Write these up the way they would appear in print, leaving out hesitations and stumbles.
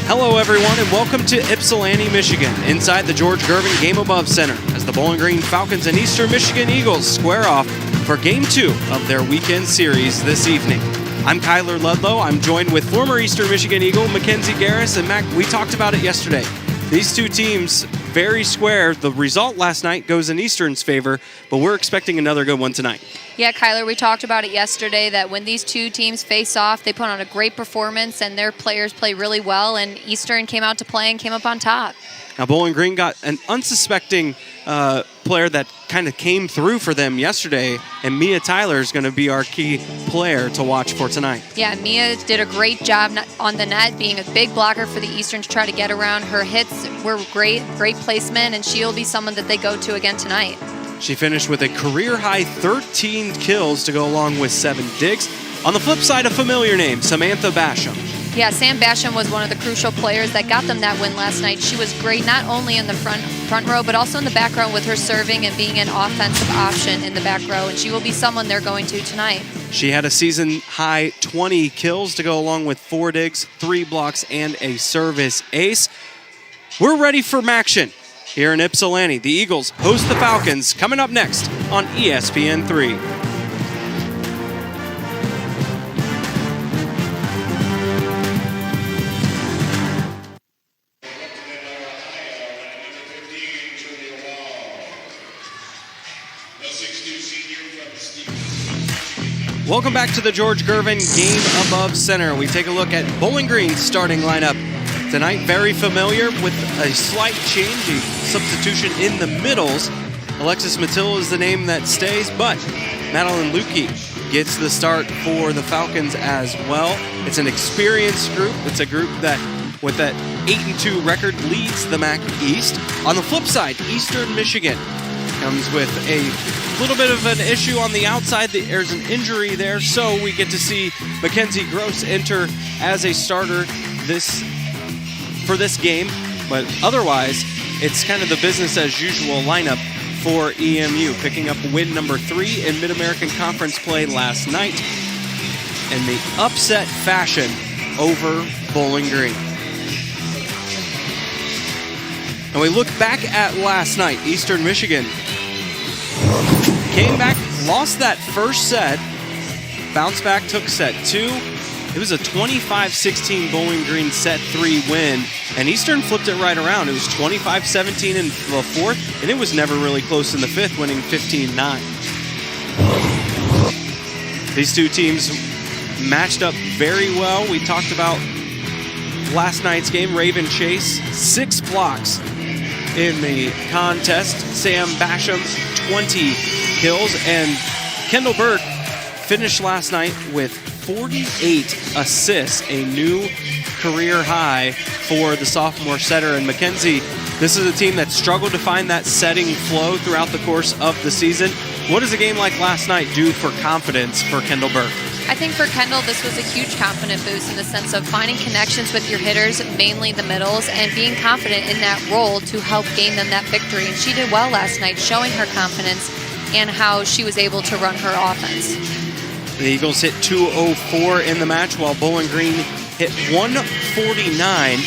Hello, everyone, and welcome to Ypsilanti, Michigan, inside the George Gervin Game Above Center, as the Bowling Green Falcons and Eastern Michigan Eagles square off for Game 2 of their weekend series this evening. I'm Kyler Ludlow. I'm joined with former Eastern Michigan Eagle Mackenzie Garris, and Mac, we talked about it yesterday. These two teams, very square. The result last night goes in Eastern's favor, but we're expecting another good one tonight. Yeah, Kyler, we talked about it yesterday that when these two teams face off, they put on a great performance and their players play really well, and Eastern came out to play and came up on top. Now, Bowling Green got an unsuspecting player that kind of came through for them yesterday, and Mia Tyler is going to be our key player to watch for tonight. Yeah, Mia did a great job on the net, being a big blocker for the Eastern to try to get around. Her hits were great placement, and she'll be someone that they go to again tonight. She finished with a career-high 13 kills to go along with 7 digs. On the flip side, a familiar name, Samantha Basham. Yeah, Sam Basham was one of the crucial players that got them that win last night. She was great not only in the front row, but also in the back row with her serving and being an offensive option in the back row, and she will be someone they're going to tonight. She had a season-high 20 kills to go along with 4 digs, 3 blocks, and a service ace. We're ready for action here in Ypsilanti. The Eagles host the Falcons coming up next on ESPN3. Welcome back to the George Gervin Game Above Center. We take a look at Bowling Green's starting lineup tonight. Very familiar with a slight change, a substitution in the middles. Alexis Mattil is the name that stays, but Madeline Lukey gets the start for the Falcons as well. It's an experienced group. It's a group that, with that 8-2 record, leads the MAC East. On the flip side, Eastern Michigan comes with a little bit of an issue on the outside. There's an injury there, so we get to see Mackenzie Gross enter as a starter for this game. But otherwise, it's kind of the business as usual lineup for EMU, picking up win number 3 in Mid-American Conference play last night in the upset fashion over Bowling Green. And we look back at last night. Eastern Michigan came back, lost that first set, bounced back, took set 2. It was a 25-16 Bowling Green set 3 win, and Eastern flipped it right around. It was 25-17 in the 4th, and it was never really close in the 5th, winning 15-9. These two teams matched up very well. We talked about last night's game. Raven Chase, 6 blocks in the contest. Sam Basham, 20 kills, and Kendall Burke finished last night with 48 assists, a new career high for the sophomore setter. And Mackenzie, this is a team that struggled to find that setting flow throughout the course of the season. What does a game like last night do for confidence for Kendall Burke? I think for Kendall, this was a huge confidence boost in the sense of finding connections with your hitters, mainly the middles, and being confident in that role to help gain them that victory. And she did well last night, showing her confidence and how she was able to run her offense. The Eagles hit 204 in the match, while Bowling Green hit 149.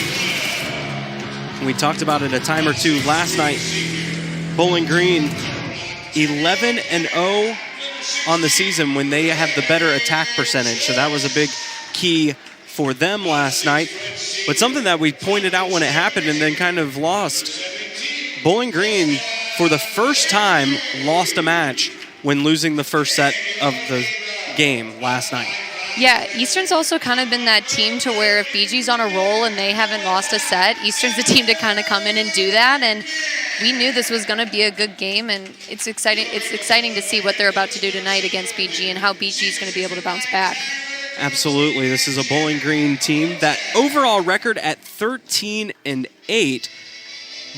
We talked about it a time or two last night. Bowling Green 11-0 on the season when they have the better attack percentage. So that was a big key for them last night. But something that we pointed out when it happened and then kind of lost. Bowling Green, for the first time, lost a match when losing the first set of the game last night. Yeah, Eastern's also kind of been that team to where if BG's on a roll and they haven't lost a set, Eastern's the team to kind of come in and do that. And we knew this was going to be a good game, and it's exciting. It's exciting to see what they're about to do tonight against BG and how BG is going to be able to bounce back. Absolutely. This is a Bowling Green team that overall record at 13-8,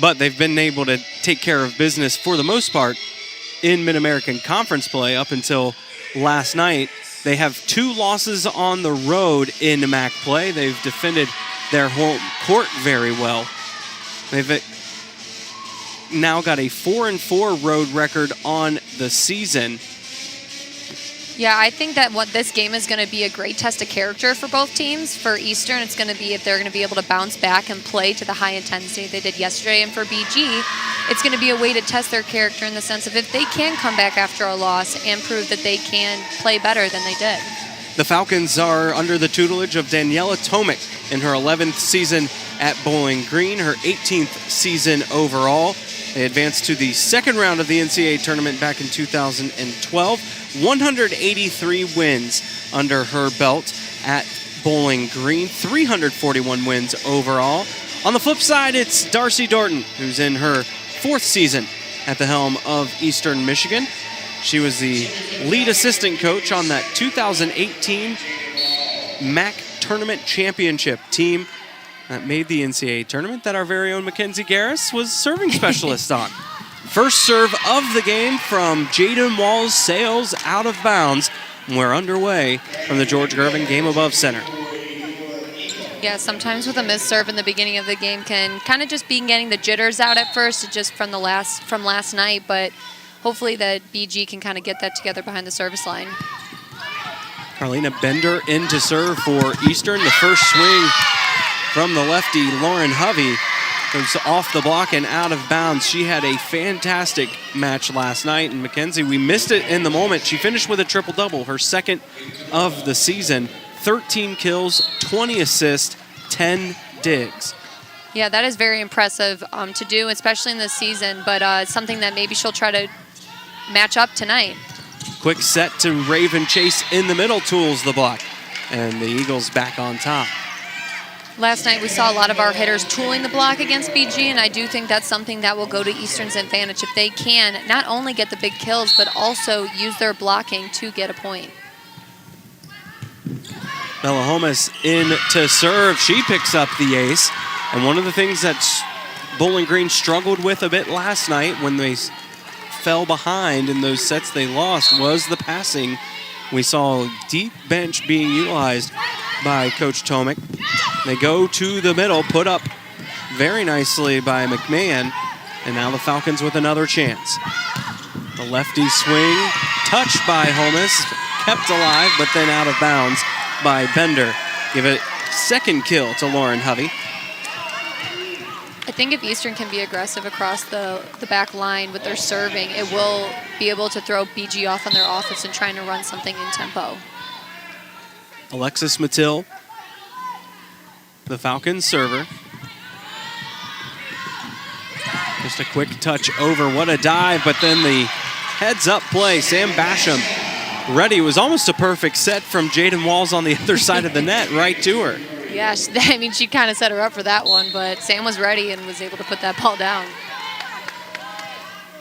but they've been able to take care of business for the most part in Mid-American Conference play up until last night. They have 2 losses on the road in MAC play. They've defended their home court very well. They've now got a 4-4 road record on the season. Yeah, I think that what this game is going to be a great test of character for both teams. For Eastern, it's going to be if they're going to be able to bounce back and play to the high intensity they did yesterday. And for BG, it's going to be a way to test their character in the sense of if they can come back after a loss and prove that they can play better than they did. The Falcons are under the tutelage of Daniela Tomic in her 11th season at Bowling Green, her 18th season overall. They advanced to the second round of the NCAA tournament back in 2012. 183 wins under her belt at Bowling Green, 341 wins overall. On the flip side, it's Darcy Dorton, who's in her 4th season at the helm of Eastern Michigan. She was the lead assistant coach on that 2018 MAC Tournament Championship team that made the NCAA tournament that our very own Mackenzie Garris was serving specialist on. First serve of the game from Jaden Walls, sails out of bounds. We're underway from the George Gervin game above center. Yeah, sometimes with a missed serve in the beginning of the game can kind of just be getting the jitters out at first, just from last night, but hopefully that BG can kind of get that together behind the service line. Carlina Bender in to serve for Eastern. The first swing from the lefty, Lauren Hovey, goes off the block and out of bounds. She had a fantastic match last night. And Mackenzie, we missed it in the moment. She finished with a triple-double, her second of the season. 13 kills, 20 assists, 10 digs. Yeah, that is very impressive to do, especially in this season, but something that maybe she'll try to match up tonight. Quick set to Raven Chase in the middle, tools the block. And the Eagles back on top. Last night we saw a lot of our hitters tooling the block against BG, and I do think that's something that will go to Eastern's advantage if they can not only get the big kills, but also use their blocking to get a point. Bella Holmes in to serve. She picks up the ace. And one of the things that Bowling Green struggled with a bit last night when they fell behind in those sets they lost was the passing. We saw a deep bench being utilized by Coach Tomic. They go to the middle, put up very nicely by McMahon, and now the Falcons with another chance. The lefty swing, touched by Holmes, kept alive, but then out of bounds by Bender. Give it second kill to Lauren Hovey. I think if Eastern can be aggressive across the back line with their serving, it will be able to throw BG off on their offense and trying to run something in tempo. Alexis Mattil, the Falcons server. Just a quick touch over, what a dive, but then the heads-up play. Sam Basham ready. It was almost a perfect set from Jaden Walls on the other side of the net, right to her. Yeah, I mean, she kind of set her up for that one, but Sam was ready and was able to put that ball down.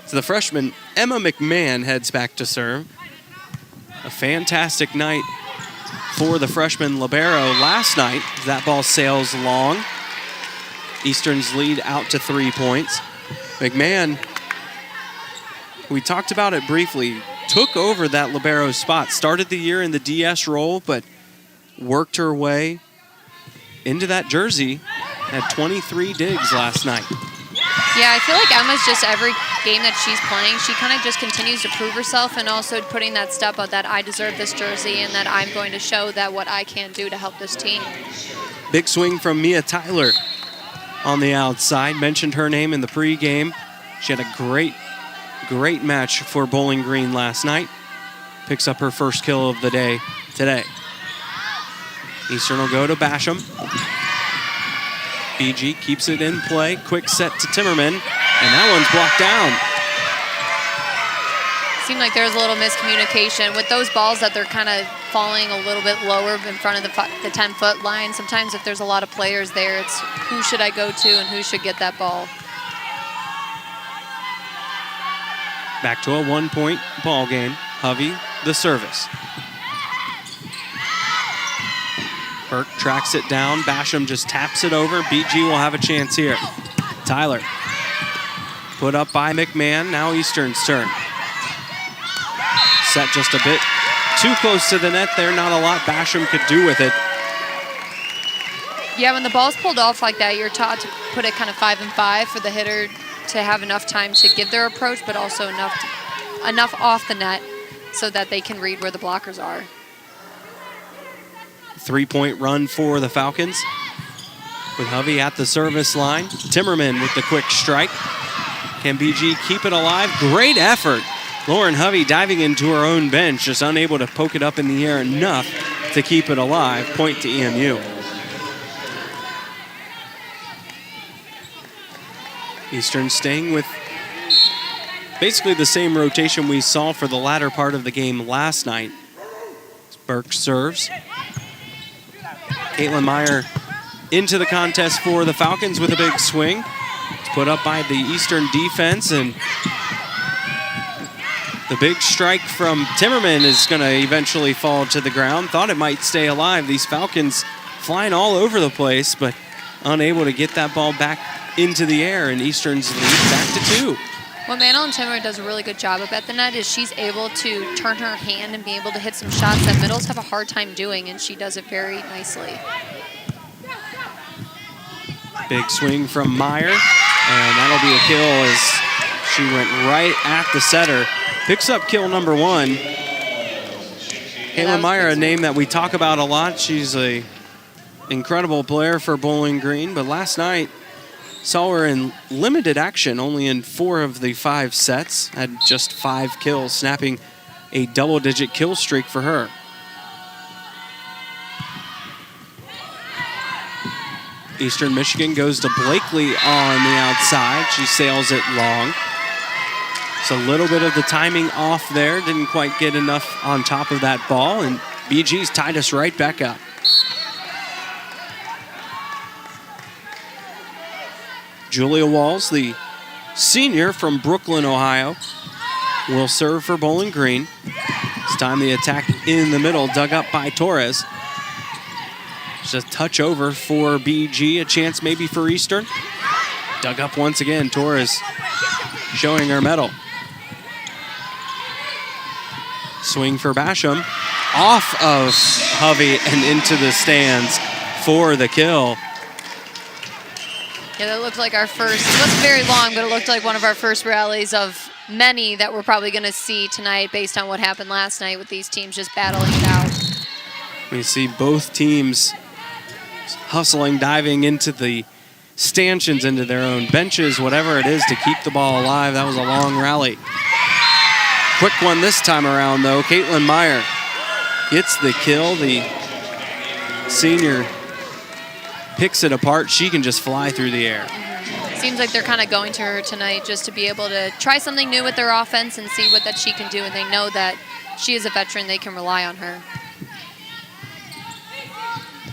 So the freshman, Emma McMahon, heads back to serve. A fantastic night for the freshman libero last night. That ball sails long. Eastern's lead out to 3 points. McMahon, we talked about it briefly, took over that libero spot. Started the year in the DS role, but worked her way into that jersey. Had 23 digs last night. Yeah, I feel like Emma's just every game that she's playing, she kind of just continues to prove herself and also putting that step out that I deserve this jersey and that I'm going to show that what I can do to help this team. Big swing from Mia Tyler on the outside. Mentioned her name in the pregame. She had a great match for Bowling Green last night. Picks up her first kill of the day today. Eastern will go to Basham. BG keeps it in play. Quick set to Timmerman, and that one's blocked down. Seemed like there was a little miscommunication with those balls that they're kind of falling a little bit lower in front of the 10-foot line. Sometimes if there's a lot of players there, it's who should I go to and who should get that ball. Back to a 1-point ball game. Hovey, the service. Burke tracks it down. Basham just taps it over. BG will have a chance here. Tyler. Put up by McMahon. Now Eastern's turn. Set just a bit too close to the net there. Not a lot Basham could do with it. Yeah, when the ball's pulled off like that, you're taught to put it kind of 5-5 for the hitter to have enough time to give their approach, but also enough off the net so that they can read where the blockers are. 3-point run for the Falcons with Hovey at the service line. Timmerman with the quick strike. Can BG keep it alive? Great effort. Lauren Hovey diving into her own bench, just unable to poke it up in the air enough to keep it alive. Point to EMU. Eastern staying with basically the same rotation we saw for the latter part of the game last night. Burke serves. Caitlin Meyer into the contest for the Falcons with a big swing. It's put up by the Eastern defense, and the big strike from Timmerman is going to eventually fall to the ground. Thought it might stay alive. These Falcons flying all over the place, but unable to get that ball back into the air, and Eastern's lead back to 2. What Madeline Timmerman does a really good job of at the net is she's able to turn her hand and be able to hit some shots that middles have a hard time doing, and she does it very nicely. Big swing from Meyer, and that'll be a kill as she went right at the setter. Picks up kill number 1. Caitlin Meyer, a name that we talk about a lot. She's a incredible player for Bowling Green, but last night saw her in limited action, only in 4 of the 5 sets. Had just 5 kills, snapping a double-digit kill streak for her. Eastern Michigan goes to Blakely on the outside. She sails it long. So a little bit of the timing off there. Didn't quite get enough on top of that ball, and BG's tied us right back up. Julia Walls, the senior from Brooklyn, Ohio, will serve for Bowling Green. This time the attack in the middle, dug up by Torres. Just a touch over for BG, a chance maybe for Eastern. Dug up once again, Torres showing her mettle. Swing for Basham, off of Hovey and into the stands for the kill. Yeah, that looked like our first, it wasn't very long, but it looked like one of our first rallies of many that we're probably going to see tonight based on what happened last night with these teams just battling it out. We see both teams hustling, diving into the stanchions, into their own benches, whatever it is to keep the ball alive. That was a long rally. Quick one this time around, though. Caitlin Meyer gets the kill. The senior picks it apart. She can just fly through the air. Seems like they're kind of going to her tonight just to be able to try something new with their offense and see what that she can do. And they know that she is a veteran. They can rely on her.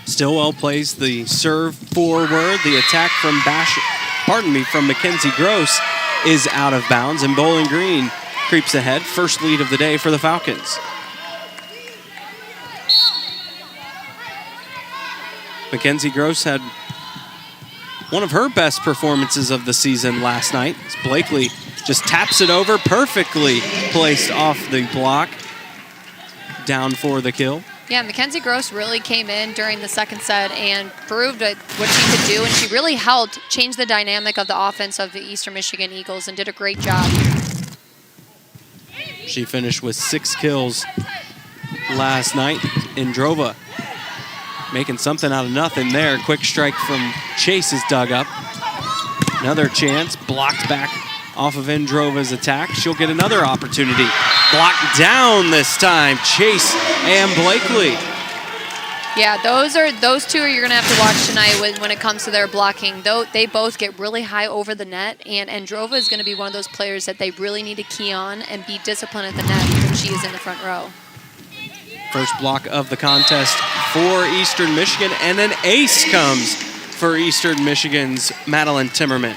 Stillwell plays the serve forward. The attack from from Mackenzie Gross is out of bounds, and Bowling Green creeps ahead. First lead of the day for the Falcons. Mackenzie Gross had one of her best performances of the season last night. Blakely just taps it over, perfectly placed off the block. Down for the kill. Yeah, Mackenzie Gross really came in during the second set and proved what she could do, and she really helped change the dynamic of the offense of the Eastern Michigan Eagles and did a great job. She finished with 6 kills last night. Indrova making something out of nothing there. Quick strike from Chase is dug up. Another chance, blocked back off of Indrova's attack. She'll get another opportunity. Blocked down this time, Chase and Blakely. Yeah, those two are you're going to have to watch tonight when it comes to their blocking. They both get really high over the net, and Androva is going to be one of those players that they really need to key on and be disciplined at the net when she is in the front row. First block of the contest for Eastern Michigan, and an ace comes for Eastern Michigan's Madeline Timmerman.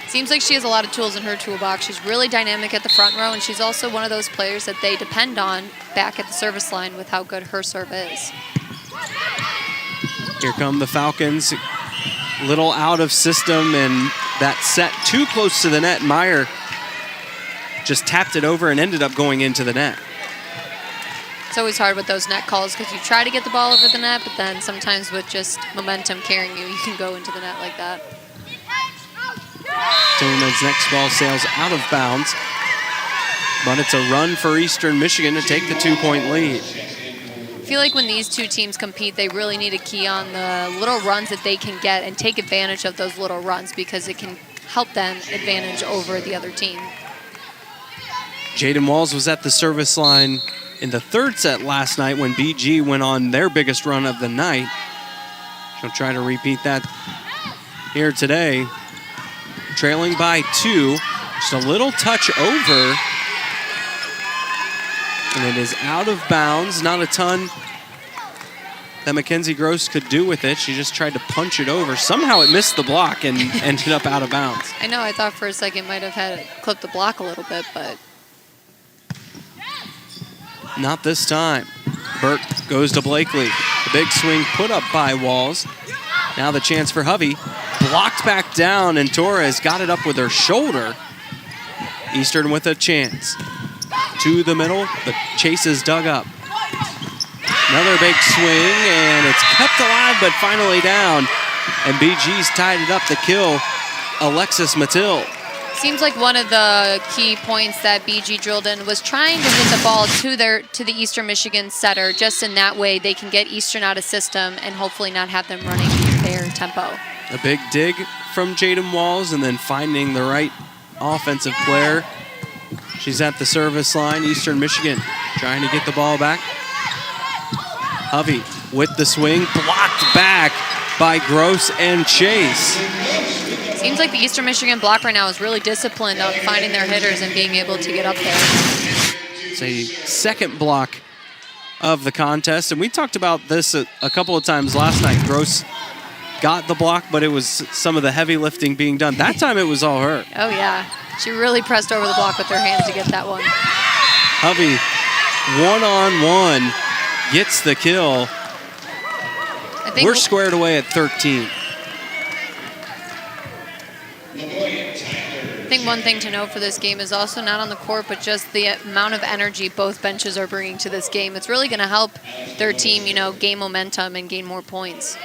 Seems like she has a lot of tools in her toolbox. She's really dynamic at the front row, and she's also one of those players that they depend on back at the service line with how good her serve is. Here come the Falcons. Little out of system, and that set too close to the net. Meyer just tapped it over and ended up going into the net. It's always hard with those net calls because you try to get the ball over the net, but then sometimes with just momentum carrying you, you can go into the net like that. Timmerman's next ball sails out of bounds. But it's a run for Eastern Michigan to take the 2-point lead. I feel like when these two teams compete, they really need to key on the little runs that they can get and take advantage of those little runs because it can help them advantage over the other team. Jaden Walls was at the service line in the third set last night when BG went on their biggest run of the night. She'll try to repeat that here today. Trailing by 2, just a little touch over. And it is out of bounds. Not a ton that Mackenzie Gross could do with it. She just tried to punch it over. Somehow it missed the block and ended up out of bounds. I know, I thought for a second it might have had it clip the block a little bit, but not this time. Burke goes to Blakely. The big swing put up by Walls. Now the chance for Hovey. Blocked back down, and Torres got it up with her shoulder. Eastern with a chance. To the middle, the chase is dug up. Another big swing, and it's kept alive, but finally down. And BG's tied it up to kill Alexis Mattil. seems like one of the key points that BG drilled in was trying to hit the ball to the Eastern Michigan setter. Just in that way, they can get Eastern out of system and hopefully not have them running their tempo. A big dig from Jaden Walls, and then finding the right offensive player. She's at the service line. Eastern Michigan trying to get the ball back. Hovey with the swing, blocked back by Gross and Chase. Seems like the Eastern Michigan block right now is really disciplined on finding their hitters and being able to get up there. It's a second block of the contest, and we talked about this a couple of times last night. Gross got the block, but it was some of the heavy lifting being done. That time it was all her. Oh, yeah. She really pressed over the block with her hands to get that one. Hovey, one-on-one, gets the kill. We're squared away at 13. I think one thing to note for this game is also not on the court, but just the amount of energy both benches are bringing to this game. It's really going to help their team, gain momentum and gain more points.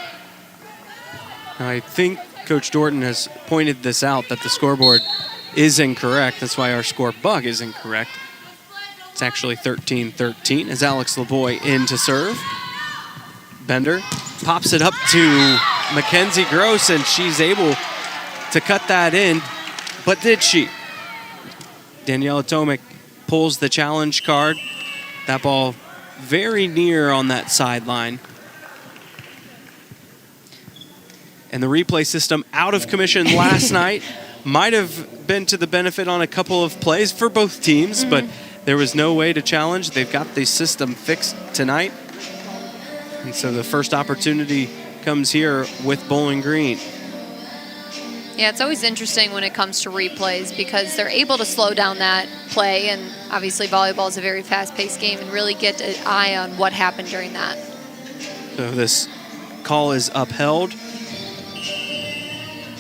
I think Coach Dorton has pointed this out, that the scoreboard is incorrect. That's why our score bug is incorrect. It's actually 13-13 as Alex Lavoie in to serve. Bender pops it up to Mackenzie Gross, and she's able to cut that in. But did she? Daniela Tomic pulls the challenge card. That ball very near on that sideline. And the replay system out of commission last night. Might have been to the benefit on a couple of plays for both teams, but there was no way to challenge. They've got the system fixed tonight. And so the first opportunity comes here with Bowling Green. Yeah, it's always interesting when it comes to replays because they're able to slow down that play, and obviously volleyball is a very fast-paced game, and really get an eye on what happened during that. So this call is upheld,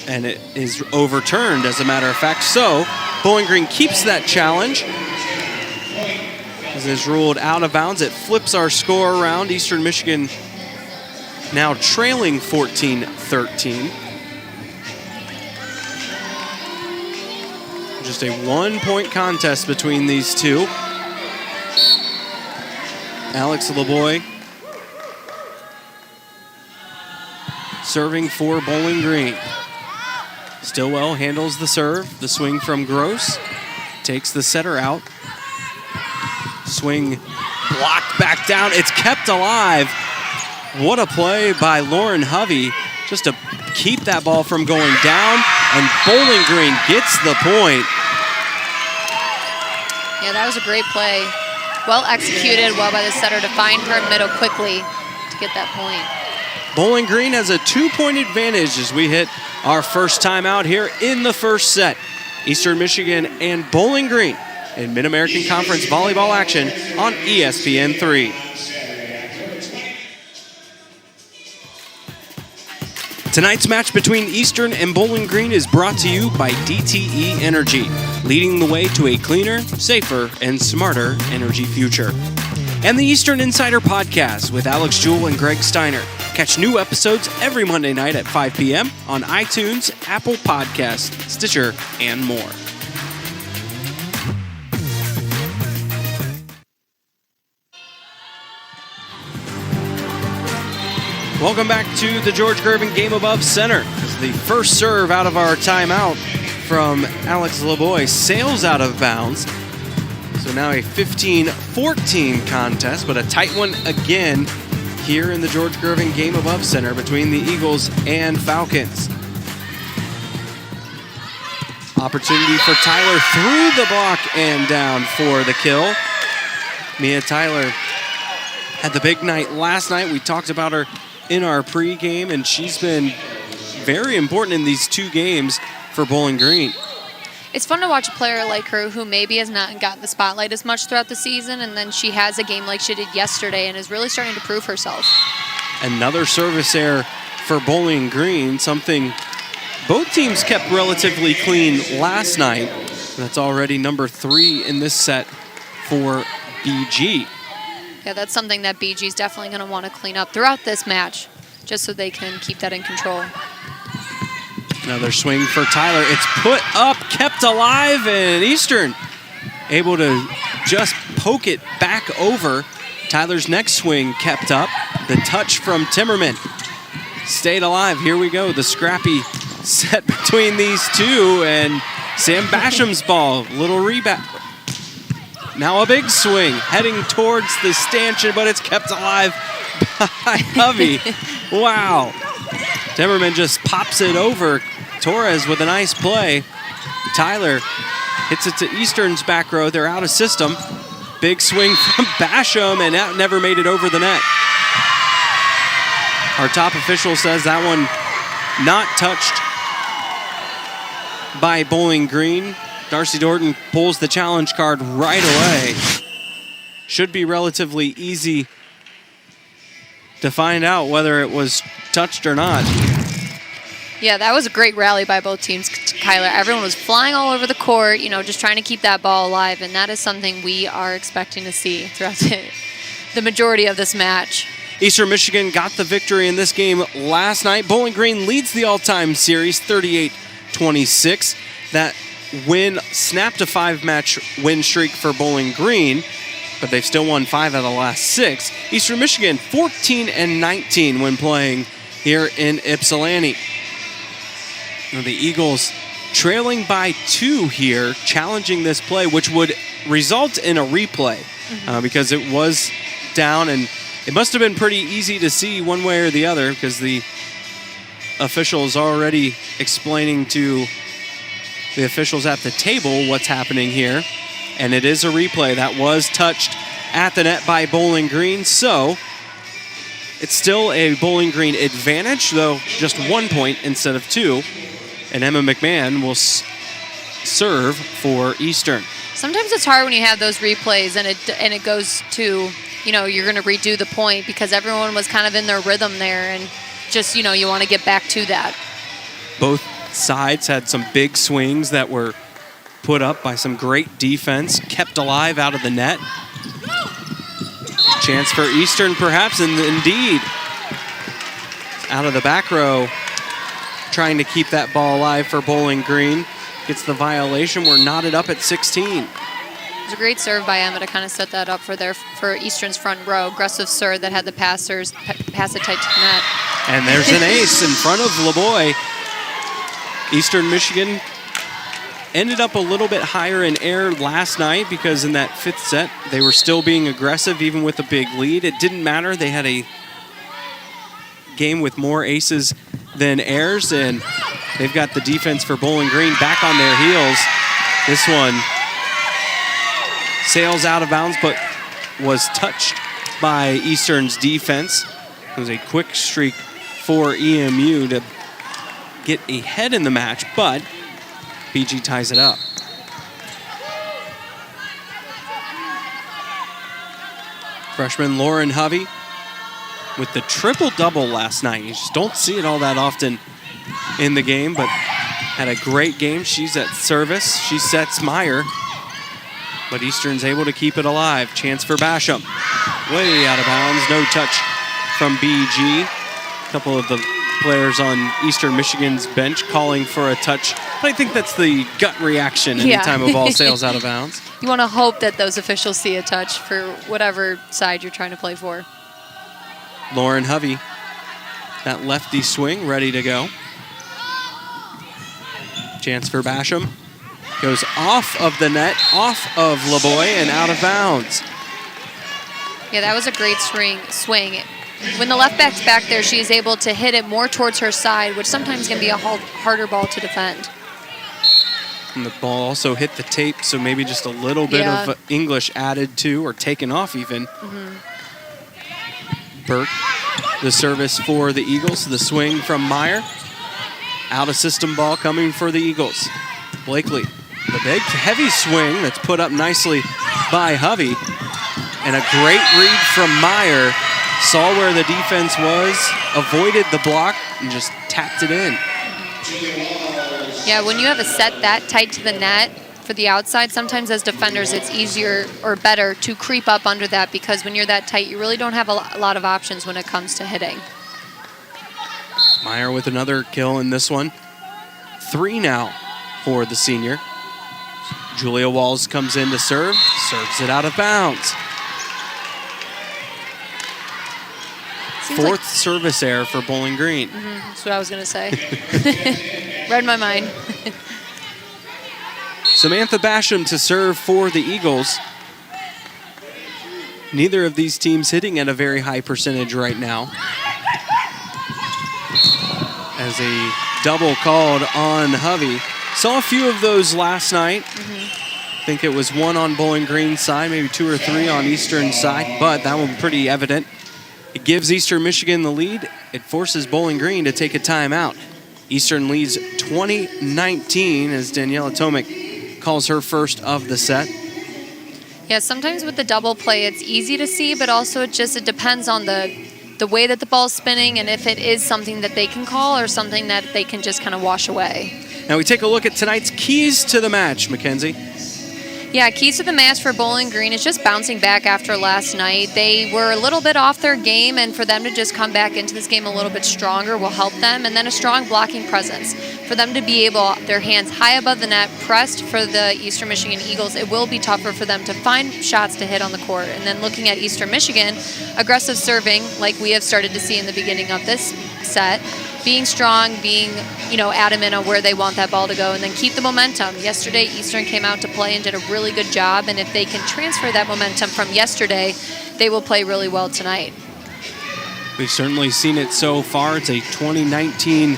and it is overturned, as a matter of fact. So Bowling Green keeps that challenge. As it is ruled out of bounds, it flips our score around. Eastern Michigan now trailing 14-13. Just a one-point contest between these two. Alex Lavoie serving for Bowling Green. Stillwell handles the serve. The swing from Gross takes the setter out. Swing blocked back down. It's kept alive. What a play by Lauren Hovey just to keep that ball from going down, and Bowling Green gets the point. Yeah, that was a great play. Well executed, well by the setter to find her middle quickly to get that point. Bowling Green has a 2-point advantage as we hit our first timeout here in the first set. Eastern Michigan and Bowling Green in Mid-American Conference volleyball action on ESPN3. Tonight's match between Eastern and Bowling Green is brought to you by DTE Energy, leading the way to a cleaner, safer, and smarter energy future. And the Eastern Insider Podcast with Alex Jewell and Greg Steiner. Catch new episodes every Monday night at 5 p.m. on iTunes, Apple Podcasts, Stitcher, and more. Welcome back to the George Gervin Game Above Center. This is the first serve out of our timeout from Alex LeBoy sails out of bounds. So now a 15-14 contest, but a tight one again here in the George Gervin Game Above Center between the Eagles and Falcons. Opportunity for Tyler through the block and down for the kill. Mia Tyler had the big night last night. We talked about her in our pregame, and she's been very important in these two games for Bowling Green. It's fun to watch a player like her who maybe has not gotten the spotlight as much throughout the season, and then she has a game like she did yesterday and is really starting to prove herself. Another service error for Bowling Green, something both teams kept relatively clean last night. That's already number 3 in this set for BG. Yeah, that's something that BG is definitely going to want to clean up throughout this match, just so they can keep that in control. Another swing for Tyler. It's put up, kept alive, and Eastern able to just poke it back over. Tyler's next swing kept up. The touch from Timmerman stayed alive. Here we go, the scrappy set between these two, and Sam Basham's ball, little rebound. Now a big swing, heading towards the stanchion, but it's kept alive by Hovey. Wow. Timmerman just pops it over. Torres with a nice play. Tyler hits it to Eastern's back row. They're out of system. Big swing from Basham, and that never made it over the net. Our top official says that one not touched by Bowling Green. Darcy Dorton pulls the challenge card right away. Should be relatively easy to find out whether it was touched or not. Yeah, that was a great rally by both teams, Kyler. Everyone was flying all over the court, you know, just trying to keep that ball alive, and that is something we are expecting to see throughout the majority of this match. Eastern Michigan got the victory in this game last night. Bowling Green leads the all-time series 38-26. That win snapped a 5-match win streak for Bowling Green, but they've still won 5 out of the last 6. Eastern Michigan 14-19 when playing here in Ypsilanti. Now the Eagles trailing by 2 here, challenging this play, which would result in a replay because it was down, and it must have been pretty easy to see one way or the other because the officials already explaining to the officials at the table what's happening here. And it is a replay that was touched at the net by Bowling Green. So it's still a Bowling Green advantage, though just 1 point instead of 2. And Emma McMahon will serve for Eastern. Sometimes it's hard when you have those replays and it goes to, you know, you're going to redo the point because everyone was kind of in their rhythm there, and just, you know, you want to get back to that. Both sides had some big swings that were put up by some great defense, kept alive out of the net. Chance for Eastern perhaps, and indeed, out of the back row, trying to keep that ball alive for Bowling Green. Gets the violation. We're knotted up at 16. It was a great serve by Emma to kind of set that up for Eastern's front row. Aggressive serve that had the pass it tight to the net. And there's an ace in front of LeBoy. Eastern Michigan ended up a little bit higher in air last night because in that 5th set, they were still being aggressive even with a big lead. It didn't matter. They had a game with more aces than airs, and they've got the defense for Bowling Green back on their heels. This one sails out of bounds, but was touched by Eastern's defense. It was a quick streak for EMU to get ahead in the match, but BG ties it up. Freshman Lauren Hovey with the triple-double last night. You just don't see it all that often in the game, but had a great game. She's at service. She sets Meyer, but Eastern's able to keep it alive. Chance for Basham. Way out of bounds. No touch from BG. A couple of the players on Eastern Michigan's bench calling for a touch. But I think that's the gut reaction anytime a ball sails out of bounds. You want to hope that those officials see a touch for whatever side you're trying to play for. Lauren Hovey That lefty swing ready to go. Chance for Basham. Goes off of the net, off of LeBoy, and out of bounds. Yeah, that was a great swing. When the left back's back there, she is able to hit it more towards her side, which sometimes can be a harder ball to defend. And the ball also hit the tape, so maybe just a little bit of English added to, or taken off even. Burke, the service for the Eagles. The swing from Meyer. Out of system ball coming for the Eagles. Blakely, the big heavy swing that's put up nicely by Hovey. And a great read from Meyer. Saw where the defense was, avoided the block, and just tapped it in. Yeah, when you have a set that tight to the net for the outside, sometimes as defenders it's easier or better to creep up under that, because when you're that tight, you really don't have a lot of options when it comes to hitting. Meyer with another kill in this one. 3 now for the senior. Julia Walls comes in to serve, serves it out of bounds. Fourth service error for Bowling Green. That's what I was going to say. Read my mind. Samantha Basham to serve for the Eagles. Neither of these teams hitting at a very high percentage right now. As a double called on Hovey. Saw a few of those last night. I think it was 1 on Bowling Green's side, maybe 2 or 3 on Eastern's side, but that one pretty evident. It gives Eastern Michigan the lead. It forces Bowling Green to take a timeout. Eastern leads 20-19 as Daniela Tomic calls her first of the set. Yeah, sometimes with the double play, it's easy to see, but also it depends on the way that the ball's spinning and if it is something that they can call or something that they can just kind of wash away. Now we take a look at tonight's keys to the match, Mackenzie. Yeah, keys to the match for Bowling Green is just bouncing back after last night. They were a little bit off their game, and for them to just come back into this game a little bit stronger will help them. And then a strong blocking presence. For them to be able, their hands high above the net, pressed for the Eastern Michigan Eagles, it will be tougher for them to find shots to hit on the court. And then looking at Eastern Michigan, aggressive serving, like we have started to see in the beginning of this set. Being strong, being, adamant on where they want that ball to go, and then keep the momentum. Yesterday, Eastern came out to play and did a really good job, and if they can transfer that momentum from yesterday, they will play really well tonight. We've certainly seen it so far. It's a 2019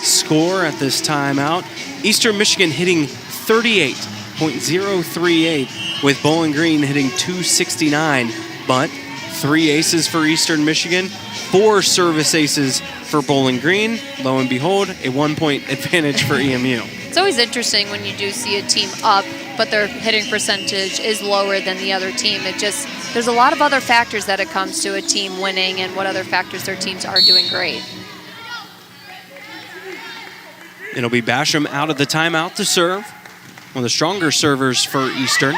score at this timeout. Eastern Michigan hitting 38.038 with Bowling Green hitting 269, but 3 aces for Eastern Michigan, 4 service aces for Bowling Green. Lo and behold, a 1-point advantage for EMU. It's always interesting when you do see a team up, but their hitting percentage is lower than the other team. There's a lot of other factors that it comes to a team winning and what other factors their teams are doing great. It'll be Basham out of the timeout to serve. One of the stronger servers for Eastern.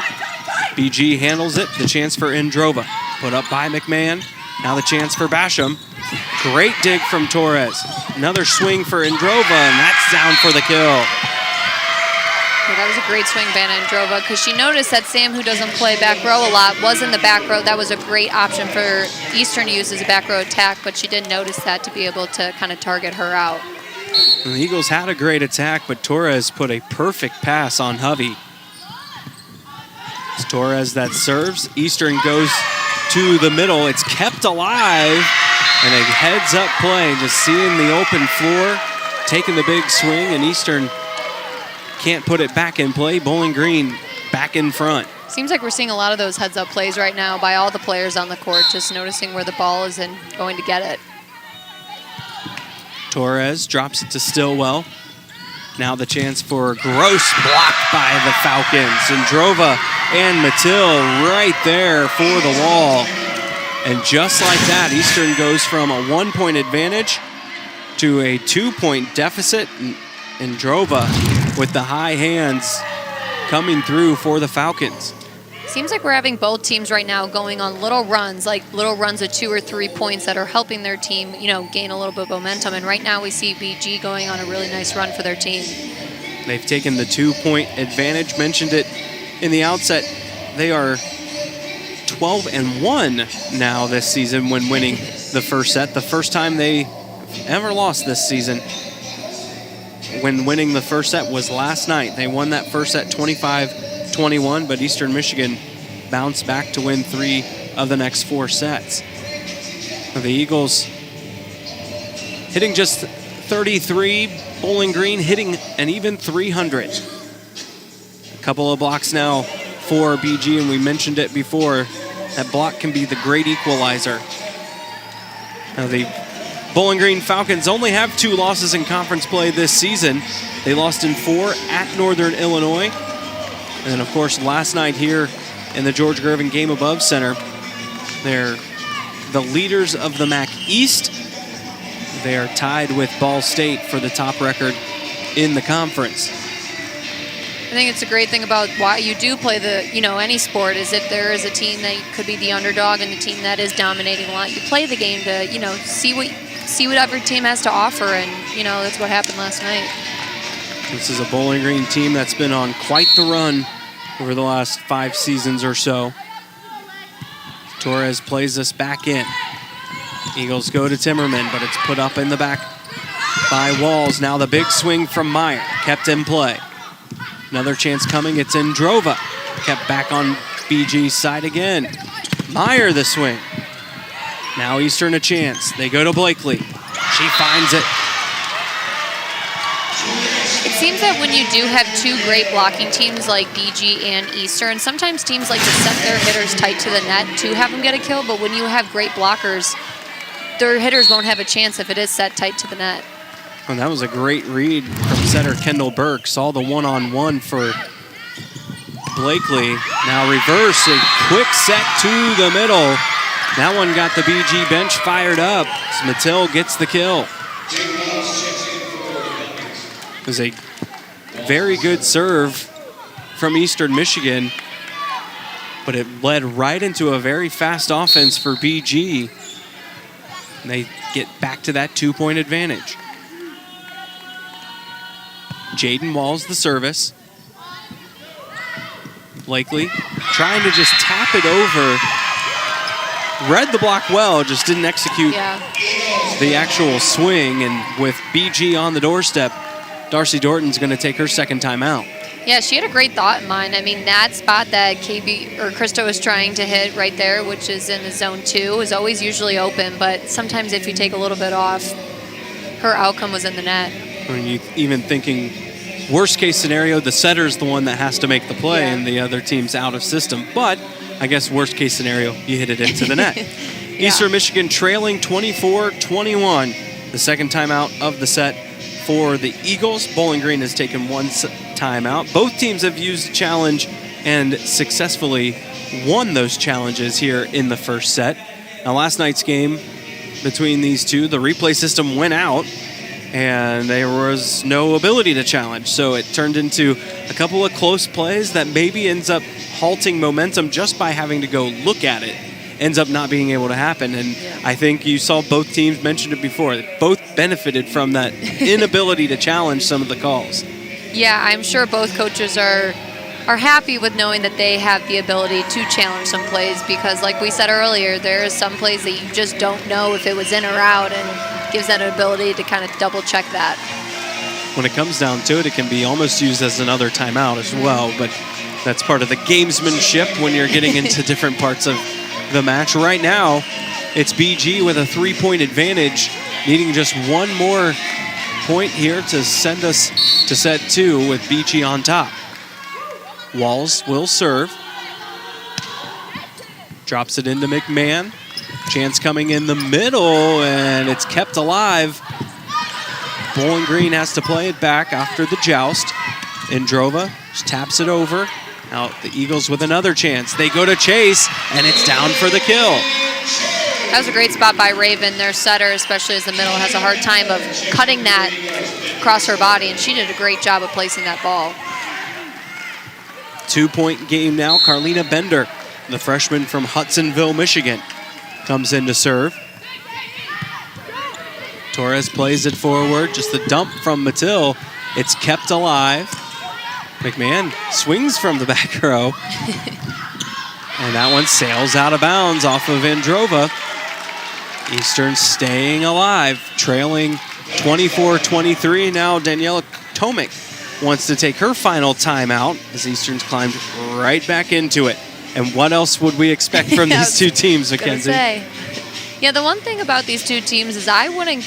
BG handles it. The chance for Indrova. Put up by McMahon. Now the chance for Basham. Great dig from Torres. Another swing for Indrova, and that's down for the kill. Yeah, that was a great swing, Vanna Indrova, because she noticed that Sam, who doesn't play back row a lot, was in the back row. That was a great option for Eastern to use as a back row attack, but she did notice that to be able to kind of target her out. And the Eagles had a great attack, but Torres put a perfect pass on Hovey. It's Torres that serves. Eastern goes to the middle. It's kept alive. And a heads-up play, just seeing the open floor, taking the big swing, and Eastern can't put it back in play. Bowling Green back in front. Seems like we're seeing a lot of those heads-up plays right now by all the players on the court, just noticing where the ball is and going to get it. Torres drops it to Stillwell. Now the chance for Gross, blocked by the Falcons. Indrova and Mattil right there for the wall. And just like that, Eastern goes from a 1-point advantage to a 2-point deficit. Indrova with the high hands coming through for the Falcons. Seems like we're having both teams right now going on little runs, like little runs of 2 or 3 points that are helping their team, gain a little bit of momentum. And right now we see BG going on a really nice run for their team. They've taken the 2-point advantage. Mentioned it in the outset. They are 12-1 now this season when winning the first set. The first time they ever lost this season when winning the first set was last night. They won that first set 25-21, but Eastern Michigan bounced back to win 3 of the next 4 sets. The Eagles hitting just 33, Bowling Green hitting an even 300. A couple of blocks now for BG, and we mentioned it before, that block can be the great equalizer. Now the Bowling Green Falcons only have 2 losses in conference play this season. They lost in 4 at Northern Illinois. And then, of course, last night here in the George Gervin Game Above Center, they're the leaders of the MAC East. They are tied with Ball State for the top record in the conference. I think it's a great thing about why you do play any sport is if there is a team that could be the underdog and the team that is dominating a lot, you play the game to, see what every team has to offer, and, that's what happened last night. This is a Bowling Green team that's been on quite the run over the last 5 seasons or so. Torres plays this back in. Eagles go to Timmerman, but it's put up in the back by Walls. Now the big swing from Meyer, kept in play. Another chance coming, it's in Drova. Kept back on BG's side again. Meyer the swing. Now Eastern a chance. They go to Blakely. She finds it. It seems that when you do have 2 great blocking teams like BG and Eastern, sometimes teams like to set their hitters tight to the net to have them get a kill, but when you have great blockers, their hitters won't have a chance if it is set tight to the net. And that was a great read from setter Kendall Burke. Saw the one-on-one for Blakely. Now reverse, a quick set to the middle. That one got the BG bench fired up. Mattel gets the kill. It was a very good serve from Eastern Michigan, but it led right into a very fast offense for BG. And they get back to that 2-point advantage. Jaden Walls the service. Blakely trying to just tap it over. Read the block well, just didn't execute the actual swing. And with BG on the doorstep, Darcy Dorton's going to take her second timeout. Yeah, she had a great thought in mind. I mean, that spot that Krista was trying to hit right there, which is in the zone 2, is always usually open. But sometimes if you take a little bit off, her outcome was in the net. I mean, even thinking worst case scenario, the setter's the one that has to make the play and the other team's out of system. But I guess worst case scenario, you hit it into the net. Eastern Michigan trailing 24-21. The second timeout of the set for the Eagles. Bowling Green has taken 1 timeout. Both teams have used a challenge and successfully won those challenges here in the first set. Now, last night's game between these two, the replay system went out and there was no ability to challenge. So it turned into a couple of close plays that maybe ends up halting momentum just by having to go look at it. Ends up not being able to happen. And I think you saw both teams mentioned it before. Both benefited from that inability to challenge some of the calls. Yeah, I'm sure both coaches are happy with knowing that they have the ability to challenge some plays because, like we said earlier, there are some plays that you just don't know if it was in or out, and gives that ability to kind of double-check that. When it comes down to it, it can be almost used as another timeout as well, but that's part of the gamesmanship when you're getting into different parts of the match. Right now, it's BG with a 3-point advantage, needing just one more point here to send us to set 2 with BG on top. Walls will serve. Drops it into McMahon. Chance coming in the middle, and it's kept alive. Bowling Green has to play it back after the joust. Indrova just taps it over. Now the Eagles with another chance. They go to chase, and it's down for the kill. That was a great spot by Raven, their setter, especially as the middle has a hard time of cutting that across her body, and she did a great job of placing that ball. 2-point game now. Carlina Bender, the freshman from Hudsonville, Michigan, comes in to serve. Torres plays it forward. Just the dump from Mattil. It's kept alive. McMahon swings from the back row. And that one sails out of bounds off of Androva. Eastern staying alive, trailing 24-23. Now Daniela Tomic wants to take her final timeout as Eastern's climbed right back into it. And what else would we expect from these two teams, Mackenzie? Yeah, the one thing about these two teams is I wouldn't,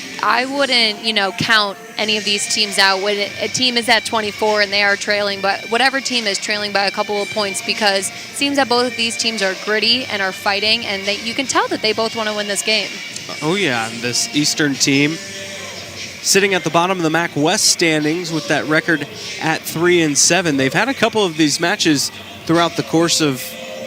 count any of these teams out when a team is at 24 and they are trailing, but whatever team is trailing by a couple of points, because it seems that both of these teams are gritty and are fighting, and you can tell that they both want to win this game. Oh yeah, this Eastern team sitting at the bottom of the MAC West standings with that record at 3-7. They've had a couple of these matches throughout the course of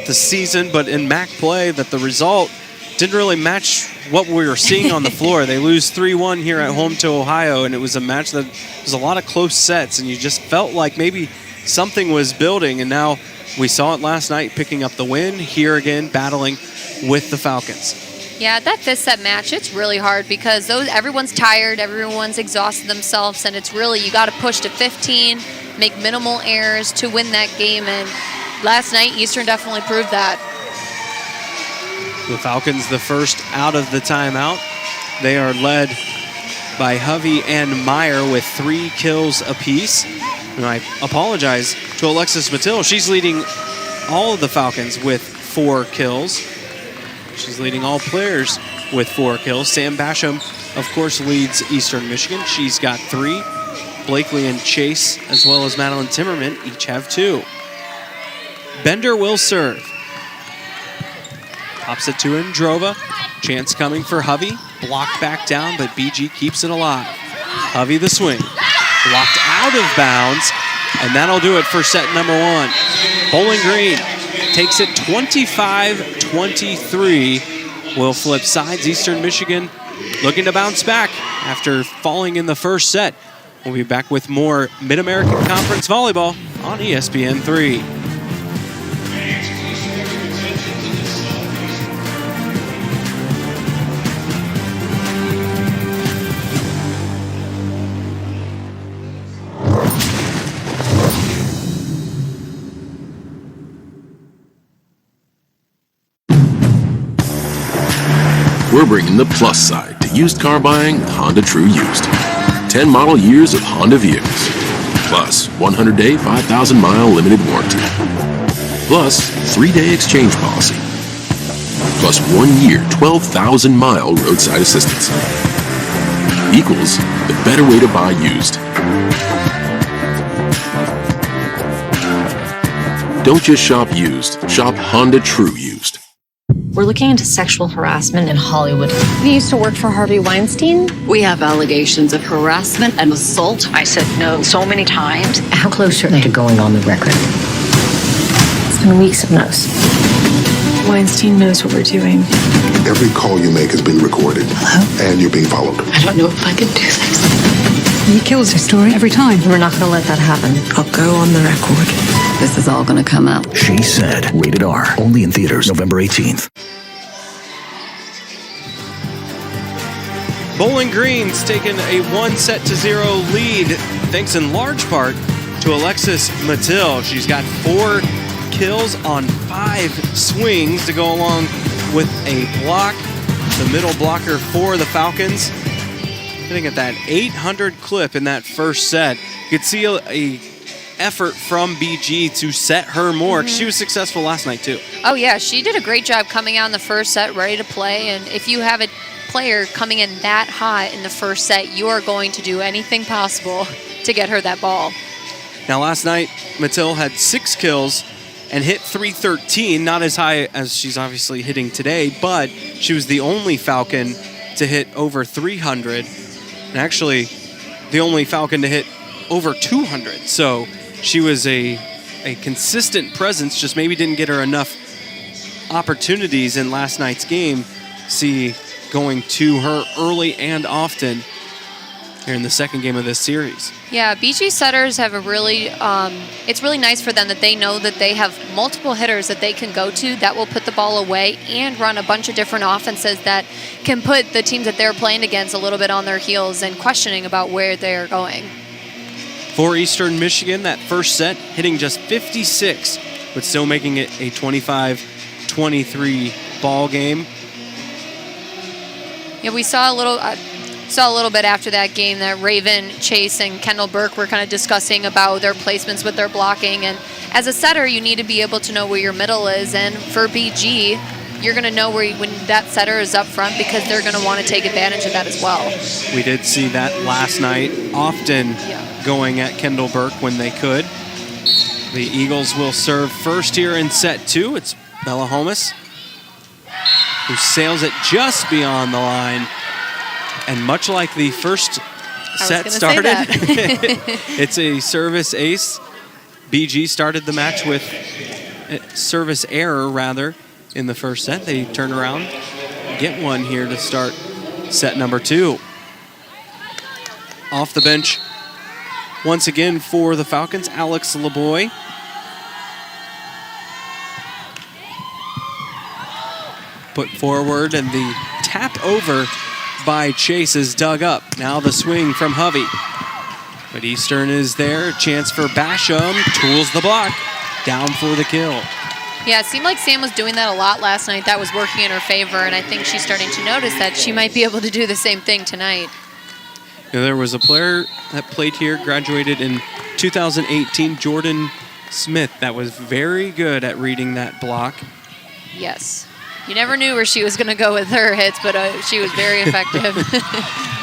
the season, but in MAC play that the result didn't really match what we were seeing on the floor. They lose 3-1 here at home to Ohio, and it was a match that was a lot of close sets, and you just felt like maybe something was building, and now we saw it last night picking up the win, here again battling with the Falcons. Yeah, that fifth set match, it's really hard because everyone's tired, everyone's exhausted themselves, and it's really, you got to push to 15, make minimal errors to win that game, and last night Eastern definitely proved that. The Falcons the first out of the timeout. They are led by Hovey and Meyer with 3 kills apiece. And I apologize to Alexis Mattil. She's leading all of the Falcons with 4 kills. She's leading all players with 4 kills. Sam Basham, of course, leads Eastern Michigan. She's got 3. Blakely and Chase, as well as Madeline Timmerman, each have 2. Bender will serve. Pops it to Androva. Chance coming for Hovey. Blocked back down, but BG keeps it alive. Hovey the swing. Blocked out of bounds, and that'll do it for set number 1. Bowling Green takes it 25-23. Will flip sides. Eastern Michigan looking to bounce back after falling in the first set. We'll be back with more Mid-American Conference Volleyball on ESPN3. We're bringing the plus side to used car buying with Honda True Used. 10 model years of Honda vehicles. Plus 100-day, 5,000-mile limited warranty. Plus 3-day exchange policy. Plus 1 year, 12,000-mile roadside assistance. Equals the better way to buy used. Don't just shop used. Shop Honda True Used. We're looking into sexual harassment in Hollywood. We used to work for Harvey Weinstein. We have allegations of harassment and assault. I said no so many times. How close are they to going on the record? It's been weeks of no's. Weinstein knows what we're doing. Every call you make has been recorded. Hello? And you're being followed. I don't know if I can do this. He kills her story every time. We're not going to let that happen. I'll go on the record. This is all going to come out. She Said, rated R, only in theaters November 18th. Bowling Green's taken a 1-0 lead, thanks in large part to Alexis Mattil. She's got 4 kills on 5 swings to go along with a block. The middle blocker for the Falcons. Hitting at that 800 clip in that first set. You could see a effort from BG to set her more. She was successful last night too. Oh yeah, she did a great job coming out in the first set, ready to play, and if you have a player coming in that hot in the first set, you are going to do anything possible to get her that ball. Now last night, Mattil had 6 kills and hit 313, not as high as she's obviously hitting today, but she was the only Falcon to hit over 300, and actually the only Falcon to hit over 200. So she was a consistent presence, just maybe didn't get her enough opportunities in last night's game. See, going to her early and often here in the second game of this series. Yeah, BG setters have a really, it's really nice for them that they know that they have multiple hitters that they can go to that will put the ball away and run a bunch of different offenses that can put the teams that they're playing against a little bit on their heels and questioning about where they're going. For Eastern Michigan, that first set hitting just 56, but still making it a 25-23 ball game. Yeah, we saw a little bit after that game that Raven, Chase, and Kendall Burke were kind of discussing about their placements with their blocking. And as a setter, you need to be able to know where your middle is. And for BG, you're going to know when that setter is up front because they're going to want to take advantage of that as well. We did see that last night, often going at Kendall Burke when they could. The Eagles will serve first here in set 2. It's Bella Holmes, who sails it just beyond the line. And much like the first set started, it's a service ace. BG started the match with service error, rather, in the first set. They turn around, get one here to start set number 2. Off the bench, once again for the Falcons, Alex LeBoy. Put forward, and the tap over by Chase is dug up. Now the swing from Hovey. But Eastern is there. Chance for Basham. Tools the block. Down for the kill. Yeah, it seemed like Sam was doing that a lot last night. That was working in her favor, and I think she's starting to notice that she might be able to do the same thing tonight. There was a player that played here, graduated in 2018, Jordan Smith, that was very good at reading that block. Yes. You never knew where she was going to go with her hits, but she was very effective.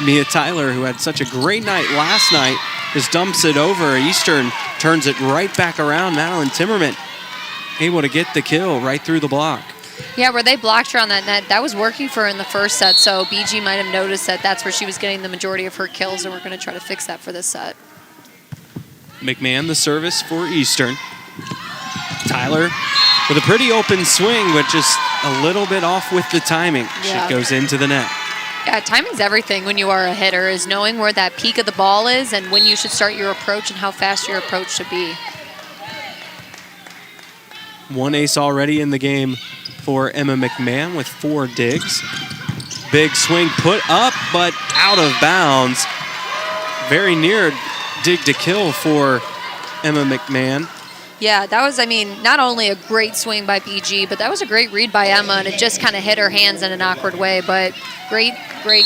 Mia Tyler, who had such a great night last night, just dumps it over. Eastern turns it right back around. Madeline Timmerman able to get the kill right through the block. Yeah, where they blocked her on that net, that was working for her in the first set, so BG might have noticed that that's where she was getting the majority of her kills, and we're going to try to fix that for this set. McMahon, the service for Eastern. Tyler with a pretty open swing, but just a little bit off with the timing. Yeah. She goes into the net. Yeah, timing's everything when you are a hitter, is knowing where that peak of the ball is and when you should start your approach and how fast your approach should be. One ace already in the game for Emma McMahon with 4 digs. Big swing put up, but out of bounds. Very near dig to kill for Emma McMahon. Yeah, that was, not only a great swing by BG, but that was a great read by Emma, and it just kind of hit her hands in an awkward way, but great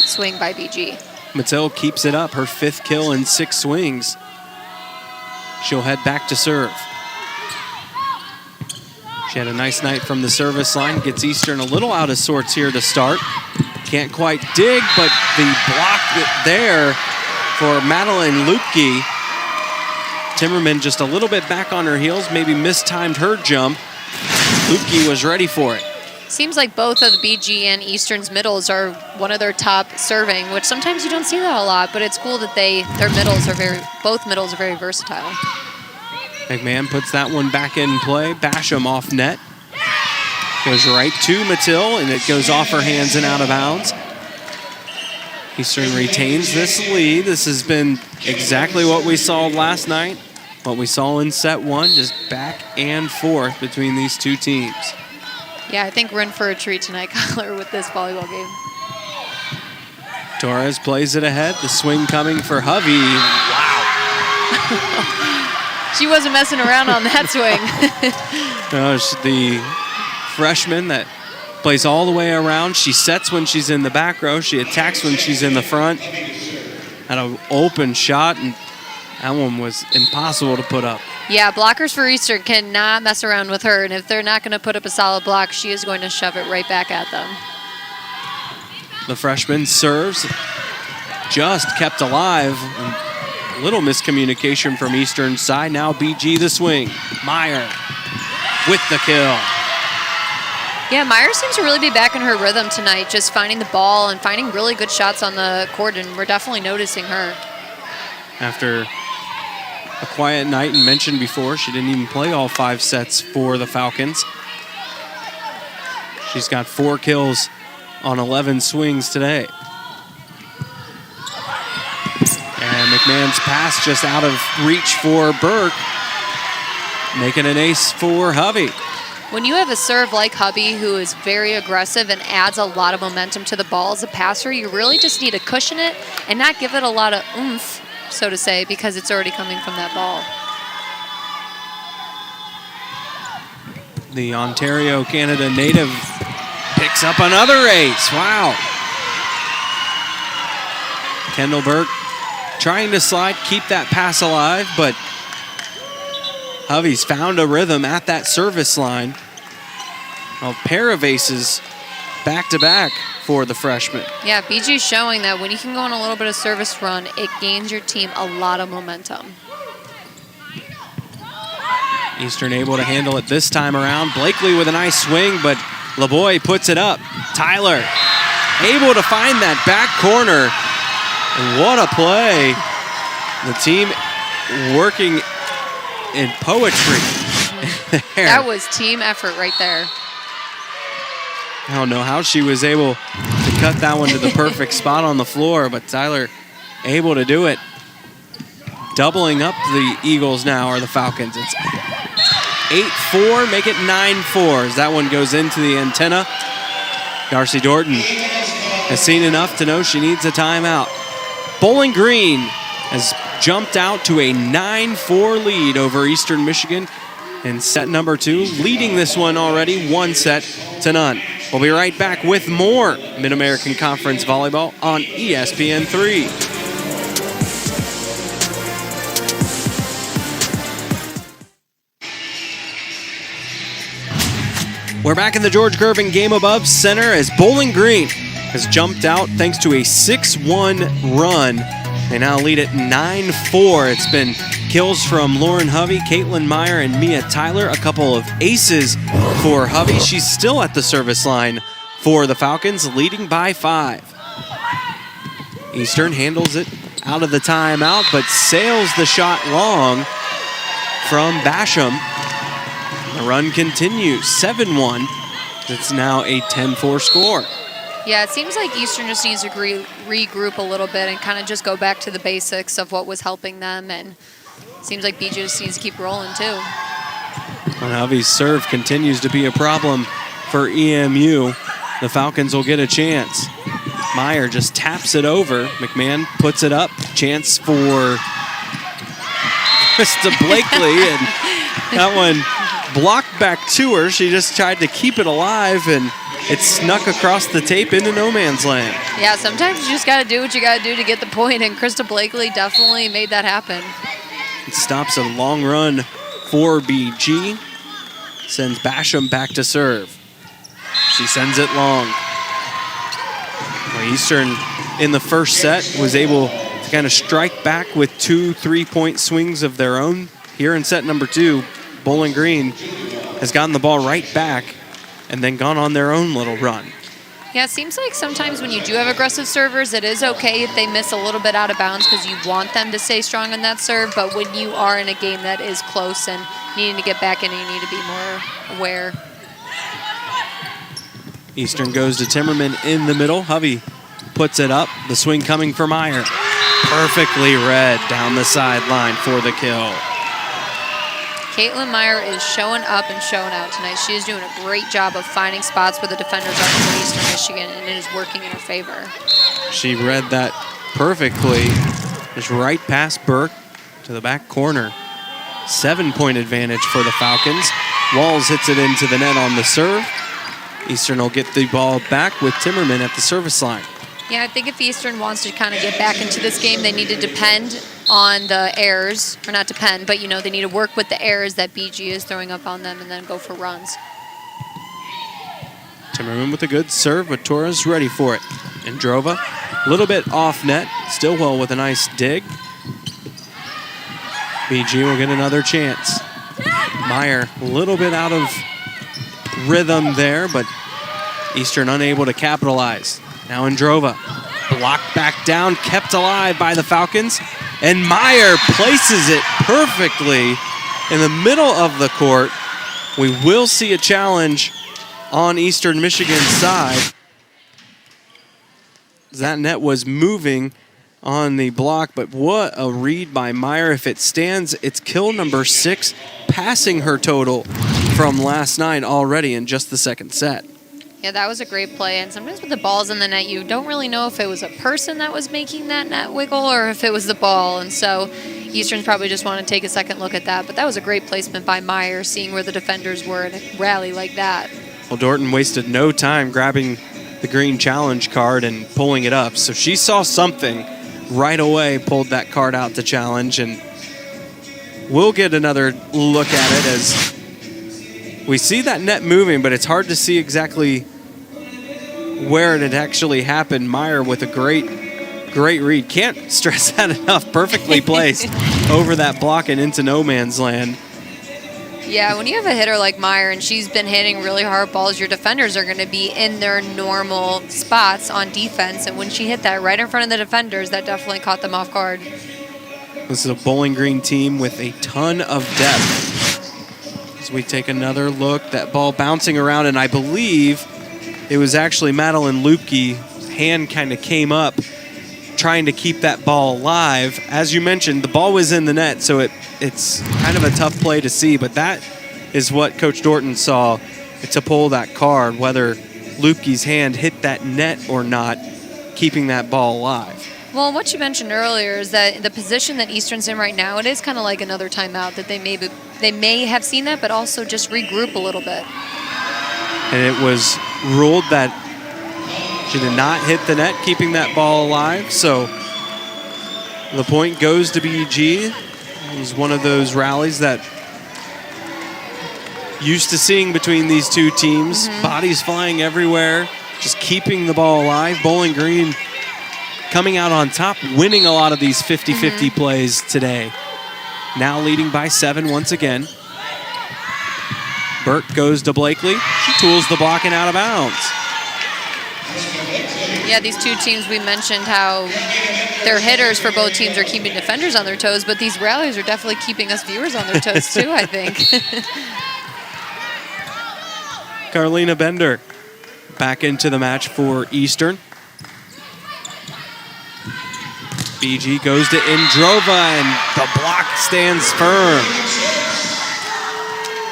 swing by BG. Mattel keeps it up, her 5th kill in 6 swings. She'll head back to serve. She had a nice night from the service line, gets Eastern a little out of sorts here to start. Can't quite dig, but the block there for Madeline Lupke. Timmerman just a little bit back on her heels, maybe mistimed her jump. Lupke was ready for it. Seems like both of BG and Eastern's middles are one of their top serving, which sometimes you don't see that a lot, but it's cool that both middles are very versatile. McMahon puts that one back in play. Basham off net. Goes right to Mattil, and it goes off her hands and out of bounds. Eastern retains this lead. This has been exactly what we saw last night, what we saw in set 1, just back and forth between these two teams. Yeah, I think we're in for a treat tonight, Kyler, with this volleyball game. Torres plays it ahead. The swing coming for Hovey. Wow. She wasn't messing around on that swing. No, the freshman that plays all the way around. She sets when she's in the back row. She attacks when she's in the front. Had an open shot, and that one was impossible to put up. Yeah, blockers for Eastern cannot mess around with her, and if they're not going to put up a solid block, she is going to shove it right back at them. The freshman serves, just kept alive. A little miscommunication from Eastern's side. Now BG the swing. Meyer with the kill. Yeah, Meyer seems to really be back in her rhythm tonight, just finding the ball and finding really good shots on the court, and we're definitely noticing her. After a quiet night, and mentioned before, she didn't even play all 5 sets for the Falcons. She's got 4 kills on 11 swings today. And McMahon's pass just out of reach for Burke, making an ace for Hovey. When you have a serve like Hubby, who is very aggressive and adds a lot of momentum to the ball as a passer, you really just need to cushion it and not give it a lot of oomph, so to say, because it's already coming from that ball. The Ontario, Canada native picks up another ace. Wow. Kendall Burke trying to slide, keep that pass alive, but Hovey's found a rhythm at that service line. A pair of aces back-to-back for the freshman. Yeah, BG's showing that when you can go on a little bit of service run, it gains your team a lot of momentum. Eastern able to handle it this time around. Blakely with a nice swing, but LeBoy puts it up. Tyler able to find that back corner. And what a play. The team working in poetry. That was team effort right there. I don't know how she was able to cut that one to the perfect spot on the floor, but Tyler able to do it. Doubling up the Eagles now, or the Falcons. It's 8-4, make it 9-4 as that one goes into the antenna. Darcy Dorton has seen enough to know she needs a timeout. Bowling Green has jumped out to a 9-4 lead over Eastern Michigan in set number 2, leading this one already 1-0. We'll be right back with more Mid-American Conference Volleyball on ESPN3. We're back in the George Gervin game above center as Bowling Green has jumped out thanks to a 6-1 run. They now lead at 9-4. It's been kills from Lauren Hovey, Caitlin Meyer, and Mia Tyler. A couple of aces for Hovey. She's still at the service line for the Falcons, leading by 5. Eastern handles it out of the timeout, but sails the shot long from Basham. The run continues, 7-1. It's now a 10-4 score. Yeah, it seems like Eastern just needs to regroup a little bit and kind of just go back to the basics of what was helping them. And it seems like BJ just needs to keep rolling, too. And Hovey's serve continues to be a problem for EMU. The Falcons will get a chance. Meyer just taps it over. McMahon puts it up. Chance for Krista Blakely. And that one blocked back to her. She just tried to keep it alive, and it snuck across the tape into no man's land. Yeah, sometimes you just got to do what you got to do to get the point, and Krista Blakely definitely made that happen. It stops a long run for BG. Sends Basham back to serve. She sends it long. Well, Eastern in the first set was able to kind of strike back with 2 3-point swings of their own. Here in set number 2, Bowling Green has gotten the ball right back and then gone on their own little run. Yeah, it seems like sometimes when you do have aggressive servers, it is okay if they miss a little bit out of bounds because you want them to stay strong on that serve. But when you are in a game that is close and needing to get back in, you need to be more aware. Eastern goes to Timmerman in the middle. Hovey puts it up. The swing coming for Meyer. Perfectly read down the sideline for the kill. Caitlin Meyer is showing up and showing out tonight. She is doing a great job of finding spots where the defenders are for Eastern Michigan, and it is working in her favor. She read that perfectly. Just right past Burke to the back corner. 7-point advantage for the Falcons. Walls hits it into the net on the serve. Eastern will get the ball back with Timmerman at the service line. Yeah, I think if Eastern wants to kind of get back into this game, they need to depend on the errors, or not depend, but, you know, they need to work with the errors that BG is throwing up on them and then go for runs. Timmerman with a good serve, but Torres ready for it. And Drova, a little bit off net. Stillwell with a nice dig. BG will get another chance. Meyer a little bit out of rhythm there, but Eastern unable to capitalize. Now Androva, blocked back down, kept alive by the Falcons, and Meyer places it perfectly in the middle of the court. We will see a challenge on Eastern Michigan's side. That net was moving on the block, but what a read by Meyer. If it stands, it's kill number 6, passing her total from last night already in just the second set. Yeah, that was a great play, and sometimes with the balls in the net, you don't really know if it was a person that was making that net wiggle or if it was the ball, and so Eastern's probably just want to take a second look at that, but that was a great placement by Meyer, seeing where the defenders were in a rally like that. Well, Dorton wasted no time grabbing the green challenge card and pulling it up, so she saw something right away pulled that card out to challenge, and we'll get another look at it as we see that net moving, but it's hard to see exactly where it had actually happened. Meyer with a great read. Can't stress that enough. Perfectly placed over that block and into no man's land. Yeah, when you have a hitter like Meyer and she's been hitting really hard balls, your defenders are going to be in their normal spots on defense. And when she hit that right in front of the defenders, that definitely caught them off guard. This is a Bowling Green team with a ton of depth. As we take another look, that ball bouncing around, and I believe it was actually Madeline Lupke's hand kind of came up trying to keep that ball alive. As you mentioned, the ball was in the net, so it's kind of a tough play to see, but that is what Coach Dorton saw to pull that card, whether Lupke's hand hit that net or not, keeping that ball alive. Well, what you mentioned earlier is that the position that Eastern's in right now, it is kind of like another timeout that they may have seen that, but also just regroup a little bit. And it was ruled that she did not hit the net, keeping that ball alive. So the point goes to BG. It was one of those rallies that used to seeing between these two teams. Bodies flying everywhere, just keeping the ball alive. Bowling Green coming out on top, winning a lot of these 50-50 plays today. Now leading by 7 once again. Burke goes to Blakely. She tools the block and out of bounds. Yeah, these two teams, we mentioned how their hitters for both teams are keeping defenders on their toes, but these rallies are definitely keeping us viewers on their toes too, I think. Carlina Bender back into the match for Eastern. BG goes to Indrova, and the block stands firm.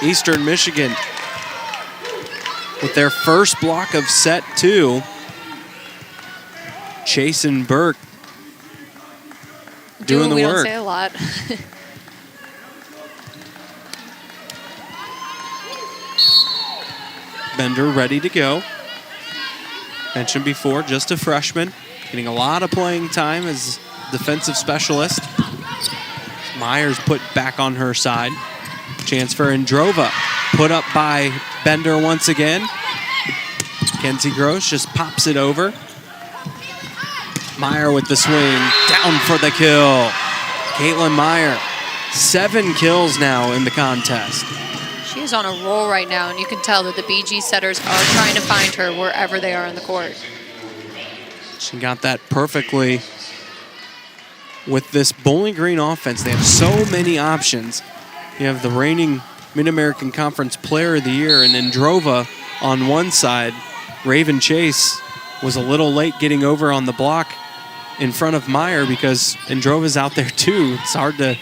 Eastern Michigan with their first block of set 2. Chase and Burke doing the we work. Don't say a lot. Bender ready to go. Mentioned before, just a freshman, getting a lot of playing time as defensive specialist. Myers put back on her side. Chance for Indrova, put up by Bender once again. Kenzie Gross just pops it over. Meyer with the swing, down for the kill. Caitlin Meyer, 7 kills now in the contest. She is on a roll right now, and you can tell that the BG setters are trying to find her wherever they are in the court. She got that perfectly. With this Bowling Green offense, they have so many options. You have the reigning Mid-American Conference Player of the Year and Indrova on one side. Raven Chase was a little late getting over on the block in front of Meyer because Indrova's out there too. It's hard to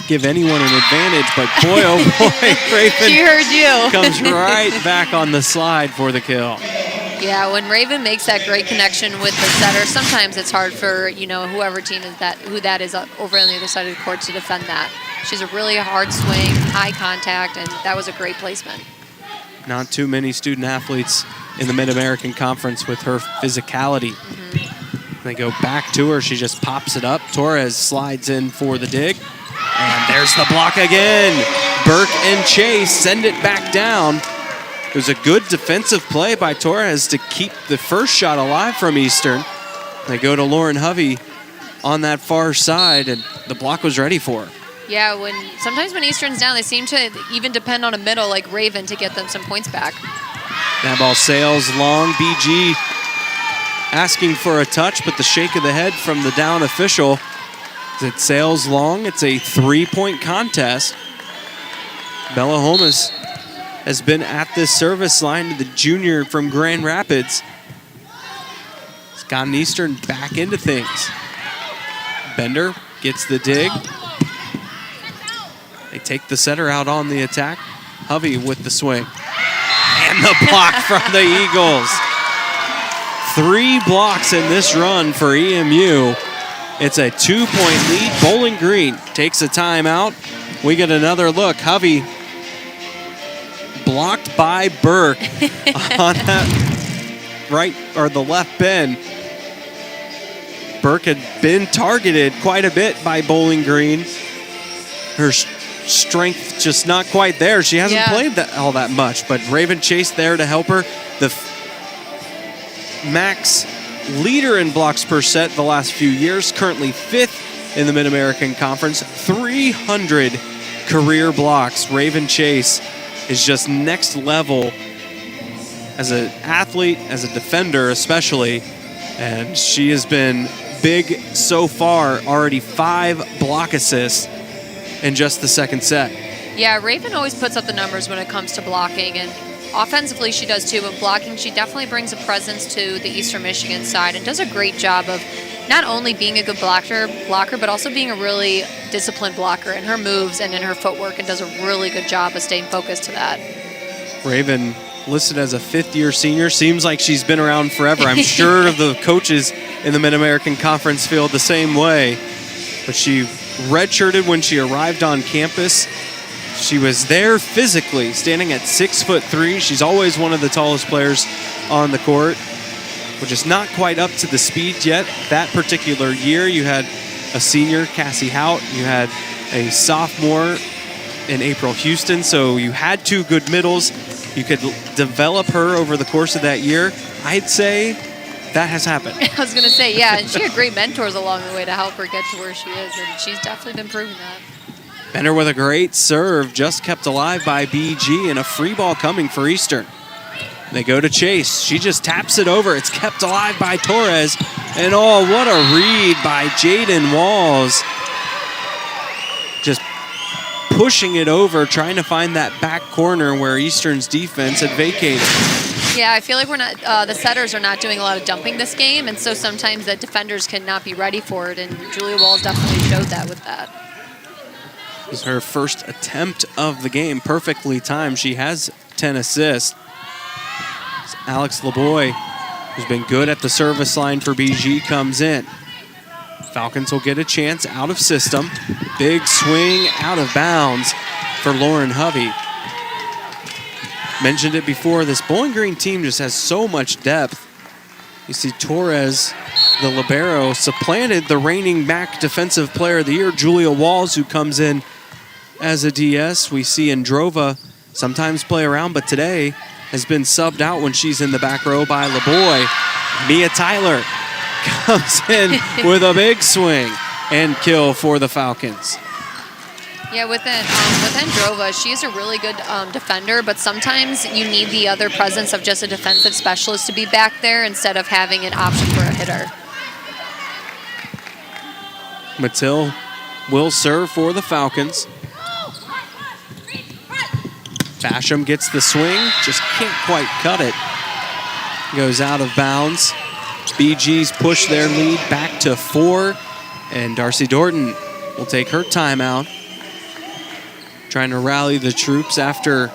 give anyone an advantage, but boy, oh boy, Raven She heard you. comes right back on the slide for the kill. Yeah, when Raven makes that great connection with the setter, sometimes it's hard for, whoever team is that, who that is over on the other side of the court to defend that. She's a really hard swing, high contact, and that was a great placement. Not too many student athletes in the Mid-American Conference with her physicality. They go back to her. She just pops it up. Torres slides in for the dig. And there's the block again. Burke and Chase send it back down. It was a good defensive play by Torres to keep the first shot alive from Eastern. They go to Lauren Hovey on that far side, and the block was ready for her. Yeah, sometimes when Eastern's down, they seem to even depend on a middle like Raven to get them some points back. That ball sails long. BG asking for a touch, but the shake of the head from the down official. It sails long. It's a 3-point contest. Bella Holmes has been at this service line, the junior from Grand Rapids. It's gotten Eastern back into things. Bender gets the dig. They take the setter out on the attack. Hovey with the swing. And the block from the Eagles. 3 blocks in this run for EMU. It's a 2-point lead. Bowling Green takes a timeout. We get another look. Hovey blocked by Burke on that right or the left bin. Burke had been targeted quite a bit by Bowling Green. Her strength just not quite there. She hasn't played all that much, but Raven Chase there to help her. The max leader in blocks per set the last few years, currently 5th in the Mid-American Conference, 300 career blocks. Raven Chase is just next level as an athlete, as a defender especially, and she has been big so far, already 5 block assists in just the second set. Yeah, Raven always puts up the numbers when it comes to blocking, and offensively she does too, but blocking, she definitely brings a presence to the Eastern Michigan side and does a great job of not only being a good blocker, but also being a really disciplined blocker in her moves and in her footwork, and does a really good job of staying focused to that. Raven listed as a 5th-year senior. Seems like she's been around forever. I'm sure the coaches in the Mid-American Conference feel the same way. But she redshirted when she arrived on campus. She was there physically, standing at 6'3". She's always one of the tallest players on the court, which is not quite up to the speed yet. That particular year, you had a senior, Cassie Hout. You had a sophomore in April Houston, so you had 2 good middles. You could develop her over the course of that year. I'd say that has happened. I was going to say, yeah, and she had great mentors along the way to help her get to where she is, and she's definitely been proving that. Benner with a great serve, just kept alive by BG, and a free ball coming for Eastern. They go to Chase. She just taps it over. It's kept alive by Torres. And oh, what a read by Jaden Walls. Just pushing it over, trying to find that back corner where Eastern's defense had vacated. Yeah, I feel like we're not. The setters are not doing a lot of dumping this game, and so sometimes the defenders cannot be ready for it, and Julia Walls definitely showed that with that. It was her first attempt of the game, perfectly timed. She has 10 assists. It's Alex LeBoy, who's been good at the service line for BG, comes in. Falcons will get a chance out of system. Big swing out of bounds for Lauren Hovey. Mentioned it before, this Bowling Green team just has so much depth. You see Torres, the libero, supplanted the reigning MAC Defensive Player of the Year, Julia Walls, who comes in as a DS. We see Androva sometimes play around, but today has been subbed out when she's in the back row by LeBoy. Mia Tyler comes in with a big swing and kill for the Falcons. Yeah, with Androva, she's a really good defender, but sometimes you need the other presence of just a defensive specialist to be back there instead of having an option for a hitter. Mattil will serve for the Falcons. Basham gets the swing, just can't quite cut it. Goes out of bounds. BG's push their lead back to 4, and Darcy Dorton will take her timeout. Trying to rally the troops after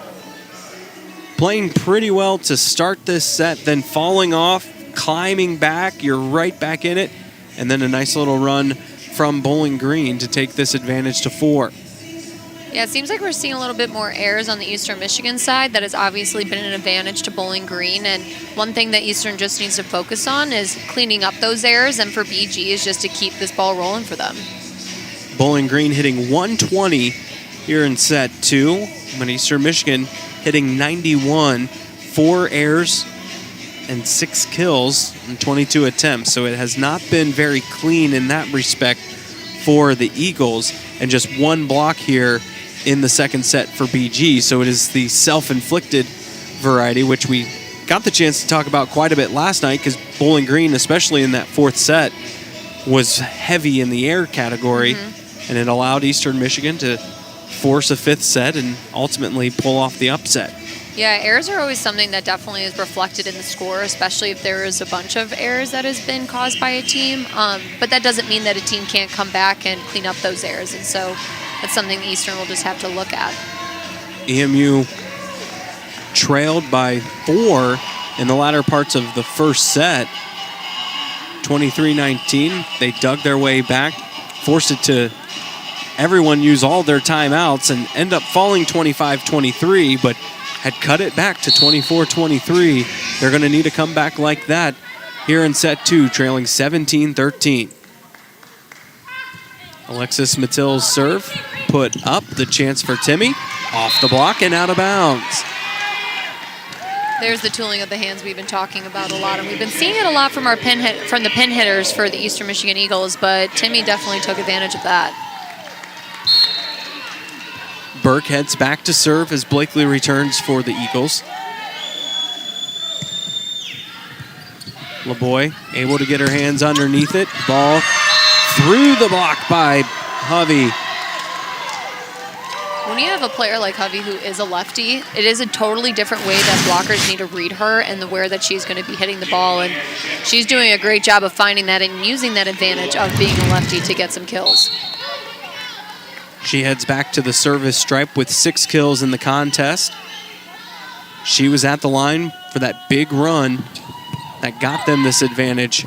playing pretty well to start this set, then falling off, climbing back, you're right back in it, and then a nice little run from Bowling Green to take this advantage to 4. Yeah, it seems like we're seeing a little bit more errors on the Eastern Michigan side. That has obviously been an advantage to Bowling Green, and one thing that Eastern just needs to focus on is cleaning up those errors, and for BG is just to keep this ball rolling for them. Bowling Green hitting 120 here in set 2, but Eastern Michigan hitting 91, 4 errors and 6 kills in 22 attempts. So it has not been very clean in that respect for the Eagles, and just 1 block here in the second set for BG. So it is the self-inflicted variety, which we got the chance to talk about quite a bit last night, because Bowling Green, especially in that 4th set, was heavy in the air category, and it allowed Eastern Michigan to force a 5th set and ultimately pull off the upset. Yeah, errors are always something that definitely is reflected in the score, especially if there is a bunch of errors that has been caused by a team. But that doesn't mean that a team can't come back and clean up those errors. And so that's something Eastern will just have to look at. EMU trailed by 4 in the latter parts of the first set. 23-19. They dug their way back, forced it to everyone use all their timeouts, and end up falling 25-23, but had cut it back to 24-23. They're going to need a comeback like that here in set 2, trailing 17-13. Alexis Mattil's serve put up, the chance for Timmy. Off the block and out of bounds. There's the tooling of the hands we've been talking about a lot, and we've been seeing it a lot from our from the pin hitters for the Eastern Michigan Eagles, but Timmy definitely took advantage of that. Burke heads back to serve as Blakely returns for the Eagles. LeBoy able to get her hands underneath it. Ball through the block by Hovey. When you have a player like Hovey who is a lefty, it is a totally different way that blockers need to read her and where that she's going to be hitting the ball. And she's doing a great job of finding that and using that advantage of being a lefty to get some kills. She heads back to the service stripe with 6 kills in the contest. She was at the line for that big run that got them this advantage.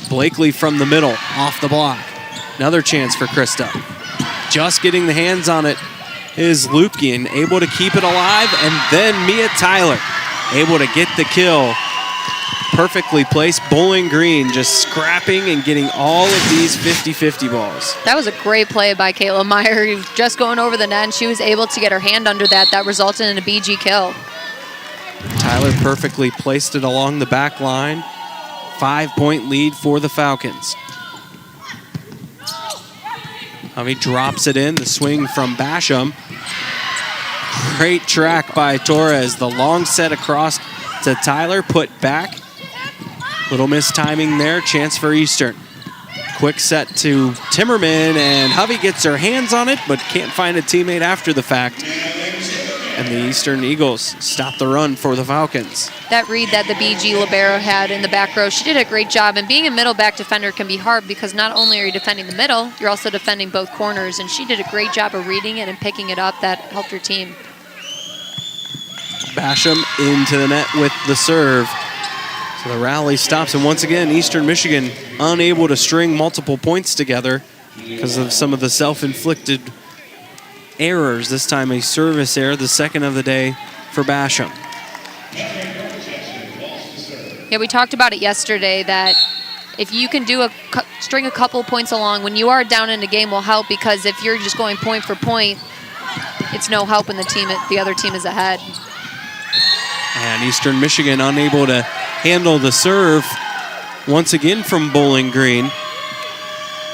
Blakely from the middle, off the block. Another chance for Krista. Just getting the hands on it is Lukian, able to keep it alive, and then Mia Tyler able to get the kill. Perfectly placed. Bowling Green just scrapping and getting all of these 50-50 balls. That was a great play by Kayla Meyer, just going over the net, and she was able to get her hand under that. That resulted in a BG kill. Tyler perfectly placed it along the back line. 5-point lead for the Falcons. Hovey drops it in. The swing from Basham. Great track by Torres. The long set across to Tyler, put back. Little mistiming there. Chance for Eastern. Quick set to Timmerman, and Hovey gets her hands on it, but can't find a teammate after the fact. And the Eastern Eagles stop the run for the Falcons. That read that the BG libero had in the back row, she did a great job. And being a middle back defender can be hard because not only are you defending the middle, you're also defending both corners. And she did a great job of reading it and picking it up. That helped her team. Basham into the net with the serve. So the rally stops. And once again, Eastern Michigan unable to string multiple points together because of some of the self-inflicted errors. This time a service error, the second of the day for Basham. Yeah, we talked about it yesterday that if you can do string a couple points along when you are down in the game will help, because if you're just going point for point, it's no help when the other team is ahead. And Eastern Michigan unable to handle the serve once again from Bowling Green.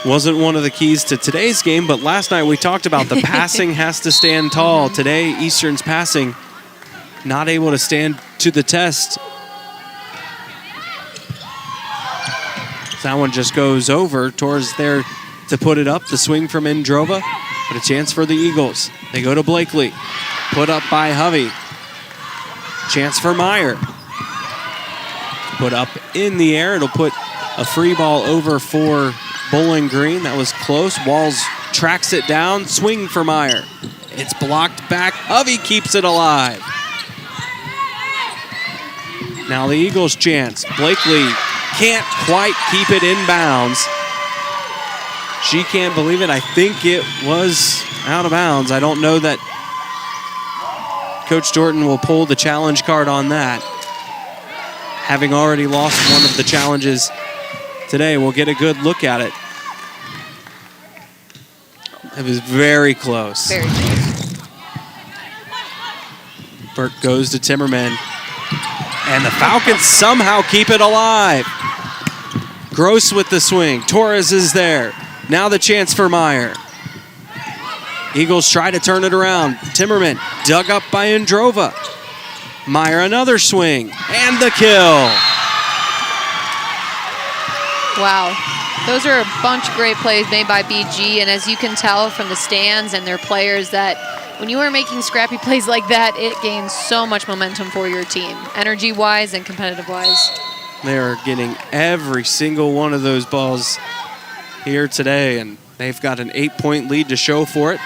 Wasn't one of the keys to today's game, but last night we talked about the passing has to stand tall. Today, Eastern's passing not able to stand to the test. That one just goes over. Torres there to put it up. The swing from Indrova, but a chance for the Eagles. They go to Blakely. Put up by Hovey. Chance for Meyer. Put up in the air. It'll put a free ball over for Bowling Green. That was close. Walls tracks it down. Swing for Meyer. It's blocked back. Hovey keeps it alive. Now the Eagles' chance. Blakely can't quite keep it in bounds. She can't believe it. I think it was out of bounds. I don't know that Coach Dorton will pull the challenge card on that. Having already lost one of the challenges today, we'll get a good look at it. It was very close. Very close. Burke goes to Timmerman. And the Falcons somehow keep it alive. Gross with the swing. Torres is there. Now the chance for Meyer. Eagles try to turn it around. Timmerman dug up by Indrova. Meyer another swing. And the kill. Wow. Those are a bunch of great plays made by BG, and as you can tell from the stands and their players that when you are making scrappy plays like that, it gains so much momentum for your team, energy-wise and competitive-wise. They are getting every single one of those balls here today, and they've got an 8-point lead to show for it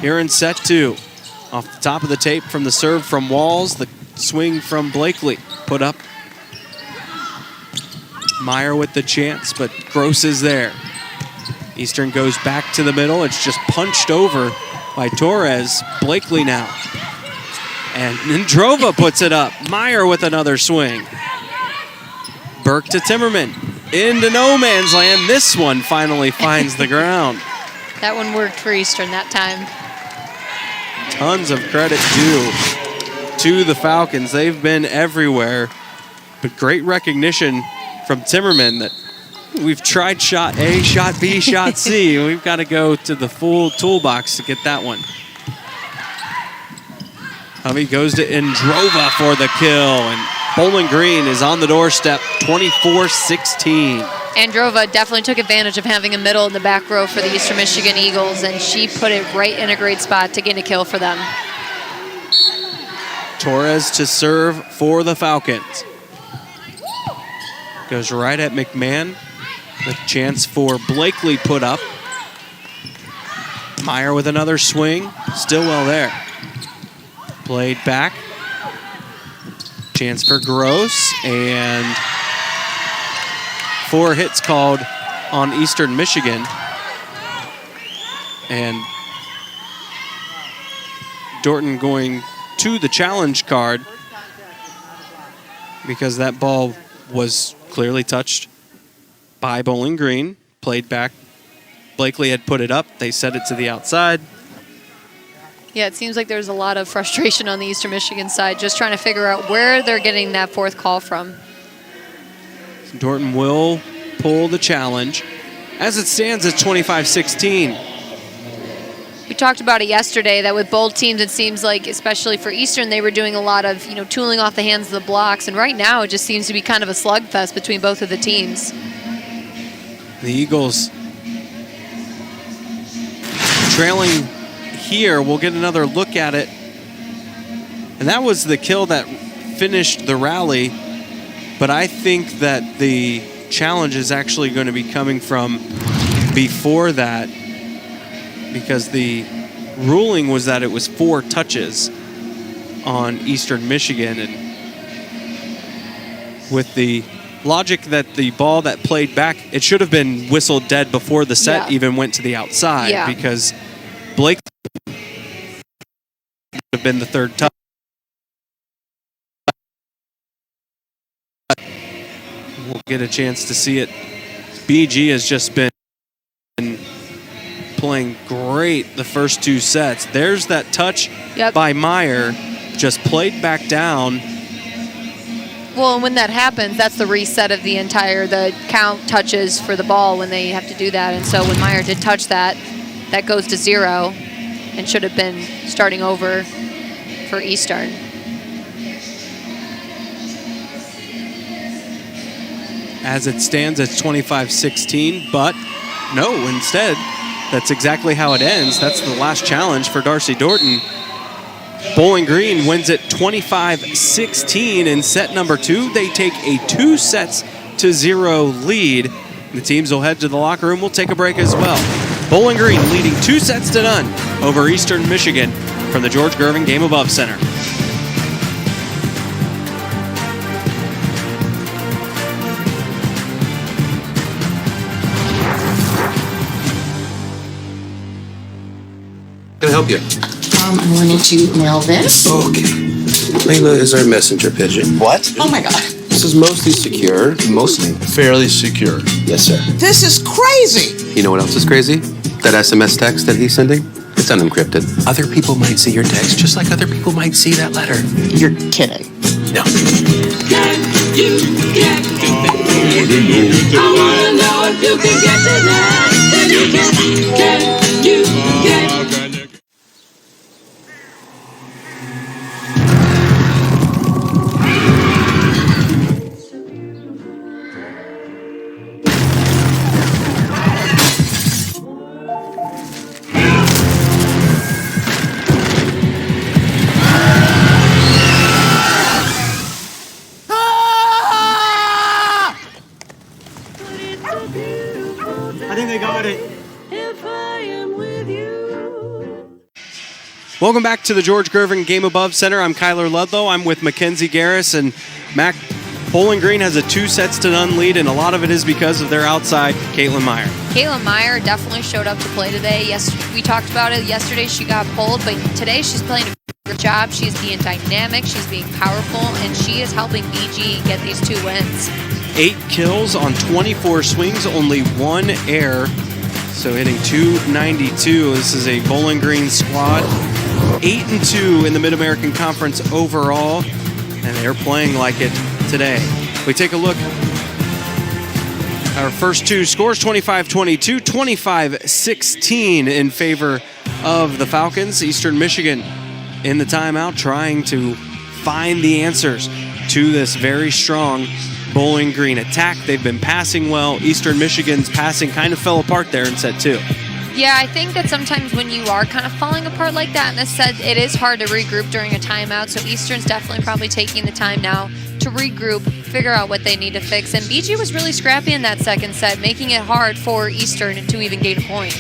here in set 2. Off the top of the tape from the serve from Walls, the swing from Blakely. Put up. Meyer with the chance, but Gross is there. Eastern goes back to the middle. It's just punched over by Torres. Blakely now. And Indrova puts it up. Meyer with another swing. Burke to Timmerman. Into no man's land. This one finally finds the ground. That one worked for Eastern that time. Tons of credit due to the Falcons. They've been everywhere, but great recognition from Timmerman that we've tried shot A, shot B, shot C. We've got to go to the full toolbox to get that one. Hovey goes to Androva for the kill, and Bowling Green is on the doorstep, 24-16. Androva definitely took advantage of having a middle in the back row for the Eastern Michigan Eagles, and she put it right in a great spot to get a kill for them. Torres to serve for the Falcons. Goes right at McMahon. The chance for Blakely put up. Meyer with another swing. Stillwell there. Played back. Chance for Gross, and 4 hits called on Eastern Michigan. And Dorton going to the challenge card because that ball was clearly touched by Bowling Green. Played back. Blakely had put it up. They set it to the outside. Yeah, it seems like there's a lot of frustration on the Eastern Michigan side, just trying to figure out where they're getting that 4th call from. Dorton will pull the challenge. As it stands, it's 25-16. We talked about it yesterday that with both teams, it seems like, especially for Eastern, they were doing a lot of, tooling off the hands of the blocks. And right now, it just seems to be kind of a slugfest between both of the teams. The Eagles trailing here. We'll get another look at it. And that was the kill that finished the rally. But I think that the challenge is actually going to be coming from before that, because the ruling was that it was 4 touches on Eastern Michigan. And with the logic that the ball that played back, it should have been whistled dead before the set even went to the outside, because Blake would have been the 3rd touch. We'll get a chance to see it. BG has just been playing great the first 2 sets. There's that touch by Meyer, just played back down. Well, and when that happens, that's the reset of the count touches for the ball when they have to do that. And so when Meyer did touch that, that goes to 0 and should have been starting over for Eastern. As it stands, it's 25-16, but no, instead, that's exactly how it ends. That's the last challenge for Darcy Dorton. Bowling Green wins it 25-16 in set number 2. They take a 2-0 lead. The teams will head to the locker room. We'll take a break as well. Bowling Green leading 2-0 over Eastern Michigan from the George Gervin Game Above Center. Can I help you? I wanted to mail this. Okay. Layla is our messenger pigeon. What? Oh my God. This is mostly secure. Mostly. Fairly secure. Yes, sir. This is crazy. You know what else is crazy? That SMS text that he's sending? It's unencrypted. Other people might see your text just like other people might see that letter. You're kidding. No. Can you get to that? I wanna know if you can get to that. Can you get? I think they got it. Welcome back to the George Gervin Game Above Center. I'm Kyler Ludlow. I'm with Mackenzie Garris, and Mac. Bowling Green has a 2-0 lead, and a lot of it is because of their outside, Caitlin Meyer. Caitlin Meyer definitely showed up to play today. Yes, we talked about it yesterday. She got pulled, but today she's playing a good job. She's being dynamic, she's being powerful, and she is helping BG get these 2 wins. 8 kills on 24 swings, only 1 error So hitting .292. This is a Bowling Green squad. 8-2 in the Mid-American Conference overall. And they're playing like it today. We take a look. Our first two scores, 25-22, 25-16 in favor of the Falcons. Eastern Michigan in the timeout trying to find the answers to this very strong Bowling Green attack. They've been passing well. Eastern Michigan's passing kind of fell apart there in set two. Yeah, I think that sometimes when you are kind of falling apart like that in this set, it is hard to regroup during a timeout. So Eastern's definitely probably taking the time now to regroup, figure out what they need to fix. And BG was really scrappy in that second set, making it hard for Eastern to even gain a point.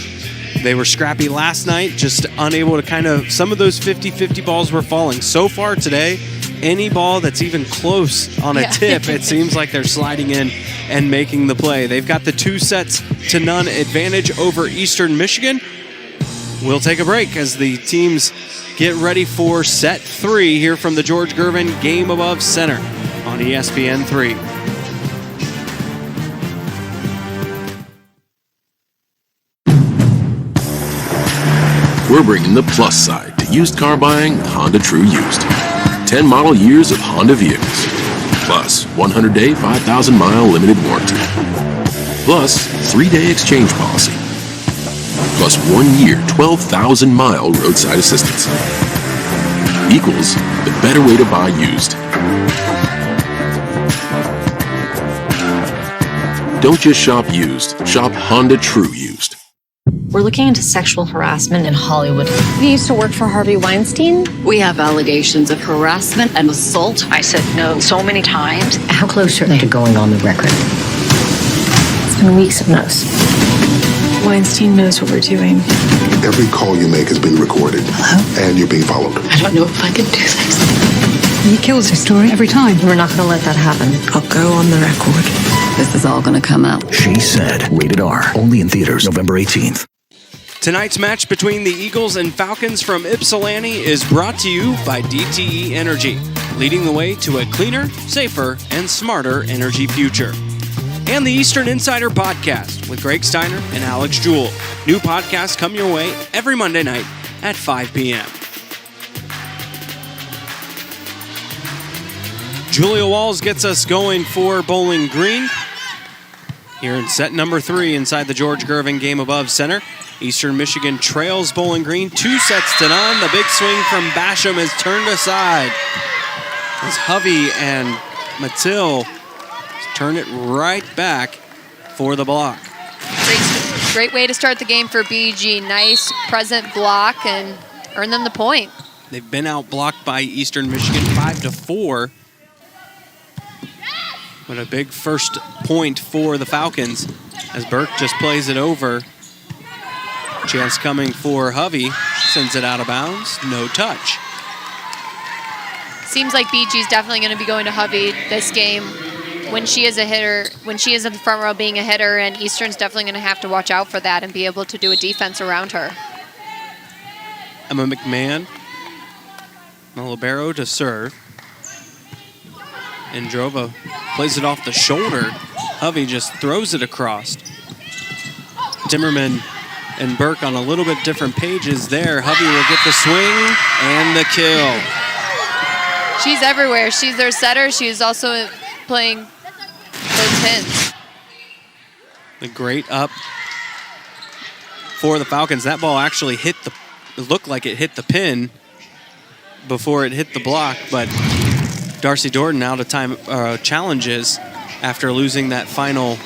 They were scrappy last night, just unable to kind of, some of those 50-50 balls were falling. So far today, any ball that's even close on a tip, it seems like they're sliding in and making the play. They've got the 2-0 advantage over Eastern Michigan. We'll take a break as the teams get ready for set 3 here from the George Gervin Game Above Center on ESPN 3. We're bringing the plus side to used car buying with Honda True Used. 10 model years of Honda vehicles. Plus 100-day, 5,000-mile limited warranty. Plus 3-day exchange policy. Plus 1 year, 12,000-mile roadside assistance. Equals the better way to buy used. Don't just shop used. Shop Honda True Used. We're looking into sexual harassment in Hollywood. He used to work for Harvey Weinstein. We have allegations of harassment and assault. I said no so many times. How close are they to going on the record? It's been weeks of no's. Weinstein knows what we're doing. Every call you make has been recorded. Hello? And you're being followed. I don't know if I can do this. He kills his story every time. We're not going to let that happen. I'll go on the record. This is all going to come out. She Said. Rated R. Only in theaters November 18th. Tonight's match between the Eagles and Falcons from Ypsilanti is brought to you by DTE Energy, leading the way to a cleaner, safer, and smarter energy future. And the Eastern Insider Podcast with Greg Steiner and Alex Jewell. New podcasts come your way every Monday night at 5 p.m. Julia Walls gets us going for Bowling Green. Here in set number 3 inside the George Gervin Game Above Center. Eastern Michigan trails Bowling Green 2-0. The big swing from Basham is turned aside as Hovey and Mattil turn it right back for the block. Great way to start the game for BG. Nice present block and earn them the point. They've been out-blocked by Eastern Michigan 5-4. But a big first point for the Falcons as Burke just plays it over. Chance coming for Hovey, sends it out of bounds, no touch. Seems like BG's definitely going to be going to Hovey this game when she is a hitter, when she is in the front row being a hitter, and Eastern's definitely going to have to watch out for that and be able to do a defense around her. Emma McMahon, the libero to serve. Androva plays it off the shoulder. Hovey just throws it across. Timmerman and Burke on a little bit different pages there. Hovey will get the swing and the kill. She's everywhere. She's their setter. She's also playing those pins. The great up for the Falcons. That ball actually hit the, it looked like it hit the pin before it hit the block, but Darcy Dorton out of time challenges after losing that final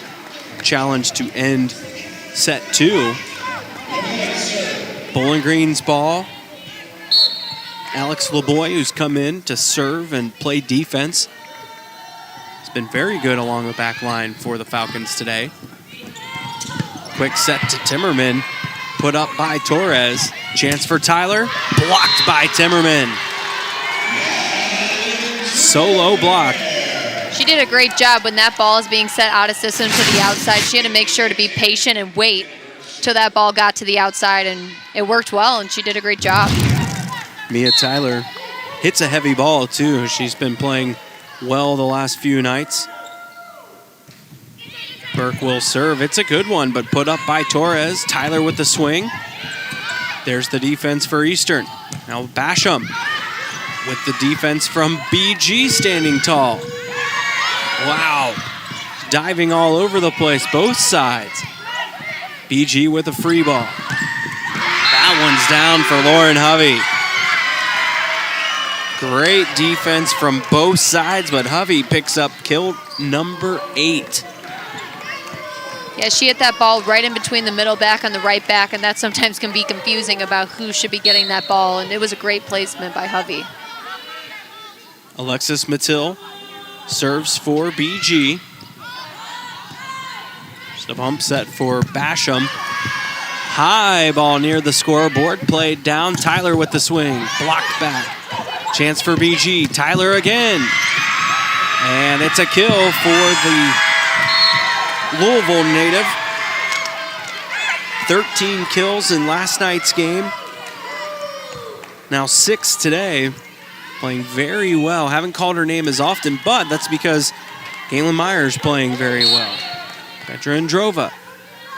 challenge to end set 2. Bowling Green's ball. Alex LeBoy, who's come in to serve and play defense. He's been very good along the back line for the Falcons today. Quick set to Timmerman, put up by Torres. Chance for Tyler, blocked by Timmerman. Solo block. She did a great job when that ball is being set out of system to the outside. She had to make sure to be patient and wait till that ball got to the outside, and it worked well, and she did a great job. Mia Tyler hits a heavy ball, too. She's been playing well the last few nights. Burke will serve. It's a good one, but put up by Torres. Tyler with the swing. There's the defense for Eastern. Now Basham with the defense from BG standing tall. Wow. Diving all over the place, both sides. BG with a free ball. That one's down for Lauren Hovey. Great defense from both sides, but Hovey picks up kill number 8. Yeah, she hit that ball right in between the middle back and the right back, and that sometimes can be confusing about who should be getting that ball, and it was a great placement by Hovey. Alexis Mattil serves for BG. Just a bump set for Basham. High ball near the scoreboard, played down. Tyler with the swing, blocked back. Chance for BG, Tyler again. And it's a kill for the Louisville native. 13 kills in last night's game. Now 6 today. Playing very well. Haven't called her name as often, but that's because Galen Myers playing very well. Petra Androva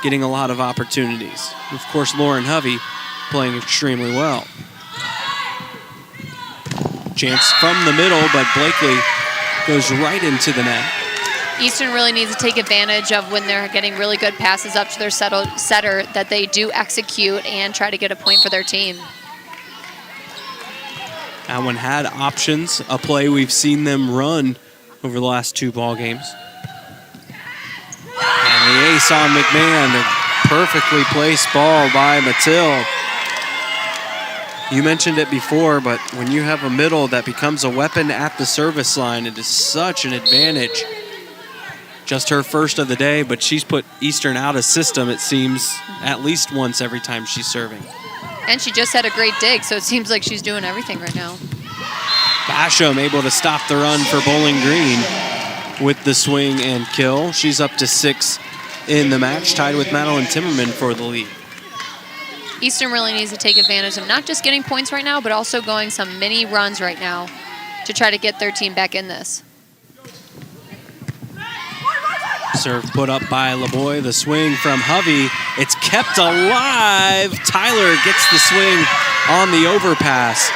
getting a lot of opportunities. Of course, Lauren Hovey playing extremely well. Chance from the middle, but Blakely goes right into the net. Eastern really needs to take advantage of when they're getting really good passes up to their setter, that they do execute and try to get a point for their team. That one had options, a play we've seen them run over the last 2 ball games. And the ace on McMahon, a perfectly placed ball by Mattil. You mentioned it before, but when you have a middle that becomes a weapon at the service line, it is such an advantage. Just her first of the day, but she's put Eastern out of system, it seems, at least once every time she's serving. And she just had a great dig, so it seems like she's doing everything right now. Basham able to stop the run for Bowling Green with the swing and kill. She's up to 6 in the match, tied with Madeline Timmerman for the lead. Eastern really needs to take advantage of not just getting points right now, but also going some mini runs right now to try to get their team back in this. Serve put up by LeBoy. The swing from Hovey. It's kept alive. Tyler gets the swing on the overpass.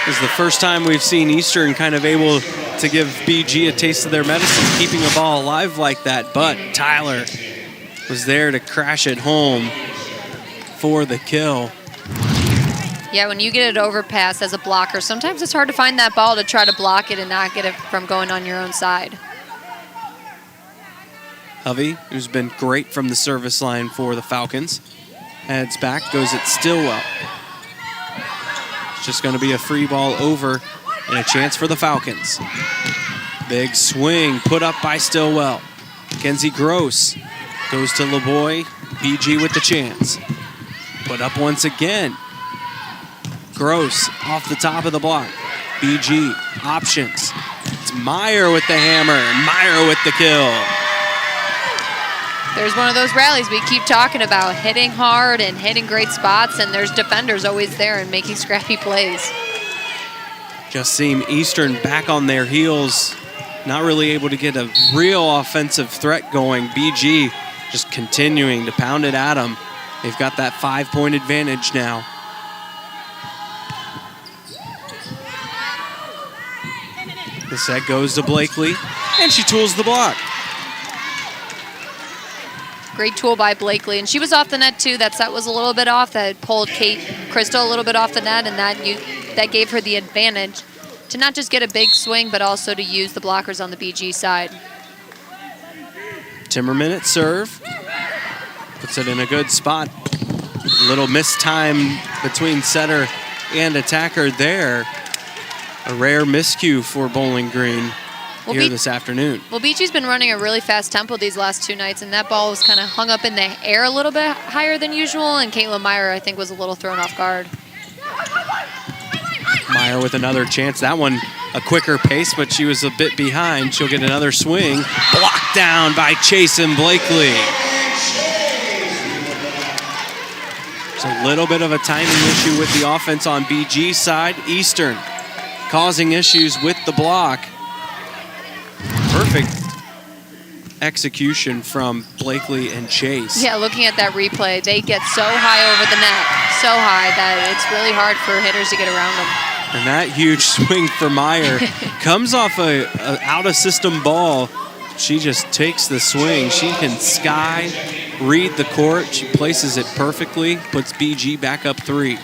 This is the first time we've seen Eastern kind of able to give BG a taste of their medicine, keeping a ball alive like that. But Tyler was there to crash it home for the kill. Yeah, when you get an overpass as a blocker, sometimes it's hard to find that ball to try to block it and not get it from going on your own side. Hovey, who's been great from the service line for the Falcons, heads back, goes at Stillwell. It's just going to be a free ball over and a chance for the Falcons. Big swing put up by Stillwell. Kenzie Gross goes to LeBoy. BG with the chance. Put up once again. Gross off the top of the block. BG, options. It's Meyer with the hammer. Meyer with the kill. There's one of those rallies we keep talking about, hitting hard and hitting great spots, and there's defenders always there and making scrappy plays. Just seeing Eastern back on their heels, not really able to get a real offensive threat going. BG just continuing to pound it at them. They've got that 5-point advantage now. The set goes to Blakely, and she tools the block. Great tool by Blakely, and she was off the net too. That set was a little bit off. That pulled Kate Crystal a little bit off the net, and that gave her the advantage to not just get a big swing, but also to use the blockers on the BG side. Timmerman at serve. Puts it in a good spot. Little missed time between setter and attacker there. A rare miscue for Bowling Green here this afternoon. Well, BG's been running a really fast tempo these last 2 nights, and that ball was kind of hung up in the air a little bit higher than usual, and Caitlin Meyer, I think, was a little thrown off guard. Meyer with another chance. That one a quicker pace, but she was a bit behind. She'll get another swing. Blocked down by Chasen Blakely. There's a little bit of a timing issue with the offense on BG's side. Eastern causing issues with the block. Perfect execution from Blakely and Chase. Yeah, looking at that replay, they get so high over the net, so high that it's really hard for hitters to get around them. And that huge swing for Meyer comes off a out-of-system ball. She just takes the swing. She can read the court. She places it perfectly, puts BG back up 3.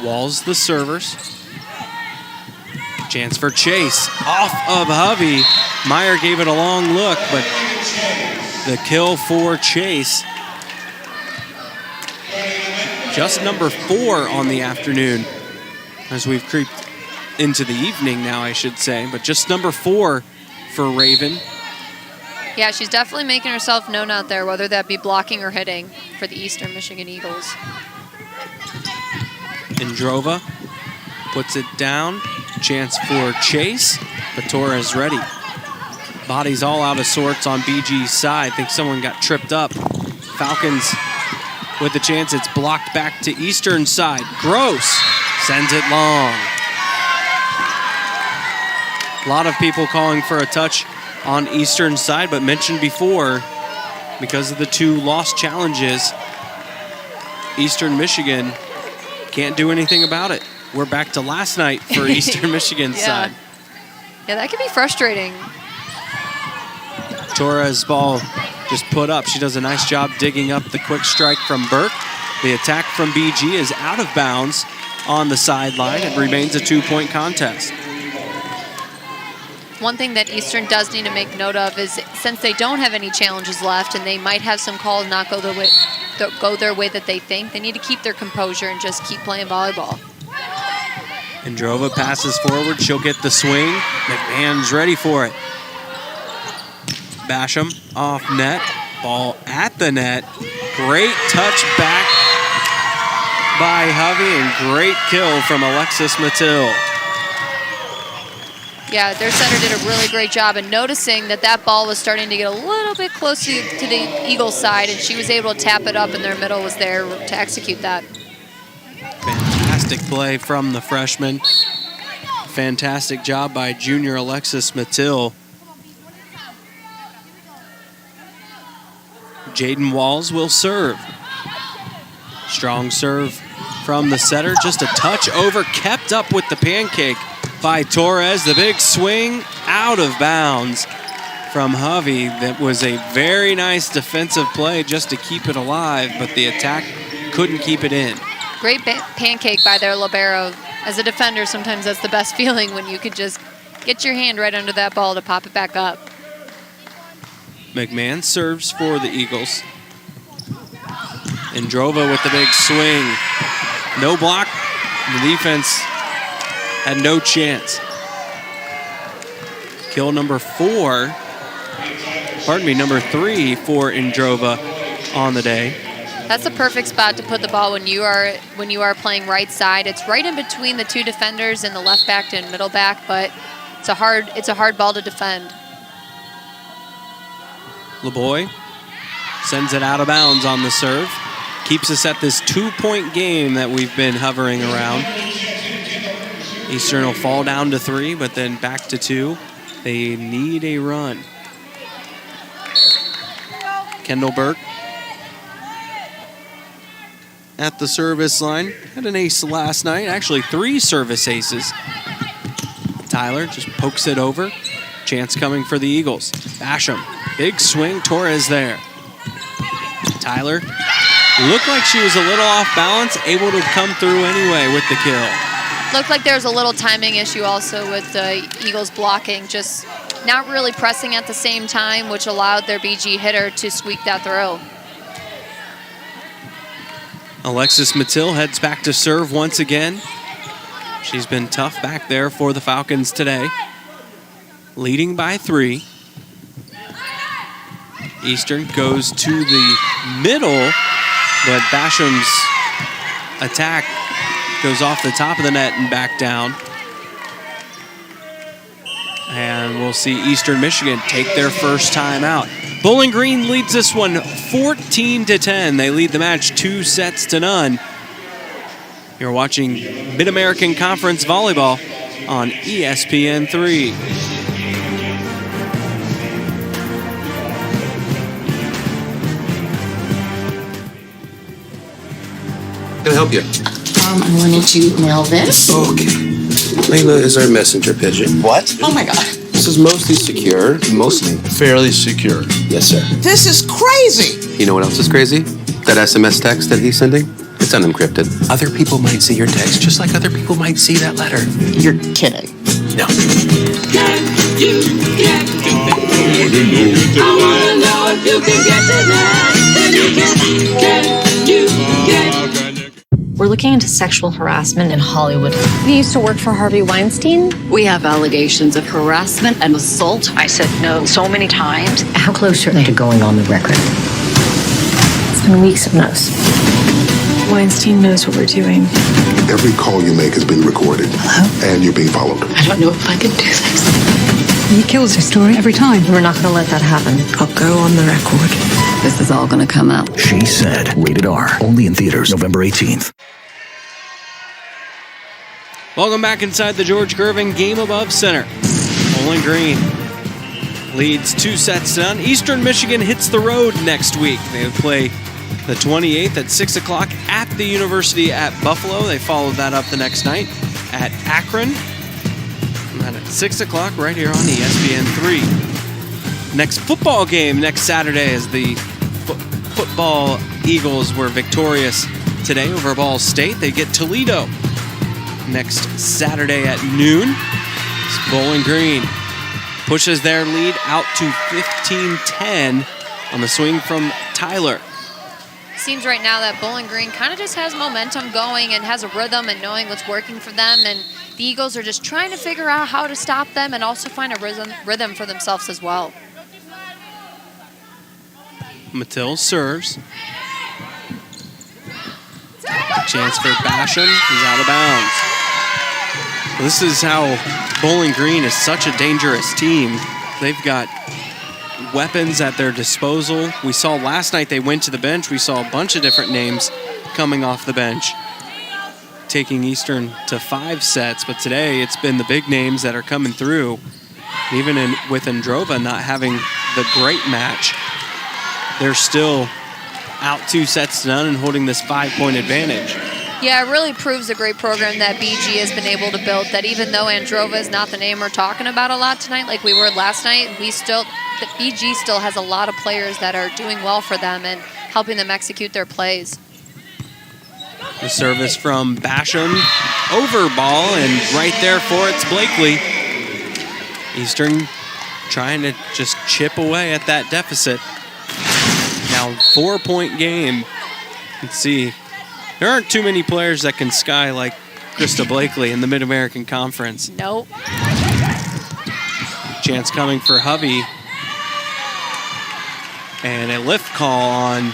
Walls the servers. Chance for Chase. Off of Hovey. Meyer gave it a long look, but the kill for Chase. Just number 4 on the afternoon, as we've creeped into the evening now, I should say, but just number 4 for Raven. Yeah, she's definitely making herself known out there, whether that be blocking or hitting for the Eastern Michigan Eagles. Indrova puts it down. Chance for Chase, but Torres ready. Body's all out of sorts on BG's side. I think someone got tripped up. Falcons with the chance. It's blocked back to Eastern side. Gross sends it long. A lot of people calling for a touch on Eastern side, but mentioned before, because of the 2 lost challenges, Eastern Michigan can't do anything about it. We're back to last night for Eastern Michigan's side. Yeah, that can be frustrating. Torres' ball just put up. She does a nice job digging up the quick strike from Burke. The attack from BG is out of bounds on the sideline. It remains a 2-point contest. One thing that Eastern does need to make note of is, since they don't have any challenges left and they might have some calls not go their way that they think, they need to keep their composure and just keep playing volleyball. Indrova passes forward. She'll get the swing. McMahon's ready for it. Basham off net. Ball at the net. Great touch back by Hovey and great kill from Alexis Mattil. Yeah, their center did a really great job in noticing that that ball was starting to get a little bit close to the Eagles' side, and she was able to tap it up, and their middle was there to execute that. Fantastic play from the freshman. Fantastic job by junior Alexis Mattil. Jaden Walls will serve. Strong serve from the setter. Just a touch over, kept up with the pancake by Torres. The big swing out of bounds from Hovey. That was a very nice defensive play just to keep it alive, but the attack couldn't keep it in. Great pancake by their libero. As a defender, sometimes that's the best feeling, when you could just get your hand right under that ball to pop it back up. McMahon serves for the Eagles. Indrova with the big swing. No block. The defense had no chance. Kill number 3 for Indrova on the day. That's a perfect spot to put the ball when you are playing right side. It's right in between the 2 defenders and the left back and middle back, but it's a hard ball to defend. LeBoy sends it out of bounds on the serve. Keeps us at this 2-point game that we've been hovering around. Eastern will fall down to 3, but then back to 2. They need a run. Kendall Burke at the service line. Had an ace last night, actually 3 service aces. Tyler just pokes it over. Chance coming for the Eagles. Basham, big swing, Torres there. Tyler looked like she was a little off balance, able to come through anyway with the kill. Looked like there was a little timing issue also with the Eagles blocking, just not really pressing at the same time, which allowed their BG hitter to squeak that throw. Alexis Mattil heads back to serve once again. She's been tough back there for the Falcons today. Leading by 3. Eastern goes to the middle, but Basham's attack goes off the top of the net and back down. And we'll see Eastern Michigan take their first time out. Bowling Green leads this one 14-10. They lead the match 2-0. You're watching Mid-American Conference Volleyball on ESPN3. Can I help you? I wanted to mail this. Okay. Layla is our messenger pigeon. What? Oh my God. This is mostly secure. Mostly. Fairly secure. Yes, sir. This is crazy. You know what else is crazy? That SMS text that he's sending? It's unencrypted. Other people might see your text just like other people might see that letter. You're kidding. No. Can you get to that? I wanna know if you can get to that. Can you get? We're looking into sexual harassment in Hollywood. He used to work for Harvey Weinstein. We have allegations of harassment and assault. I said no so many times. How close are they to going on the record? It's been weeks of no's. Weinstein knows what we're doing. Every call you make has been recorded. Hello? And you're being followed. I don't know if I can do this. He kills his story every time. We're not going to let that happen. I'll go on the record. This is all gonna come out. She Said. Rated R. Only in theaters November 18th. Welcome back inside the George Gervin Game Above Center. Bowling Green leads 2-0. Eastern Michigan hits the road next week. They play the 28th at 6 o'clock at the University at Buffalo. They followed that up the next night at Akron. And then at 6 o'clock right here on ESPN3. Next football game next Saturday as the football Eagles were victorious today over Ball State. They get Toledo next Saturday at noon. It's Bowling Green pushes their lead out to 15-10 on the swing from Tyler. Seems right now that Bowling Green kind of just has momentum going and has a rhythm and knowing what's working for them, and the Eagles are just trying to figure out how to stop them and also find a rhythm for themselves as well. Mattil serves. Chance for Basham. He's out of bounds. This is how Bowling Green is such a dangerous team. They've got weapons at their disposal. We saw last night they went to the bench. We saw a bunch of different names coming off the bench, taking Eastern to 5 sets. But today it's been the big names that are coming through. Even with Androva not having the great match, they're still out 2-0 and holding this 5-point advantage. Yeah, it really proves the great program that BG has been able to build, that even though Androva is not the name we're talking about a lot tonight like we were last night, BG still has a lot of players that are doing well for them and helping them execute their plays. The service from Basham, over ball, and right there for it's Blakely. Eastern trying to just chip away at that deficit. Now 4-point game. Let's see. There aren't too many players that can sky like Krista Blakely in the Mid-American Conference. Nope. Chance coming for Hovey. And a lift call on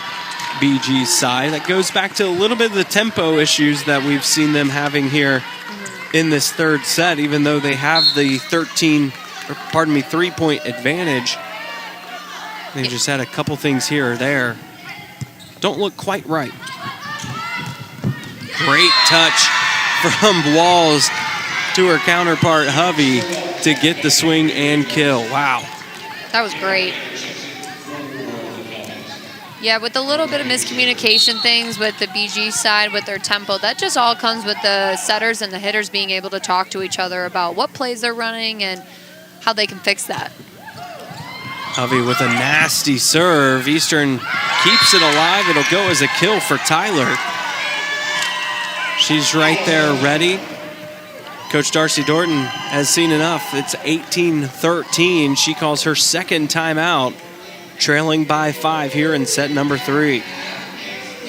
BG's side. That goes back to a little bit of the tempo issues that we've seen them having here in this third set, even though they have the 3-point advantage. They've just had a couple things here or there. Don't look quite right. Great touch from Walls to her counterpart, Hovey, to get the swing and kill. Wow. That was great. Yeah, with a little bit of miscommunication things with the BG side, with their tempo, that just all comes with the setters and the hitters being able to talk to each other about what plays they're running and how they can fix that. Hovey with a nasty serve. Eastern keeps it alive. It'll go as a kill for Tyler. She's right there ready. Coach Darcy Dorton has seen enough. It's 18-13. She calls her second timeout, trailing by 5 here in set number 3.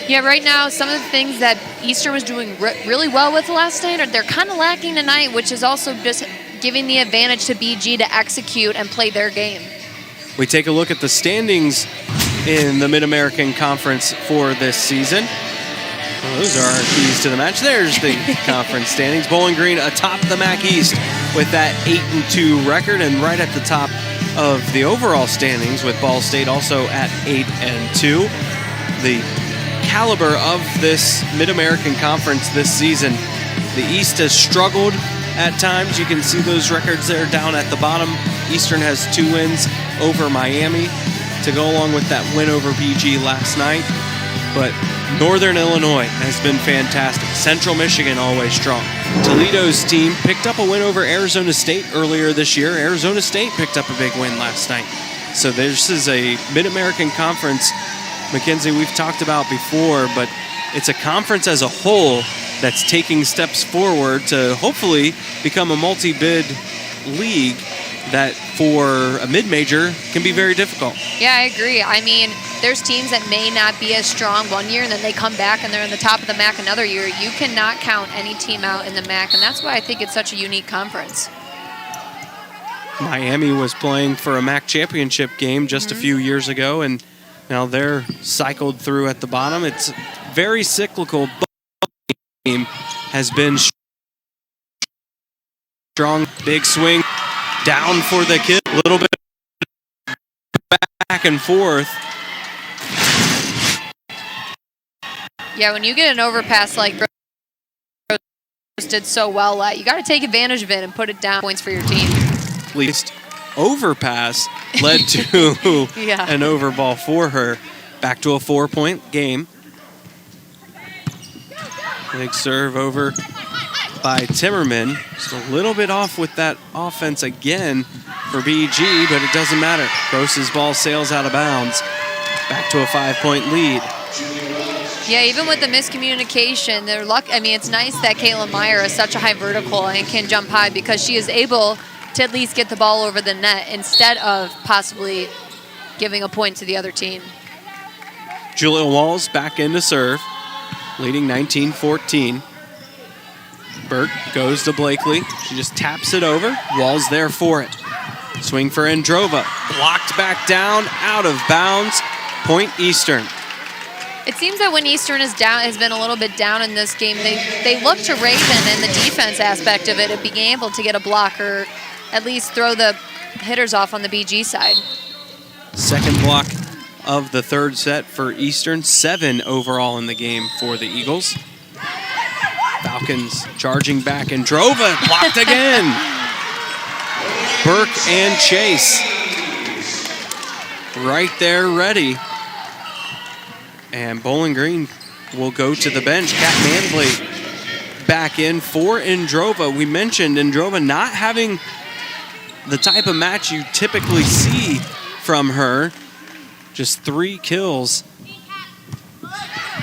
Yeah, right now, some of the things that Eastern was doing really well with last night, they're kind of lacking tonight, which is also just giving the advantage to BG to execute and play their game. We take a look at the standings in the Mid-American Conference for this season. Well, those are our keys to the match. There's the conference standings. Bowling Green atop the MAC East with that 8-2 record, and right at the top of the overall standings with Ball State also at 8-2. The caliber of this Mid-American Conference this season. The East has struggled at times. You can see those records there down at the bottom. Eastern has 2 wins over Miami to go along with that win over BG last night. But Northern Illinois has been fantastic. Central Michigan always strong. Toledo's team picked up a win over Arizona State earlier this year. Arizona State picked up a big win last night. So this is a Mid-American Conference, Mackenzie, we've talked about before, but it's a conference as a whole that's taking steps forward to hopefully become a multi-bid league that for a mid-major can be very difficult. Yeah, I agree. I mean, there's teams that may not be as strong one year and then they come back and they're in the top of the MAC another year. You cannot count any team out in the MAC, and that's why I think it's such a unique conference. Miami was playing for a MAC championship game just a few years ago, and now they're cycled through at the bottom. It's very cyclical, but the team has been strong. Big swing down for the kill. A little bit back and forth. Yeah, when you get an overpass like Rose did so well at, you got to take advantage of it and put it down points for your team. At least overpass led to an overball for her. Back to a 4-point game. Big serve over by Timmerman. Just a little bit off with that offense again for BG, but it doesn't matter. Gross's ball sails out of bounds. Back to a 5-point lead. Yeah, even with the miscommunication, they're lucky. I mean, it's nice that Caitlin Meyer is such a high vertical and can jump high because she is able to at least get the ball over the net instead of possibly giving a point to the other team. Julia Walls back in to serve, leading 19-14. Burke goes to Blakely. She just taps it over. Walls there for it. Swing for Androva. Blocked back down, out of bounds. Point Eastern. It seems that when Eastern is down, has been a little bit down in this game, they look to Raven and the defense aspect of it of being able to get a block or at least throw the hitters off on the BG side. Second block of the third set for Eastern. 7 overall in the game for the Eagles. Falcons charging back and Androva blocked again. Burke and Chase right there ready. And Bowling Green will go to the bench. Kat Manley back in for Androva. We mentioned Androva not having the type of match you typically see from her. Just 3 kills.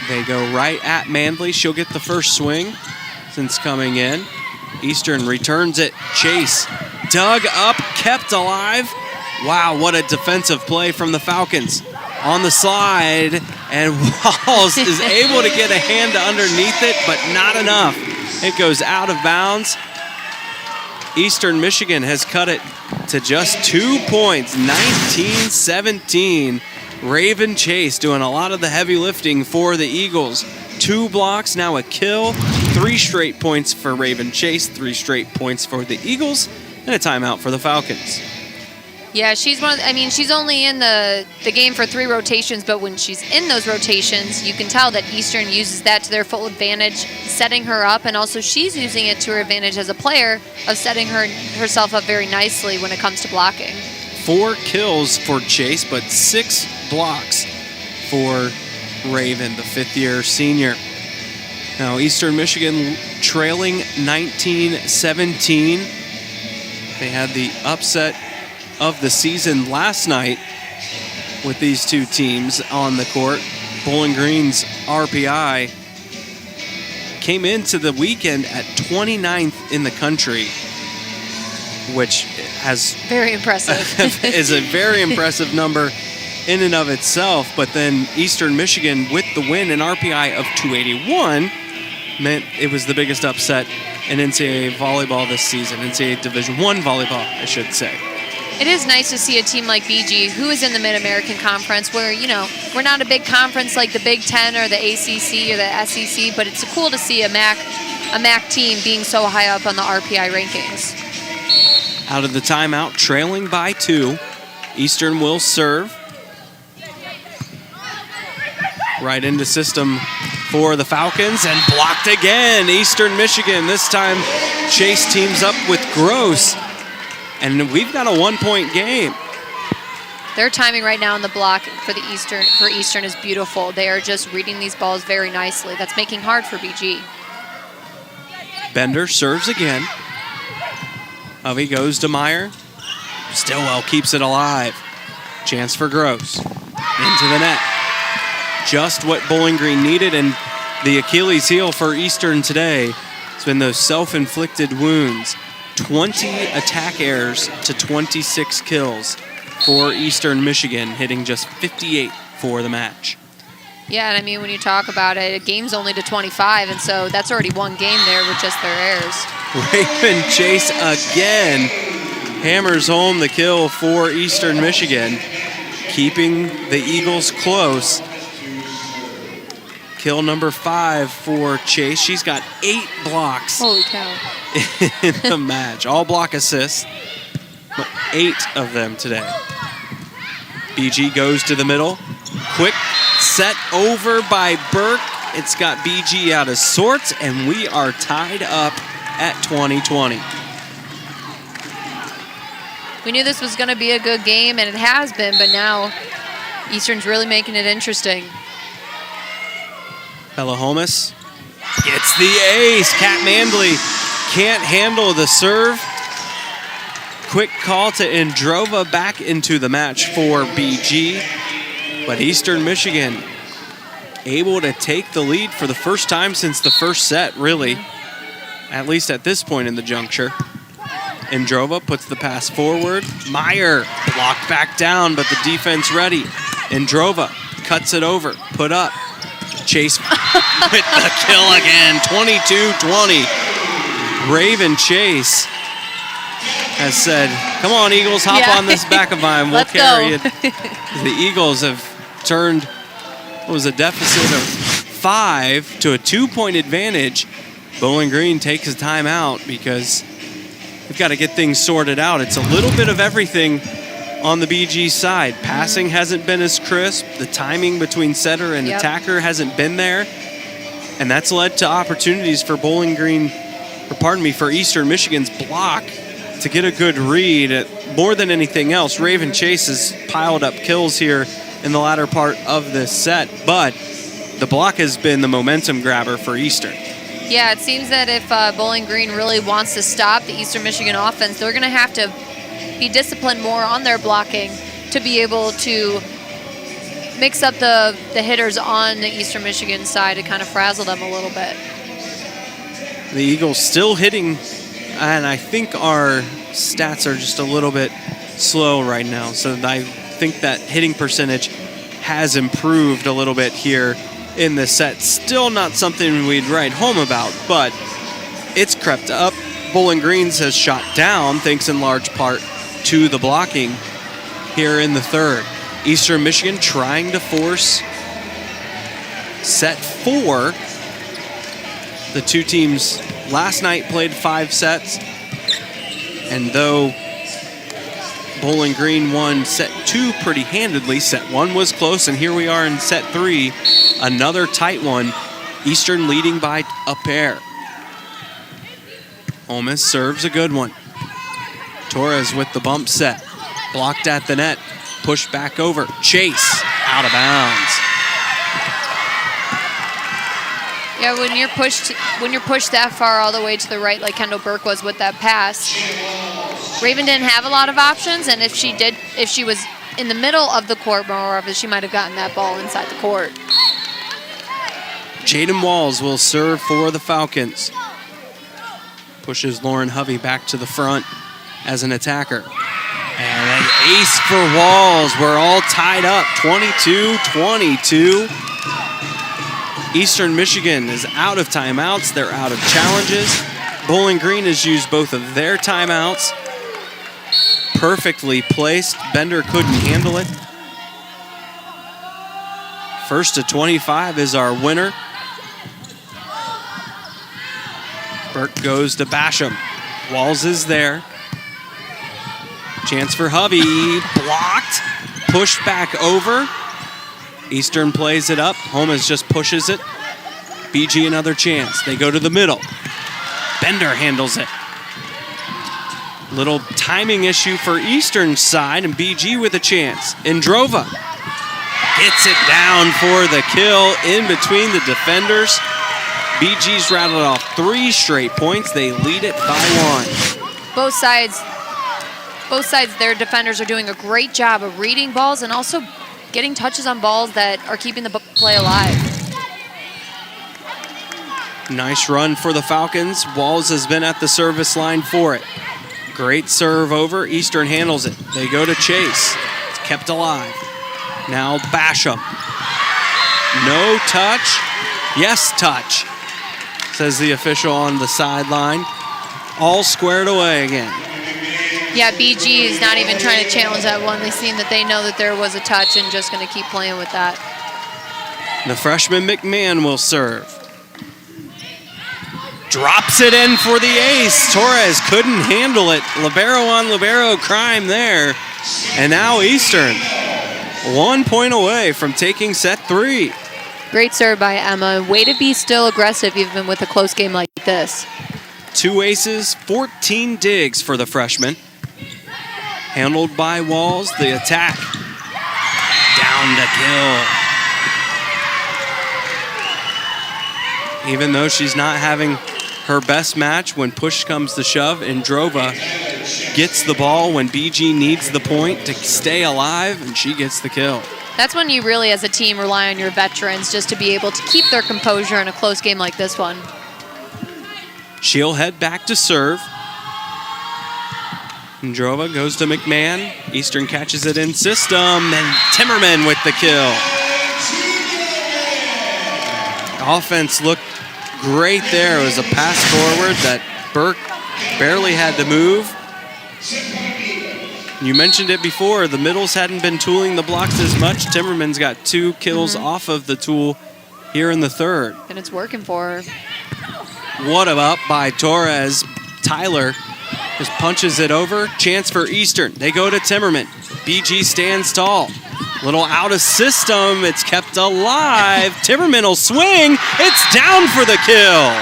They go right at Manley. She'll get the first swing since coming in. Eastern returns it. Chase dug up, kept alive. Wow, what a defensive play from the Falcons. On the slide, and Walls is able to get a hand underneath it, but not enough. It goes out of bounds. Eastern Michigan has cut it to just 2 points, 19-17. Raven Chase doing a lot of the heavy lifting for the Eagles. 2 blocks, now a kill. 3 straight points for Raven Chase, 3 straight points for the Eagles, and a timeout for the Falcons. Yeah, she's she's only in the game for 3 rotations, but when she's in those rotations, you can tell that Eastern uses that to their full advantage, setting her up, and also she's using it to her advantage as a player of setting herself up very nicely when it comes to blocking. 4 kills for Chase, but 6 blocks for Raven, the 5th-year senior. Now, Eastern Michigan trailing 19-17. They had the upset of the season last night with these 2 teams on the court. Bowling Green's RPI came into the weekend at 29th in the country, which has very impressive. is a very impressive number in and of itself. But then Eastern Michigan with the win, an RPI of 281, meant it was the biggest upset in NCAA volleyball this season. NCAA Division I volleyball, I should say. It is nice to see a team like BG, who is in the Mid-American Conference, where, you know, we're not a big conference like the Big Ten or the ACC or the SEC, but it's cool to see a MAC team being so high up on the RPI rankings. Out of the timeout, trailing by 2. Eastern will serve. Right into system for the Falcons and blocked again. Eastern Michigan. This time Chase teams up with Gross. And we've got a 1-point game. Their timing right now in the block for Eastern is beautiful. They are just reading these balls very nicely. That's making hard for BG. Bender serves again. Hovey goes to Meyer. Stillwell keeps it alive. Chance for Gross. Into the net. Just what Bowling Green needed, and the Achilles heel for Eastern today has been those self-inflicted wounds. 20 attack errors to 26 kills for Eastern Michigan, hitting just 58 for the match. Yeah, and I mean, when you talk about it, a game's only to 25, and so that's already one game there with just their errors. Raven Chase again hammers home the kill for Eastern Michigan, keeping the Eagles close. Kill number 5 for Chase. She's got 8 blocks. Holy cow. In the match. All block assists, but 8 of them today. BG goes to the middle. Quick set over by Burke. It's got BG out of sorts, and we are tied up at 20-20. We knew this was going to be a good game, and it has been, but now Eastern's really making it interesting. Bella Holmes gets the ace. Kat Mandley can't handle the serve. Quick call to Androva back into the match for BG. But Eastern Michigan able to take the lead for the first time since the first set, really. At least at this point in the juncture. Androva puts the pass forward. Meyer blocked back down, but the defense ready. Androva cuts it over, put up. Chase with the kill again, 22-20. Raven Chase has said, come on, Eagles, hop on this back of mine. We'll carry it. The Eagles have turned what was a deficit of 5 to a 2-point advantage. Bowling Green takes a timeout because we've got to get things sorted out. It's a little bit of everything on the BG side. Passing hasn't been as crisp. The timing between setter and attacker hasn't been there. And that's led to opportunities for for Eastern Michigan's block to get a good read. More than anything else, Raven Chase has piled up kills here in the latter part of this set, but the block has been the momentum grabber for Eastern. Yeah, it seems that if Bowling Green really wants to stop the Eastern Michigan offense, they're going to have to be disciplined more on their blocking to be able to mix up the hitters on the Eastern Michigan side to kind of frazzle them a little bit. The Eagles still hitting, and I think our stats are just a little bit slow right now, so I think that hitting percentage has improved a little bit here in the set. Still not something we'd write home about, but it's crept up. Bowling Green's has shot down, thanks in large part to the blocking here in the third. Eastern Michigan trying to force set 4. The two teams last night played 5 sets, and though Bowling Green won set 2 pretty handedly, set 1 was close, and here we are in set 3, another tight one. Eastern leading by a pair. Holmes serves a good one. Torres with the bump set. Blocked at the net. Pushed back over. Chase out of bounds. Yeah, when you're pushed that far all the way to the right, like Kendall Burke was with that pass, Raven didn't have a lot of options, and if she was in the middle of the court more often, she might have gotten that ball inside the court. Jaden Walls will serve for the Falcons. Pushes Lauren Hovey back to the front as an attacker. And an ace for Walls. We're all tied up, 22-22. Eastern Michigan is out of timeouts. They're out of challenges. Bowling Green has used both of their timeouts. Perfectly placed. Bender couldn't handle it. First to 25 is our winner. Burke goes to Basham. Walls is there. Chance for Hovey. Blocked. Pushed back over. Eastern plays it up. Holmes just pushes it. BG another chance. They go to the middle. Bender handles it. Little timing issue for Eastern's side, and BG with a chance. Indrova gets it down for the kill in between the defenders. BG's rattled off 3 straight points. They lead it by 1. Both sides, their defenders are doing a great job of reading balls and also getting touches on balls that are keeping the play alive. Nice run for the Falcons. Walls has been at the service line for it. Great serve over. Eastern handles it. They go to Chase. It's kept alive. Now Basham. No touch. Yes, touch, says the official on the sideline. All squared away again. Yeah, BG is not even trying to challenge that one. They seem that they know that there was a touch and just going to keep playing with that. The freshman McMahon will serve. Drops it in for the ace. Torres couldn't handle it. Libero on libero crime there. And now Eastern 1 point away from taking set 3. Great serve by Emma. Way to be still aggressive even with a close game like this. 2 aces, 14 digs for the freshman. Handled by Walls, the attack. Down to kill. Even though she's not having her best match, when push comes to shove, Indrova gets the ball when BG needs the point to stay alive, and she gets the kill. That's when you really, as a team, rely on your veterans just to be able to keep their composure in a close game like this one. She'll head back to serve. Indrova goes to McMahon. Eastern catches it in system, and Timmerman with the kill. Offense looked great there. It was a pass forward that Burke barely had to move. You mentioned it before, the middles hadn't been tooling the blocks as much. Timmerman's got 2 kills off of the tool here in the third. And it's working for her. What up by Torres. Tyler just punches it over. Chance for Eastern. They go to Timmerman. BG stands tall. Little out of system. It's kept alive. Timmerman will swing. It's down for the kill.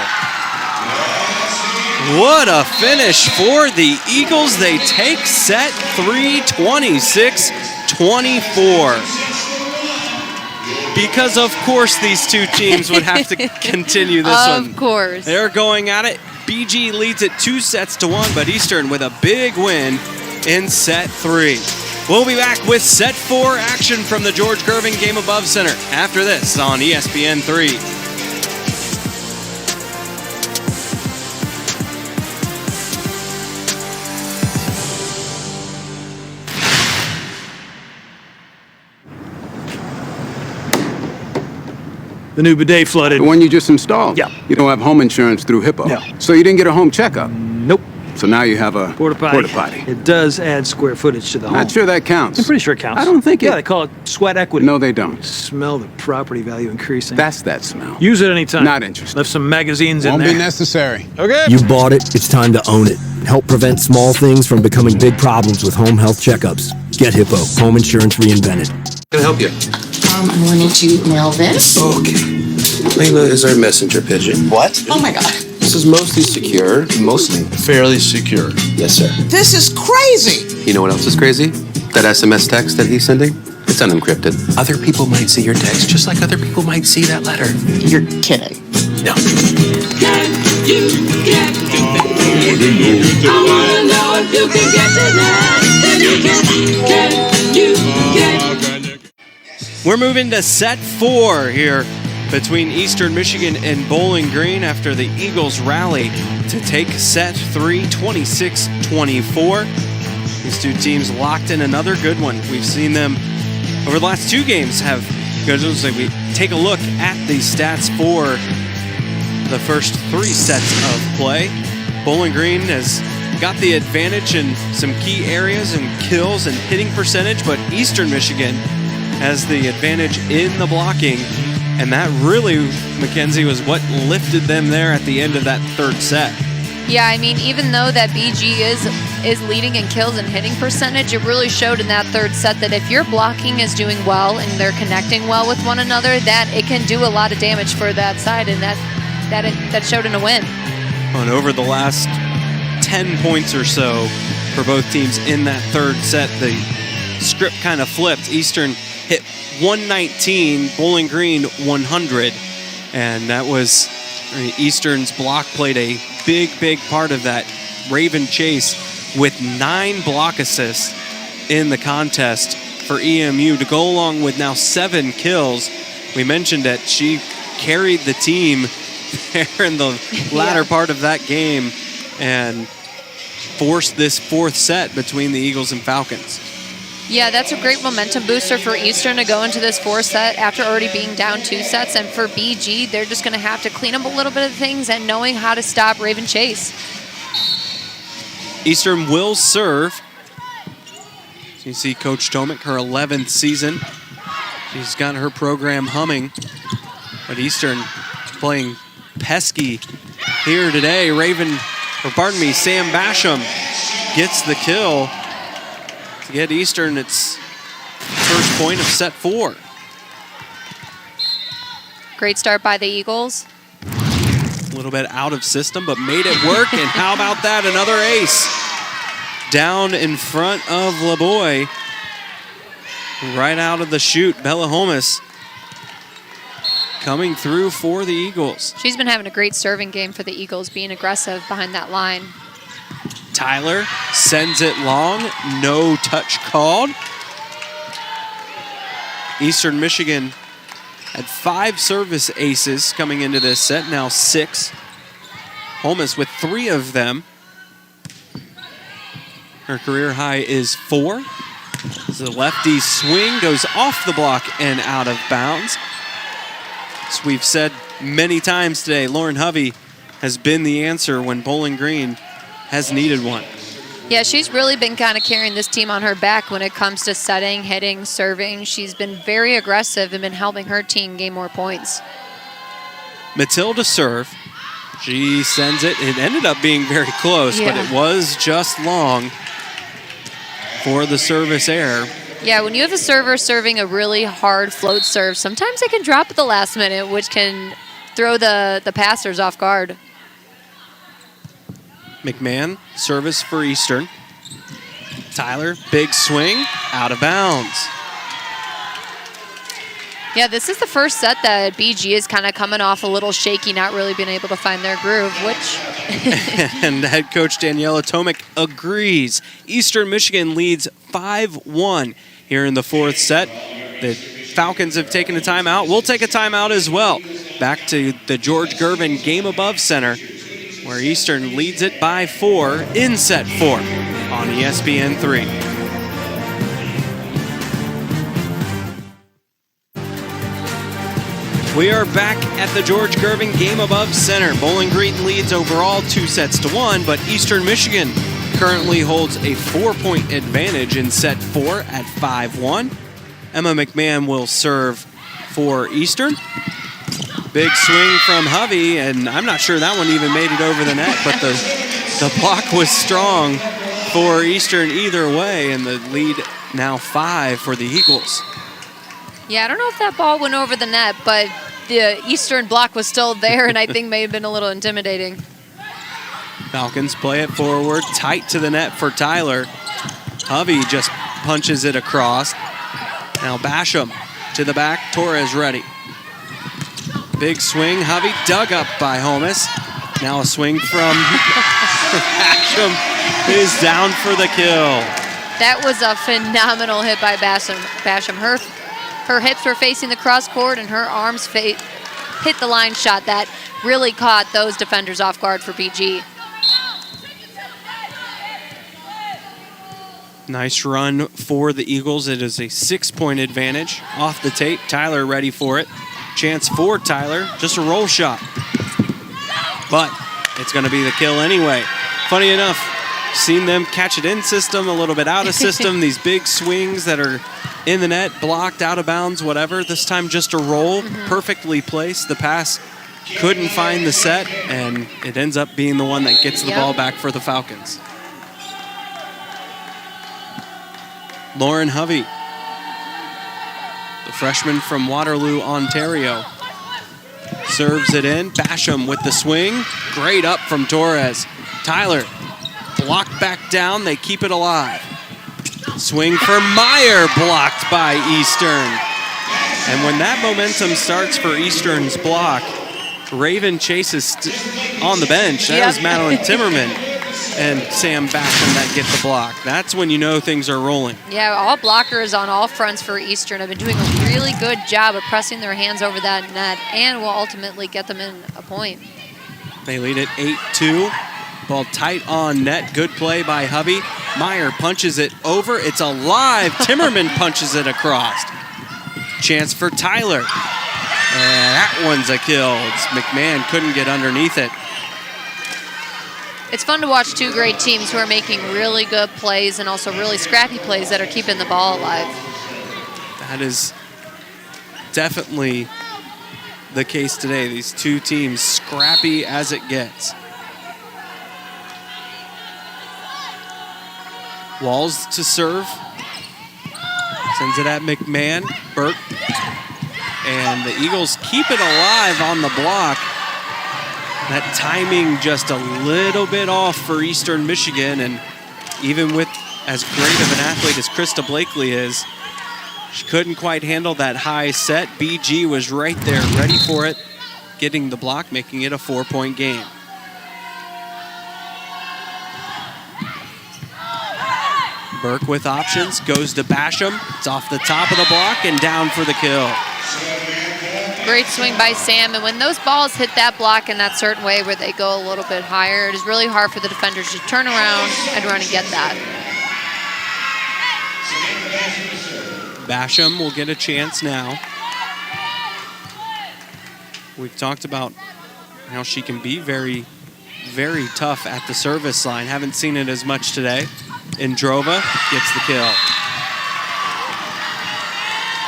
What a finish for the Eagles. They take set 3, 26-24. Because, of course, these two teams would have to continue this one. Of course. They're going at it. BG leads it 2-1, but Eastern with a big win in set 3. We'll be back with set 4 action from the George Gervin Game Above Center after this on ESPN 3. The new bidet flooded. The one you just installed? Yeah. You don't have home insurance through Hippo? No. So you didn't get a home checkup? Nope. So now you have a porta potty. It does add square footage to the home. Not sure that counts. I'm pretty sure it counts. I don't think Yeah, they call it sweat equity. No, they don't. Smell the property value increasing. That's that smell. Use it anytime. Not interested. Left some magazines in Won't there. be necessary. Okay. You bought it, it's time to own it. Help prevent small things from becoming big problems with home health checkups. Get Hippo, home insurance reinvented. Can I help you? I will need to mail this. Okay. Layla is our messenger pigeon. What? Oh my God. This is mostly secure. Mostly. Fairly secure. Yes, sir. This is crazy. You know what else is crazy? That SMS text that he's sending? It's unencrypted. Other people might see your text just like other people might see that letter. You're kidding. No. Can you get to that? I wanna know if you can get to that. Can you get? We're moving to set 4 here between Eastern Michigan and Bowling Green after the Eagles rally to take set 3, 26-24. These two teams locked in another good one. We've seen them over the last 2 games have good ones. We take a look at the stats for the first 3 sets of play. Bowling Green has got the advantage in some key areas and kills and hitting percentage, but Eastern Michigan has the advantage in the blocking. And that really, Mackenzie, was what lifted them there at the end of that 3rd set. Yeah, I mean, even though that BG is is leading in kills and hitting percentage. It really showed in that third set that if your blocking is doing well and they're connecting well with one another, that it can do a lot of damage for that side, and that showed in a win. And over the last 10 points or so for both teams in that third set, the script kind of flipped. Eastern hit 119, Bowling Green 100, and that was Eastern's block played a big part of that. Raven Chase with 9 block assists in the contest for EMU to go along with now 7 kills. We mentioned that she carried the team there in the latter part of that game and forced this fourth set between the Eagles and Falcons. Yeah, that's a great momentum booster for Eastern to go into this fourth set after already being down 2 sets. And for BG, they're just going to have to clean up a little bit of things and knowing how to stop Raven Chase. Eastern will serve. So you see Coach Tomic, her 11th season. She's got her program humming. But Eastern playing pesky here today. Sam Basham gets the kill to get Eastern its first point of set 4. Great start by the Eagles. A little bit out of system, but made it work. And how about that? Another ace. Down in front of LeBoy. Right out of the chute, Bella Holmes coming through for the Eagles. She's been having a great serving game for the Eagles, being aggressive behind that line. Tyler sends it long. No touch called. Eastern Michigan had 5 service aces coming into this set, now 6. Holmes with 3 of them. Her career high is 4. So the lefty swing goes off the block and out of bounds. As we've said many times today, Lauren Hovey has been the answer when Bowling Green has needed one. Yeah, she's really been kind of carrying this team on her back when it comes to setting, hitting, serving. She's been very aggressive and been helping her team gain more points. Matilda serve. She sends it. It ended up being very close, but it was just long for the service error. Yeah, when you have a server serving a really hard float serve, sometimes they can drop at the last minute, which can throw the passers off guard. McMahon, service for Eastern. Tyler, big swing, out of bounds. Yeah, this is the first set that BG is kind of coming off a little shaky, not really being able to find their groove, which... And head coach Daniela Tomic agrees. Eastern Michigan leads 5-1 here in the fourth set. The Falcons have taken a timeout. We'll take a timeout as well. Back to the George Gervin Game Above Center, where Eastern leads it by 4 in set 4 on ESPN 3. We are back at the George Gervin Game Above Center. Bowling Green leads overall 2-1, but Eastern Michigan currently holds a 4-point advantage in set 4 at 5-1. Emma McMahon will serve for Eastern. Big swing from Hovey, and I'm not sure that one even made it over the net, but the block was strong for Eastern either way, and the lead now 5 for the Eagles. Yeah, I don't know if that ball went over the net, but the Eastern block was still there, and I think may have been a little intimidating. Falcons play it forward, tight to the net for Tyler. Hovey just punches it across. Now Basham to the back, Torres ready. Big swing, Hovey dug up by Holmes. Now a swing from Basham is down for the kill. That was a phenomenal hit by Basham. Her hips were facing the cross court and her arms hit the line shot that really caught those defenders off guard for BG. Nice run for the Eagles. It is a 6-point advantage off the tape. Tyler ready for it. Chance for Tyler, just a roll shot. But it's going to be the kill anyway. Funny enough, seen them catch it in system, a little bit out of system. These big swings that are in the net, blocked, out of bounds, whatever. This time just a roll, perfectly placed. The pass couldn't find the set, and it ends up being the one that gets the ball back for the Falcons. Lauren Hovey, the freshman from Waterloo, Ontario, serves it in. Basham with the swing. Great up from Torres. Tyler blocked back down. They keep it alive. Swing for Meyer, blocked by Eastern. And when that momentum starts for Eastern's block, Raven Chase is on the bench. That was Madeline Timmerman and Sam Basham that get the block. That's when you know things are rolling. Yeah, all blockers on all fronts for Eastern have been doing a really good job of pressing their hands over that net and will ultimately get them in a point. They lead it 8-2. Ball tight on net. Good play by Hovey. Meyer punches it over. It's alive. Timmerman punches it across. Chance for Tyler. And that one's a kill. It's McMahon couldn't get underneath it. It's fun to watch two great teams who are making really good plays and also really scrappy plays that are keeping the ball alive. That is definitely the case today. These two teams scrappy as it gets. Walls to serve. Sends it at McMahon. Burke. And the Eagles keep it alive on the block. That timing just a little bit off for Eastern Michigan, and even with as great of an athlete as Krista Blakely is, she couldn't quite handle that high set. BG was right there, ready for it, getting the block, making it a 4-point game. Burke with options, goes to Basham. It's off the top of the block and down for the kill. Great swing by Sam, and when those balls hit that block in that certain way where they go a little bit higher, it is really hard for the defenders to turn around and run and get that. Basham will get a chance now. We've talked about how she can be very, very tough at the service line. Haven't seen it as much today. Indrova gets the kill.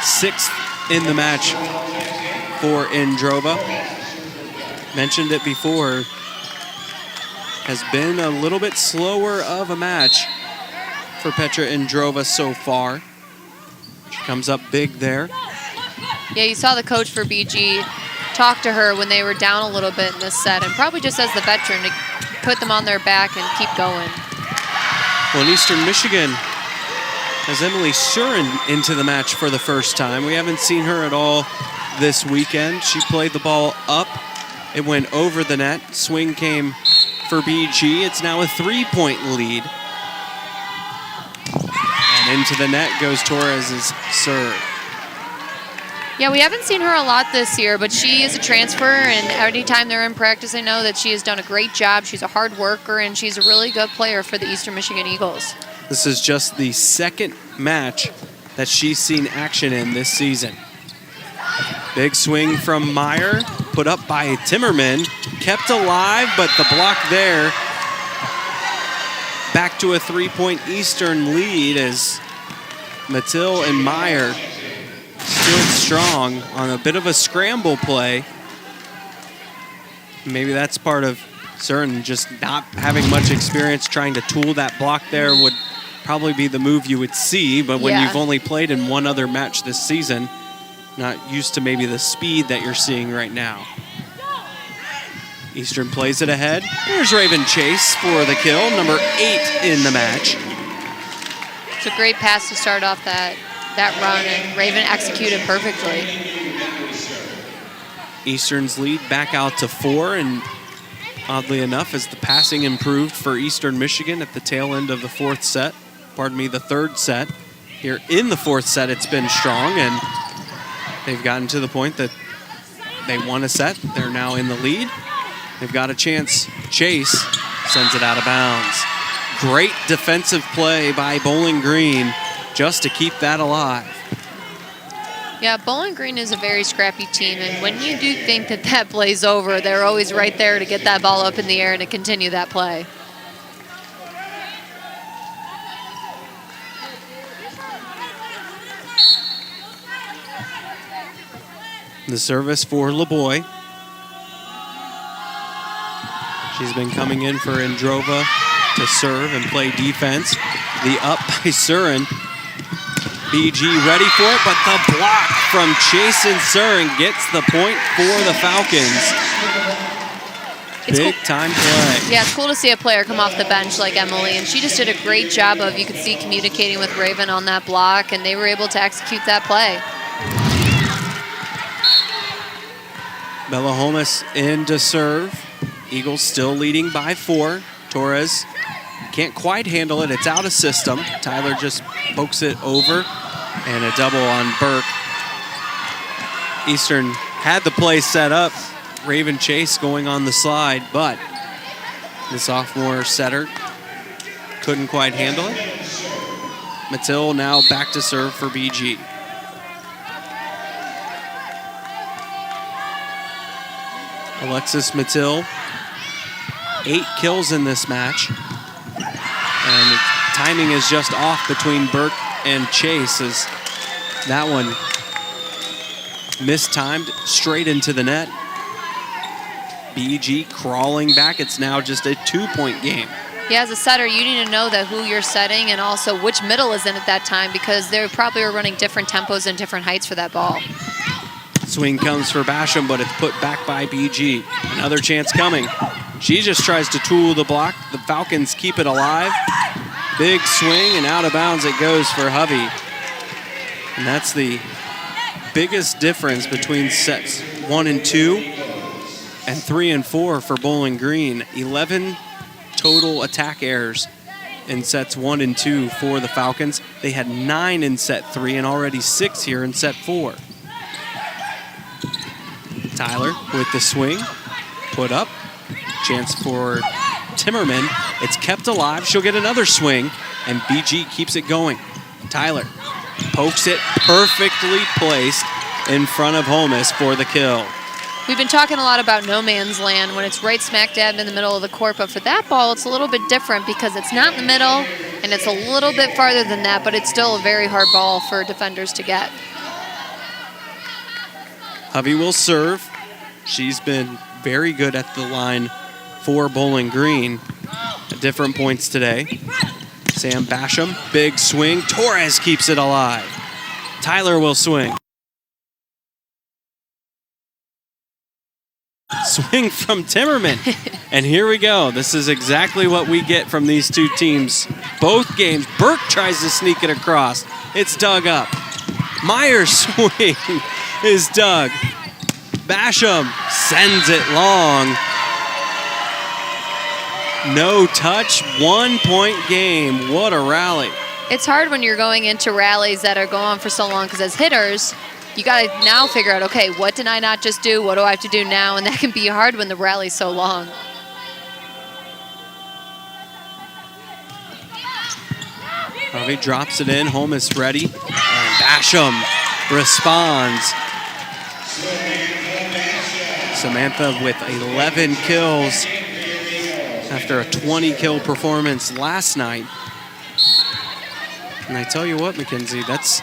6th in the match for Indrova. Mentioned it before. Has been a little bit slower of a match for Petra Indrova so far. She comes up big there. Yeah, you saw the coach for BG talk to her when they were down a little bit in this set, and probably just as the veteran to put them on their back and keep going. Well, in Eastern Michigan has Emily Surin into the match for the first time. We haven't seen her at all this weekend. She played the ball up. It went over the net. Swing came for BG. It's now a 3-point lead. And into the net goes Torres' serve. Yeah, we haven't seen her a lot this year, but she is a transfer, and every time they're in practice, I know that she has done a great job. She's a hard worker, and she's a really good player for the Eastern Michigan Eagles. This is just the second match that she's seen action in this season. Big swing from Meyer, put up by Timmerman, kept alive, but the block there. Back to a 3-point Eastern lead as Mattil and Meyer still strong on a bit of a scramble play. Maybe that's part of Surin just not having much experience. Trying to tool that block there would probably be the move you would see, but when you've only played in one other match this season, not used to maybe the speed that you're seeing right now. Eastern plays it ahead. There's Raven Chase for the kill, number 8 in the match. It's a great pass to start off that run, and Raven executed perfectly. Eastern's lead back out to 4, and oddly enough, as the passing improved for Eastern Michigan at the tail end of the the third set. Here in the fourth set, it's been strong, and they've gotten to the point that they won a set. They're now in the lead. They've got a chance. Chase sends it out of bounds. Great defensive play by Bowling Green just to keep that alive. Yeah, Bowling Green is a very scrappy team, and when you do think that that play's over, they're always right there to get that ball up in the air and to continue that play. The service for LeBoy. She's been coming in for Indrova to serve and play defense. The up by Surin. BG ready for it, but the block from Jason Surin gets the point for the Falcons. Big time play. Yeah, it's cool to see a player come off the bench like Emily, and she just did a great job of, you could see, communicating with Raven on that block, and they were able to execute that play. Bella Holmes in to serve. Eagles still leading by 4. Torres can't quite handle it. It's out of system. Tyler just pokes it over, and a double on Burke. Eastern had the play set up. Raven Chase going on the slide, but the sophomore setter couldn't quite handle it. Mattil now back to serve for BG. Alexis Mattil, 8 kills in this match. And timing is just off between Burke and Chase as that one mistimed straight into the net. BG crawling back. It's now just a 2-point game. Yeah, as a setter, you need to know that who you're setting and also which middle is in at that time, because they probably are running different tempos and different heights for that ball. Swing comes for Basham, but it's put back by BG. Another chance coming. She just tries to tool the block. The Falcons keep it alive. Big swing, and out of bounds it goes for Hovey. And that's the biggest difference between sets 1 and 2 and 3 and 4 for Bowling Green. 11 total attack errors in sets 1 and 2 for the Falcons. They had 9 in set 3 and already 6 here in set 4. Tyler with the swing, put up. Chance for Timmerman. It's kept alive. She'll get another swing, and BG keeps it going. Tyler pokes it, perfectly placed in front of Holmes for the kill. We've been talking a lot about no man's land when it's right smack dab in the middle of the court, but for that ball, it's a little bit different because it's not in the middle, and it's a little bit farther than that, but it's still a very hard ball for defenders to get. Hovey will serve. She's been very good at the line for Bowling Green at different points today. Sam Basham, big swing. Torres keeps it alive. Tyler will swing. Swing from Timmerman. And here we go. This is exactly what we get from these two teams. Both games. Burke tries to sneak it across. It's dug up. Meyer's swing is dug. Basham sends it long. No touch, 1-point game. What a rally. It's hard when you're going into rallies that are going on for so long because as hitters, you got to now figure out, okay, what did I not just do? What do I have to do now? And that can be hard when the rally's so long. Harvey drops it in. Holmes ready. And Basham responds. Samantha with 11 kills after a 20-kill performance last night. And I tell you what, Mackenzie, that's,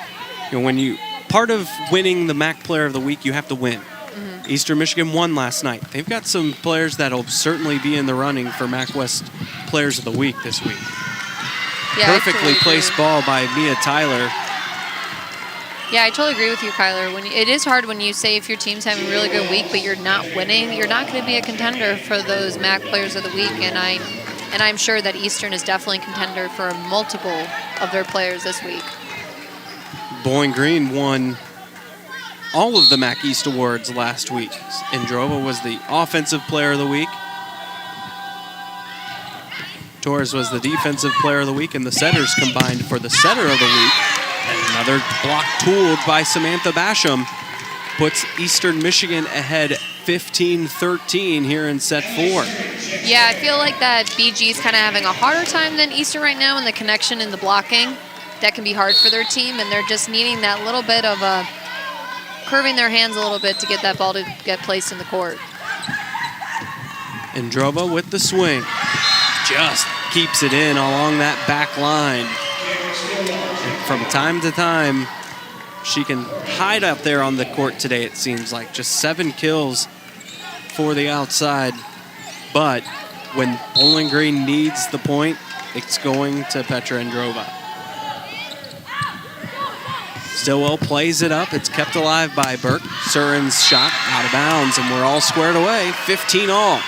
when you, part of winning the MAC Player of the Week, you have to win. Mm-hmm. Eastern Michigan won last night. They've got some players that'll certainly be in the running for MAC West Players of the Week this week. Yeah, perfectly placed ball by Mia Tyler. Yeah, I totally agree with you, Kyler. It is hard when you say if your team's having a really good week, but you're not winning, you're not going to be a contender for those MAC Players of the Week. And I'm sure that Eastern is definitely a contender for multiple of their players this week. Bowling Green won all of the MAC East awards last week. Androva was the Offensive Player of the Week. Torres was the Defensive Player of the Week, and the setters combined for the Setter of the Week. And another block tooled by Samantha Basham puts Eastern Michigan ahead 15-13 here in set 4. Yeah, I feel like that BG is kind of having a harder time than Eastern right now in the connection and the blocking. That can be hard for their team, and they're just needing that little bit of curving their hands a little bit to get that ball to get placed in the court. Androva with the swing. Just keeps it in along that back line. And from time to time, she can hide up there on the court today, it seems like. Just 7 kills for the outside. But when Bowling Green needs the point, it's going to Petra Androva. Stillwell plays it up. It's kept alive by Burke. Surin's shot out of bounds, and we're all squared away, 15-all.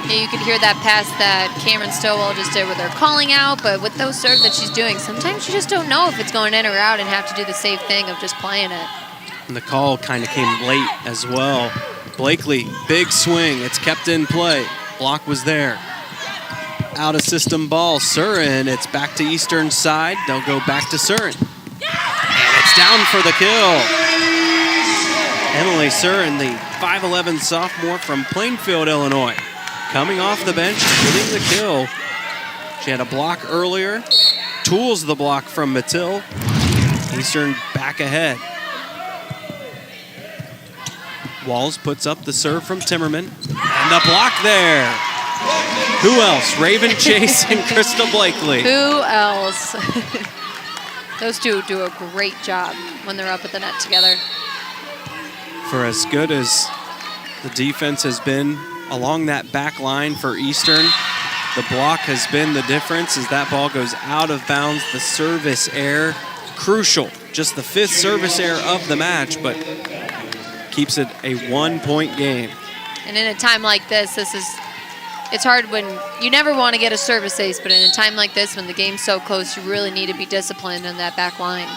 Yeah, you could hear that pass that Cameron Stillwell just did where they're calling out, but with those serves that she's doing, sometimes you just don't know if it's going in or out and have to do the safe thing of just playing it. And the call kind of came late as well. Blakely, big swing. It's kept in play. Block was there. Out of system ball. Surin, it's back to Eastern's side. They'll go back to Surin. And it's down for the kill. Emily Surin, the 5'11 sophomore from Plainfield, Illinois. Coming off the bench, getting the kill. She had a block earlier. Tools the block from Mattil. Eastern back ahead. Walls puts up the serve from Timmerman. And the block there. Who else? Raven Chase and Krista Blakely. Who else? Those two do a great job when they're up at the net together. For as good as the defense has been along that back line for Eastern, the block has been the difference as that ball goes out of bounds. The service error, crucial. Just the 5th service error of the match, but keeps it a 1-point game. And in a time like this, it's hard when you never want to get a service ace, but in a time like this, when the game's so close, you really need to be disciplined in that back line.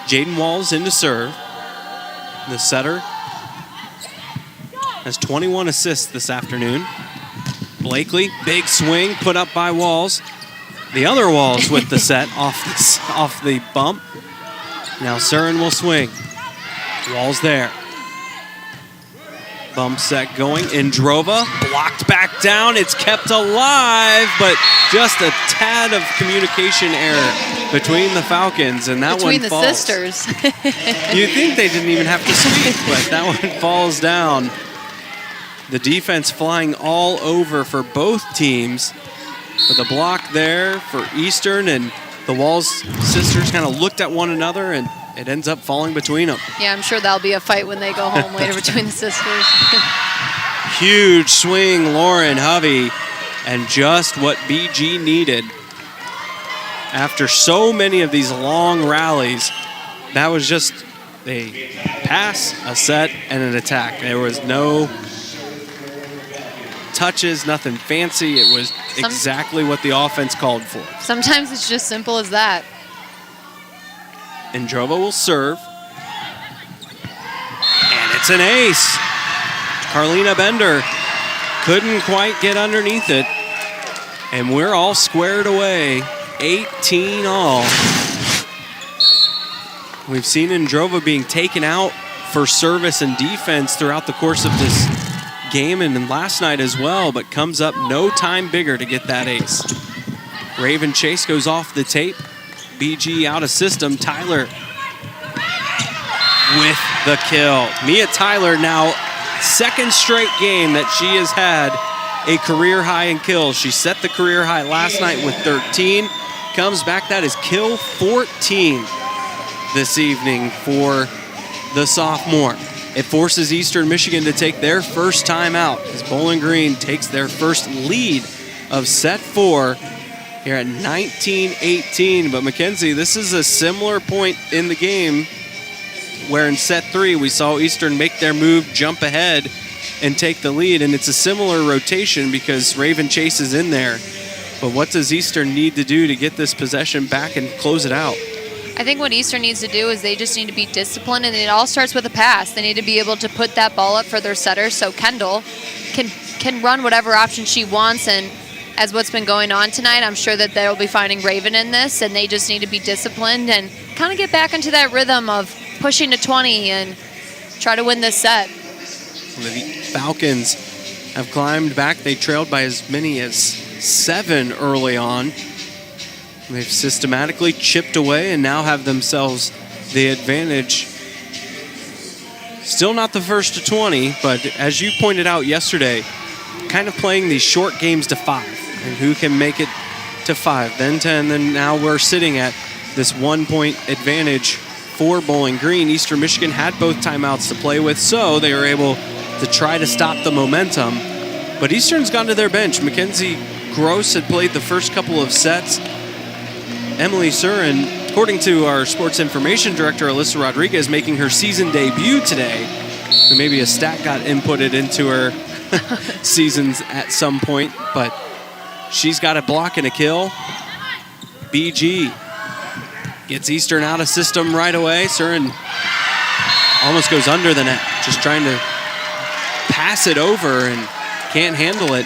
Jaden Walls into serve. The setter has 21 assists this afternoon. Blakely, big swing put up by Walls. The other Walls with the set off the bump. Now Surin will swing. Walls there. Bump set going. Indrova blocked back down. It's kept alive, but just a tad of communication error between the Falcons, and that between one falls. Between the sisters. You'd think they didn't even have to speak, but that one falls down. The defense flying all over for both teams. With a block there for Eastern, and the Walls sisters kind of looked at one another, and it ends up falling between them. Yeah, I'm sure that'll be a fight when they go home later between the sisters. Huge swing, Lauren Hovey, and just what BG needed. After so many of these long rallies, that was just a pass, a set, and an attack. There was no touches, nothing fancy. It was exactly what the offense called for. Sometimes it's just simple as that. Indrova will serve. And it's an ace. Carlina Bender couldn't quite get underneath it. And we're all squared away, 18-all. We've seen Indrova being taken out for service and defense throughout the course of this game and last night as well, but comes up no time bigger to get that ace. Raven Chase goes off the tape. BG out of system. Tyler with the kill. Mia Tyler now 2nd straight game that she has had a career high in kills. She set the career high last night with 13. Comes back, that is kill 14 this evening for the sophomore. It forces Eastern Michigan to take their first time out as Bowling Green takes their first lead of set 4 here at 19-18. But Mackenzie, this is a similar point in the game where in set 3 we saw Eastern make their move, jump ahead, and take the lead. And it's a similar rotation because Raven Chase is in there. But what does Eastern need to do to get this possession back and close it out? I think what Eastern needs to do is they just need to be disciplined, and it all starts with a pass. They need to be able to put that ball up for their setter so Kendall can run whatever option she wants. And as what's been going on tonight, I'm sure that they'll be finding Raven in this, and they just need to be disciplined and kind of get back into that rhythm of pushing to 20 and try to win this set. The Falcons have climbed back. They trailed by as many as 7 early on. They've systematically chipped away and now have themselves the advantage. Still not the first to 20, but as you pointed out yesterday, kind of playing these short games to 5. And who can make it to 5, then 10, then now we're sitting at this 1-point advantage for Bowling Green. Eastern Michigan had both timeouts to play with, so they were able to try to stop the momentum. But Eastern's gone to their bench. Mackenzie Gross had played the first couple of sets. Emily Surin, according to our sports information director, Alyssa Rodriguez, making her season debut today. And maybe a stat got inputted into her seasons at some point, but she's got a block and a kill. BG gets Eastern out of system right away. Surin almost goes under the net, just trying to pass it over and can't handle it.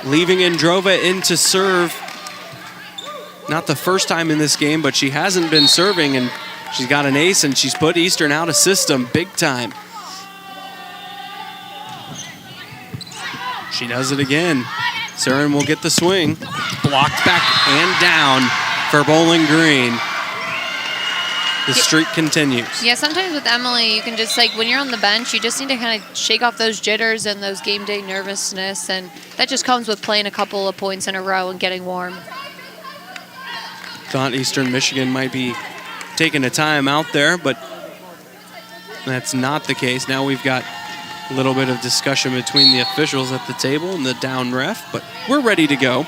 Leaving Androva in to serve. Not the first time in this game, but she hasn't been serving, and she's got an ace, and she's put Eastern out of system big time. She does it again. Surin will get the swing. Blocked back and down for Bowling Green. The streak continues. Yeah, sometimes with Emily, you can just, like, when you're on the bench, you just need to kind of shake off those jitters and those game day nervousness, and that just comes with playing a couple of points in a row and getting warm. Thought Eastern Michigan might be taking a time out there, but that's not the case. Now we've got a little bit of discussion between the officials at the table and the down ref, but we're ready to go.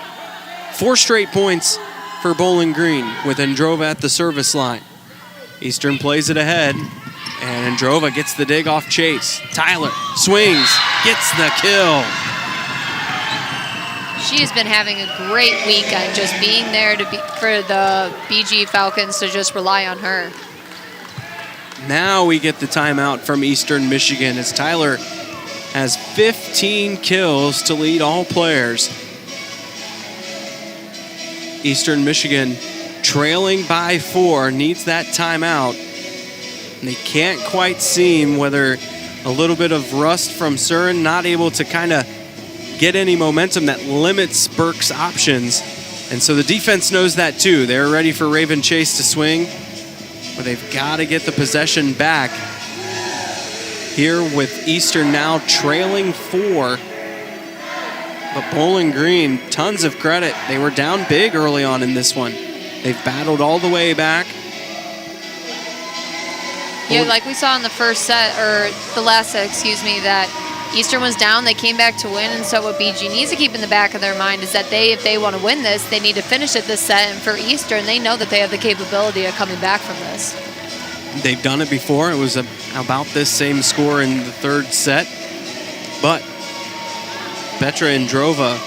4 straight points for Bowling Green with Androva at the service line. Eastern plays it ahead, and Androva gets the dig off Chase. Tyler swings, gets the kill. She has been having a great weekend, just being there for the BG Falcons to just rely on her. Now we get the timeout from Eastern Michigan as Tyler has 15 kills to lead all players. Eastern Michigan trailing by 4, needs that timeout. And they can't quite seem whether a little bit of rust from Surin, not able to kind of get any momentum that limits Burke's options. And so the defense knows that too. They're ready for Raven Chase to swing, but they've got to get the possession back. Here with Eastern now trailing 4. But Bowling Green, tons of credit. They were down big early on in this one. They've battled all the way back. Yeah, like we saw in the first set, or the last set, excuse me, that Eastern was down, they came back to win, and so what BG needs to keep in the back of their mind is that if they want to win this, they need to finish it this set, and for Eastern, they know that they have the capability of coming back from this. They've done it before. It was about this same score in the third set, but Petra Androva,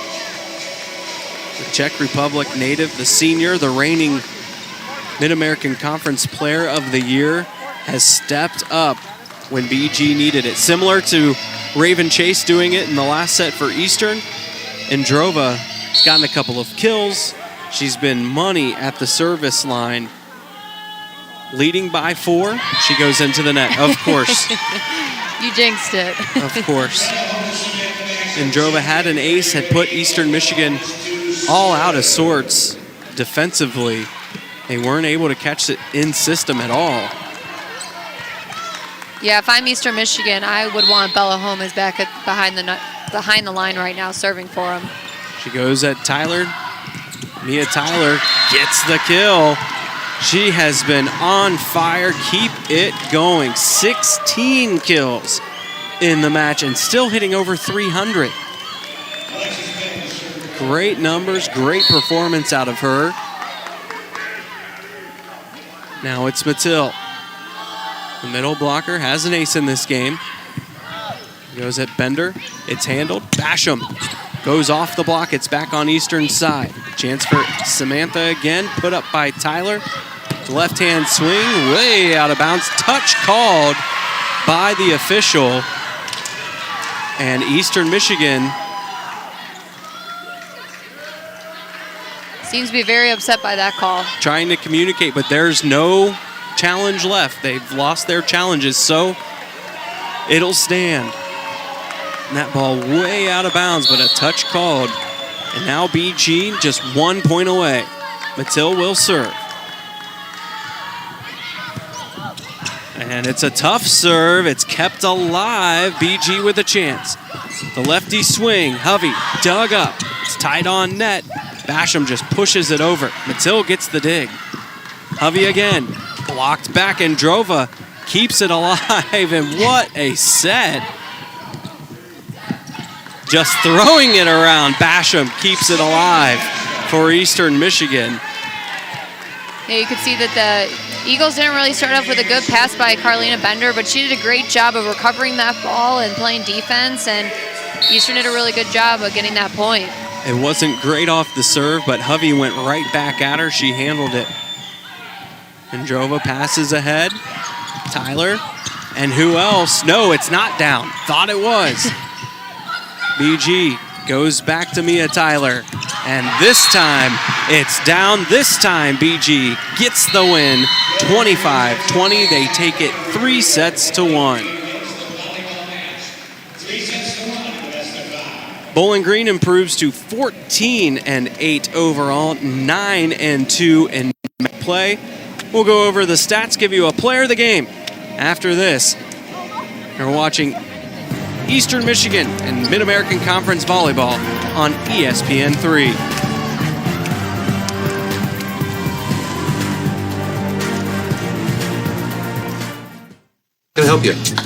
the Czech Republic native, the senior, the reigning Mid-American Conference Player of the Year, has stepped up when BG needed it. Similar to Raven Chase doing it in the last set for Eastern, Androva has gotten a couple of kills. She's been money at the service line. Leading by 4, she goes into the net, of course. You jinxed it. Of course. Androva had an ace, had put Eastern Michigan all out of sorts defensively. They weren't able to catch it in system at all. Yeah, if I'm Eastern Michigan, I would want Bella Holmes back behind the line right now, serving for him. She goes at Tyler. Mia Tyler gets the kill. She has been on fire. Keep it going. 16 kills in the match and still hitting over 300. Great numbers, great performance out of her. Now it's Mattil. The middle blocker has an ace in this game. Goes at Bender. It's handled. Basham goes off the block. It's back on Eastern's side. Chance for Samantha again. Put up by Tyler. Left-hand swing. Way out of bounds. Touch called by the official. And Eastern Michigan seems to be very upset by that call. Trying to communicate, but there's no challenge left. They've lost their challenges, so it'll stand. And that ball way out of bounds, but a touch called. And now BG just 1 point away. Mattil will serve. And it's a tough serve. It's kept alive. BG with a chance. The lefty swing. Hovey dug up. It's tied on net. Basham just pushes it over. Mattil gets the dig. Hovey again. Blocked back. Androva keeps it alive. And what a set. Just throwing it around. Basham keeps it alive for Eastern Michigan. Yeah, you could see that the Eagles didn't really start off with a good pass by Carlina Bender, but she did a great job of recovering that ball and playing defense, and Eastern did a really good job of getting that point. It wasn't great off the serve, but Hovey went right back at her. She handled it. Androva passes ahead. Tyler. And who else? No, it's not down. Thought it was. BG goes back to Mia Tyler. And this time, it's down. This time, BG gets the win. 25-20. They take it 3-1. Bowling Green improves to 14-8 overall, 9-2 in play. We'll go over the stats, give you a player of the game. After this, you're watching Eastern Michigan and Mid-American Conference Volleyball on ESPN3. Can I help you?